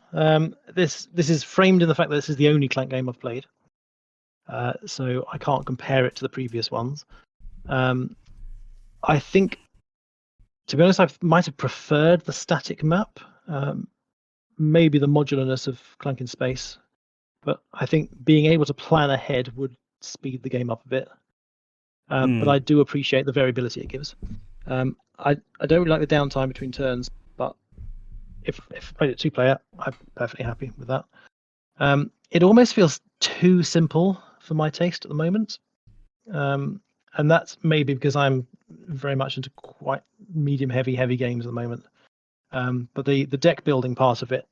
This is framed in the fact that this is the only Clank game I've played. So I can't compare it to the previous ones. I think, to be honest, I might have preferred the static map. Maybe the modularness of Clank in Space. But I think being able to plan ahead would speed the game up a bit. But I do appreciate the variability it gives. I don't really like the downtime between turns, but if I played it 2-player, I'm perfectly happy with that. It almost feels too simple for my taste at the moment. And that's maybe because I'm very much into quite medium heavy games at the moment. But the deck building part of it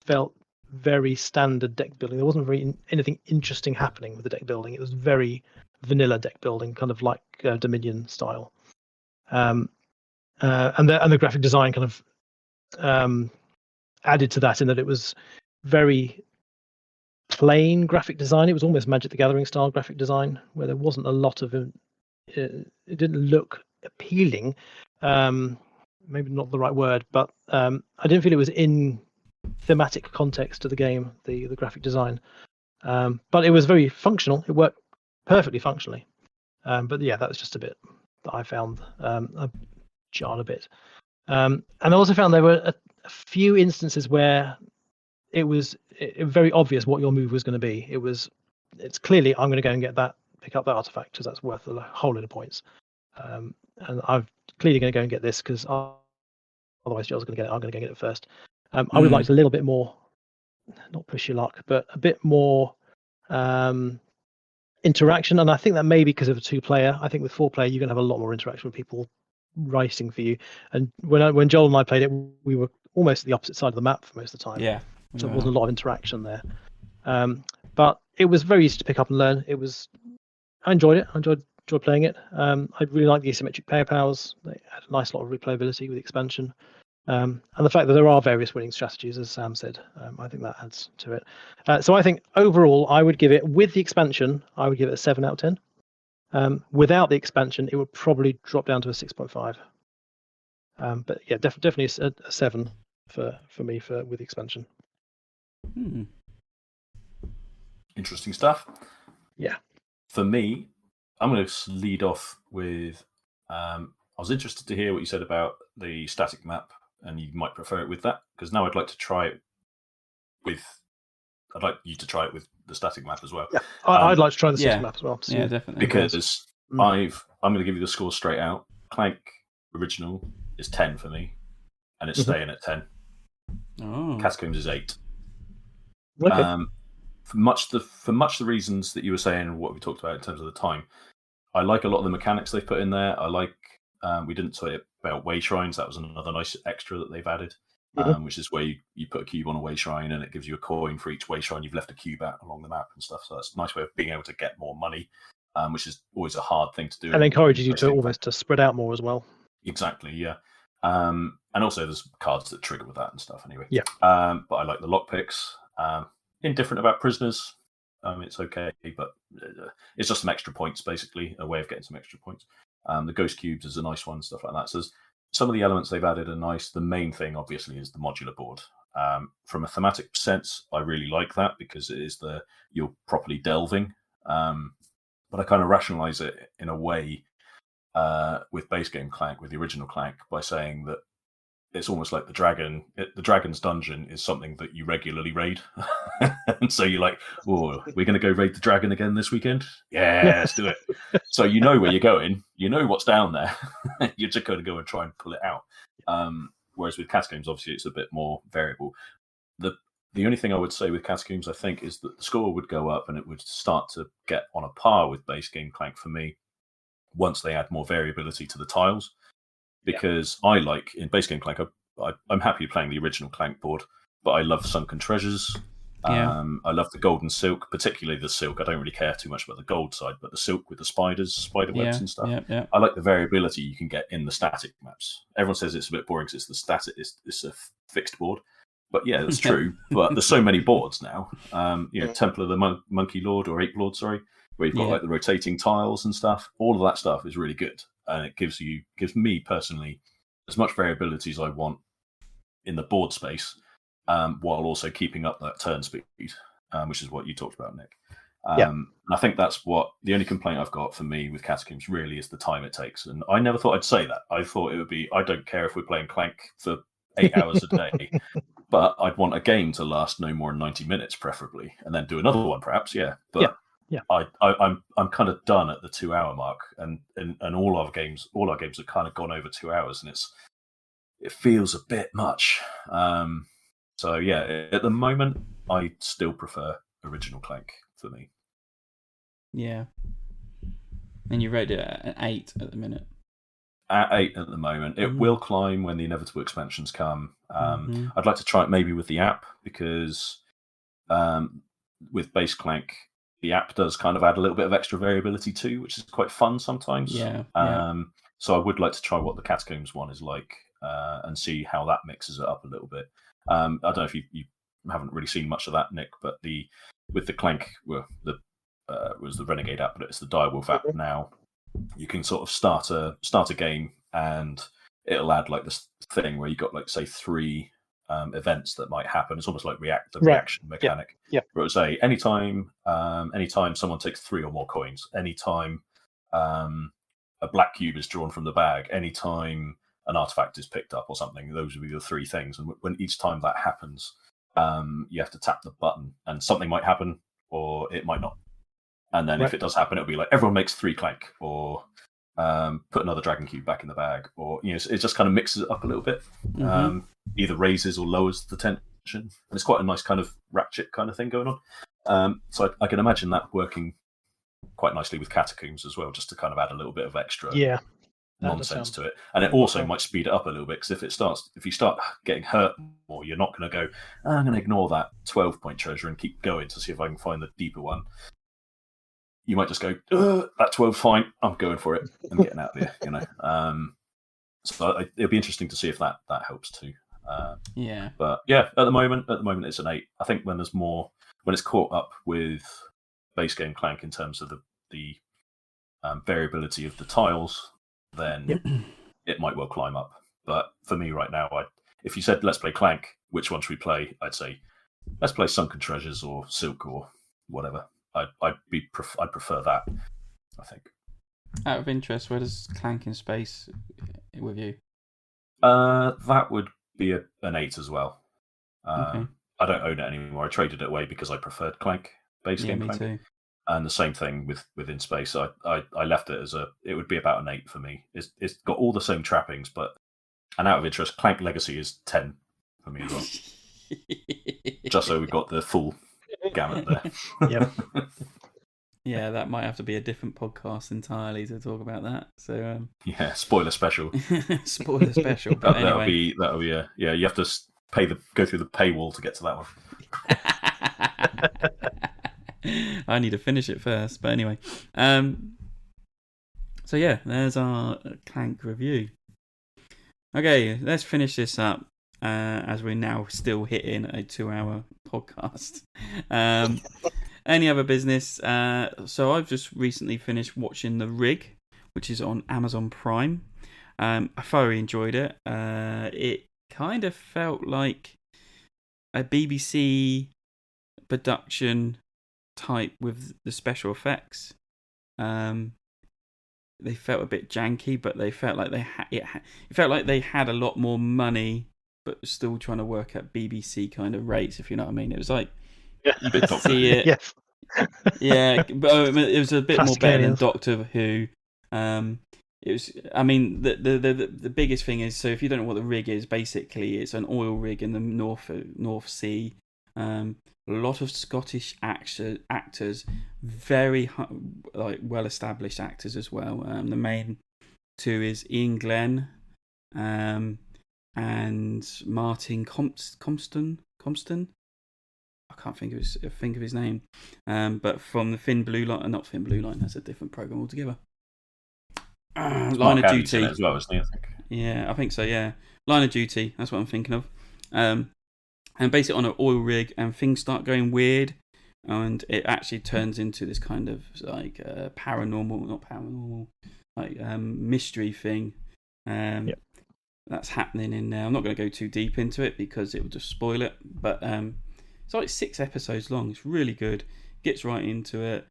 felt very standard deck building. There wasn't really anything interesting happening with the deck building. It was very vanilla deck building, kind of like Dominion style. And the graphic design kind of added to that in that it was very plain graphic design. It was almost Magic the Gathering style graphic design, where there wasn't a lot of it didn't look appealing. Maybe not the right word, but I didn't feel it was in thematic context to the game, the graphic design. But it was very functional. It worked perfectly functionally. But yeah, that was just a bit that I found jarred a bit. And I also found there were a few instances where it was very obvious what your move was going to be. It's clearly I'm going to go and pick up that artifact because that's worth a whole lot of points. And I'm clearly going to go and get this because otherwise Joel's going to get it. I'm going to go get it first. I would have liked a little bit more, not push your luck, but a bit more interaction. And I think that may be because of a 2-player. I think with 4-player, you're going to have a lot more interaction with people writing for you. And when Joel and I played it, we were almost the opposite side of the map for most of the time. Yeah. So there wasn't a lot of interaction there. But it was very easy to pick up and learn. I enjoyed it. I enjoyed playing it. I really like the asymmetric player powers. They had a nice lot of replayability with the expansion. And the fact that there are various winning strategies, as Sam said, I think that adds to it. So I think overall, I would give it, with the expansion, I would give it a 7 out of 10. Without the expansion, it would probably drop down to a 6.5. But yeah, definitely a 7 for me with the expansion. Interesting stuff. Yeah. For me, I'm going to lead off with. I was interested to hear what you said about the static map, and you might prefer it with that, because now I'd like to try it with. I'd like you to try it with the static map as well. Yeah, I'd like to try the static map as well. Yeah, definitely. Because I'm going to give you the score straight out. Clank original is 10 for me, and it's staying at 10. Oh. Catacombs is 8. Okay. For much the reasons that you were saying, what we talked about in terms of the time, I like a lot of the mechanics they've put in there. I like we didn't talk about way shrines. That was another nice extra that they've added, which is where you put a cube on a way shrine and it gives you a coin for each way shrine you've left a cube at along the map and stuff. So that's a nice way of being able to get more money, which is always a hard thing to do. And encourages you to almost to spread out more as well. Exactly, yeah. And also there's cards that trigger with that and stuff anyway. Yeah. But I like the lockpicks. Indifferent about prisoners. It's okay, but it's just some extra points, basically, a way of getting some extra points. The ghost cubes is a nice one, stuff like that. So some of the elements they've added are nice. The main thing, obviously, is the modular board. From a thematic sense, I really like that because it is you're properly delving. But I kind of rationalize it in a way with base game Clank, with the original Clank, by saying that it's almost like the dragon's dungeon is something that you regularly raid. And so you're like, oh, we're going to go raid the dragon again this weekend? Yeah, let's do it. So you know where you're going. You know what's down there. You're just going to go and try and pull it out. Whereas with Catacombs, obviously, it's a bit more variable. The only thing I would say with Catacombs, I think, is that the score would go up and it would start to get on a par with base game Clank for me once they add more variability to the tiles. Because I like, in base game Clank, I'm happy playing the original Clank board, but I love Sunken Treasures. I love the gold and silk, particularly the silk. I don't really care too much about the gold side, but the silk with the spider webs and stuff. Yeah. I like the variability you can get in the static maps. Everyone says it's a bit boring because it's a fixed board. But yeah, that's true. But there's so many boards now. Temple of the Monkey Lord, or Ape Lord, sorry, where you've got like the rotating tiles and stuff. All of that stuff is really good. And it gives me personally as much variability as I want in the board space, while also keeping up that turn speed, which is what you talked about, Nick. And I think that's what the only complaint I've got for me with Catacombs really is the time it takes. And I never thought I'd say that. I thought it would be, I don't care if we're playing Clank for 8 hours a day, but I'd want a game to last no more than 90 minutes, preferably, and then do another one, perhaps. Yeah, but. Yeah, I'm kind of done at the 2 hour mark, and all our games have kind of gone over 2 hours, and it feels a bit much. So yeah, at the moment, I still prefer original Clank for me. Yeah, and you rated it at an 8 at the minute. At 8 at the moment, it will climb when the inevitable expansions come. I'd like to try it maybe with the app, because with base Clank, the app does kind of add a little bit of extra variability too, which is quite fun sometimes. Yeah. So I would like to try what the Catacombs one is like, and see how that mixes it up a little bit. I don't know if you haven't really seen much of that, Nick, but the with the Clank, was the Renegade app, but it's the Direwolf app now. You can sort of start a game, and it'll add like this thing where you got like say 3 events that might happen. It's almost like reaction mechanic. Yeah. Where it would say anytime someone takes 3 or more coins, anytime a black cube is drawn from the bag, anytime an artifact is picked up or something. Those would be the 3 things. And when each time that happens, you have to tap the button, and something might happen or it might not. And then if it does happen, it'll be like everyone makes 3 Clank, or put another dragon cube back in the bag, or it just kind of mixes it up a little bit. Either raises or lowers the tension, and it's quite a nice kind of ratchet kind of thing going on. So I can imagine that working quite nicely with Catacombs as well, just to kind of add a little bit of extra nonsense to it. And it also might speed it up a little bit, because if you start getting hurt more, you're not going to go, I'm going to ignore that 12-point treasure and keep going to see if I can find the deeper one. You might just go, that 12's fine, I'm going for it, I'm getting out of here, So it'll be interesting to see if that helps too. But yeah, at the moment it's an 8. I think when it's caught up with base game Clank in terms of the variability of the tiles, then it might well climb up. But for me right now, if you said let's play Clank, which one should we play? I'd say let's play Sunken Treasures or Silk or whatever. I'd prefer that, I think. Out of interest, where does Clank in Space with you? That would be an 8 as well. Okay. I don't own it anymore. I traded it away because I preferred Clank, base game Clank. Too. And the same thing with In Space. I left it it would be about an 8 for me. It's got all the same trappings, but, and out of interest, Clank Legacy is 10 for me as well. Just so we've got the full gamut there. Yep. Yeah, that might have to be a different podcast entirely to talk about that. So yeah, spoiler special. Spoiler special. But anyway. That'll be yeah. You have to go through the paywall to get to that one. I need to finish it first, but anyway. So yeah, there's our Clank review. Okay, let's finish this up. As we're now still hitting a 2-hour podcast. Any other business? So I've just recently finished watching The Rig, which is on Amazon Prime. I thoroughly enjoyed it. It kind of felt like a BBC production type with the special effects. They felt a bit janky, but they felt like it felt like they had a lot more money, but still trying to work at BBC kind of rates, if you know what I mean. It was like you could see it. Yes. Yeah, but it was a bit more better than aliens. Doctor Who. It was. I mean, the biggest thing is, so if you don't know what The Rig is, basically it's an oil rig in the North Sea. A lot of Scottish actors, very well established actors as well. The main 2 is Ian Glenn, and Martin Compston. I can't think of his name. But from the Thin Blue Line, not Thin Blue Line. That's a different program altogether. Line of Duty as well, isn't he? I think. Yeah, I think so. Yeah, Line of Duty. That's what I'm thinking of. And basically on an oil rig, and things start going weird, and it actually turns into this kind of like not paranormal, like mystery thing. That's happening in there. I'm not going to go too deep into it because it will just spoil it. But it's like 6 episodes long. It's really good. Gets right into it.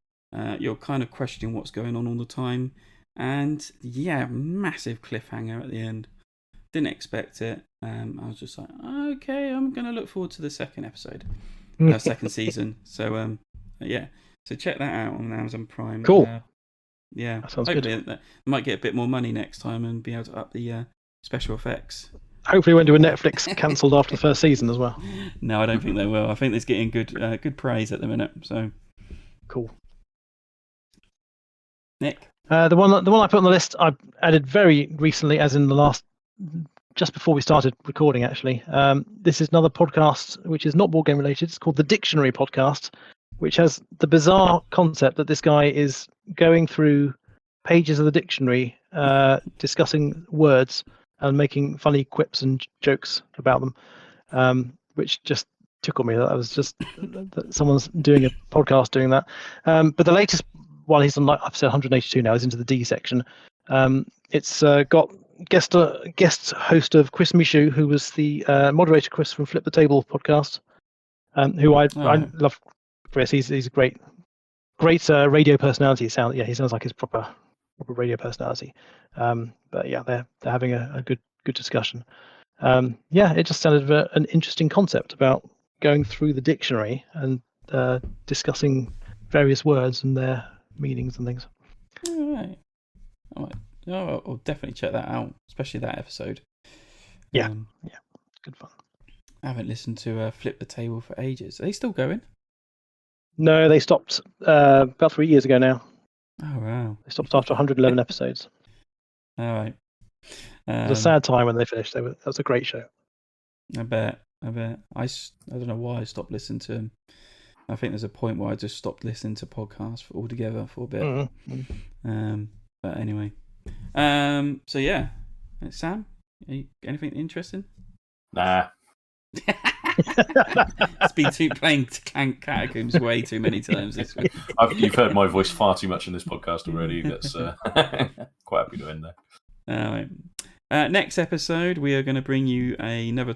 You're kind of questioning what's going on all the time. And yeah, massive cliffhanger at the end. Didn't expect it. I was just like, okay, I'm going to look forward to the second episode. Second season. So yeah. So check that out on Amazon Prime. Cool. Yeah. That sounds hopefully good. Might get a bit more money next time and be able to up the special effects. Hopefully, won't do a Netflix cancelled after the first season as well. No, I don't think they will. I think it's getting good praise at the minute. So cool. Nick, the one I put on the list, I added very recently, as in just before we started recording. Actually, this is another podcast which is not board game related. It's called the Dictionary Podcast, which has the bizarre concept that this guy is going through pages of the dictionary, discussing words and making funny quips and jokes about them, which just tickled me. That was just that someone's doing a podcast doing that. But the latest one, he's on like I've said 182 now. Is into the D section. It's got guest host of Chris Michaud, who was the moderator Chris from Flip the Table podcast. Who I love. Chris, he's a great radio personality. He sounds like his proper radio personality. But yeah, they're having a good discussion. It just sounded an interesting concept about going through the dictionary and discussing various words and their meanings and things. All right. I'll definitely check that out, especially that episode. Yeah, good fun. I haven't listened to Flip the Table for ages. Are they still going? No, they stopped about 3 years ago now. Oh, wow. They stopped after 111 episodes. All right. It was a sad time when they finished. That was a great show. I bet. I don't know why I stopped listening to them. I think there's a point where I just stopped listening to podcasts altogether for a bit. Mm-hmm. But anyway. So yeah. Sam, anything interesting? Nah. It's been playing Clank Catacombs way too many times this week. You've heard my voice far too much in this podcast already. That's quite happy to end there. All right. Next episode, we are going to bring you another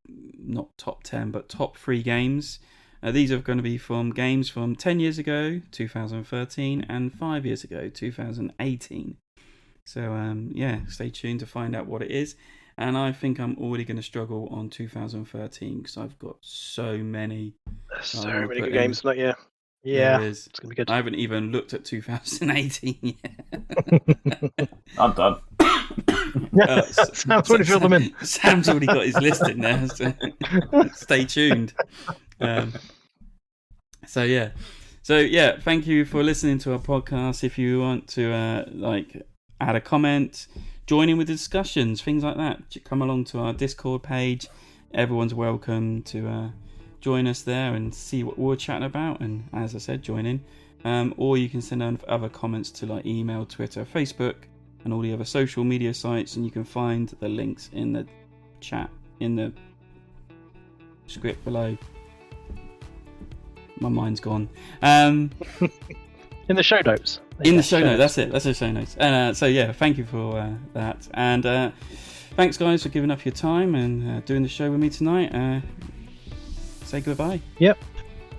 not top 10, but top 3 games. These are going to be from games from 10 years ago, 2013, and 5 years ago, 2018. So, stay tuned to find out what it is. And I think I'm already going to struggle on 2013 because I've got so many. So many good games, not yeah. Yeah, it's going to be good. I haven't even looked at 2018 yet. I'm done. Sam's already filled them in. Sam's already got his list in there, so stay tuned. So thank you for listening to our podcast. If you want to add a comment, join in with the discussions, things like that, come along to our Discord page. Everyone's welcome to join us there and see what we're chatting about, and as I said, join in. Or you can send on other comments to email, Twitter, Facebook, and all the other social media sites, and you can find the links in the chat, in the script below. My mind's gone. In the show notes. In the show notes, that's it. That's the show notes. And thank you for that. And thanks, guys, for giving up your time and doing the show with me tonight. Say goodbye. Yep.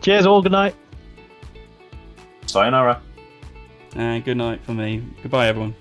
Cheers, all. Good night. Sayonara. And good night for me. Goodbye, everyone.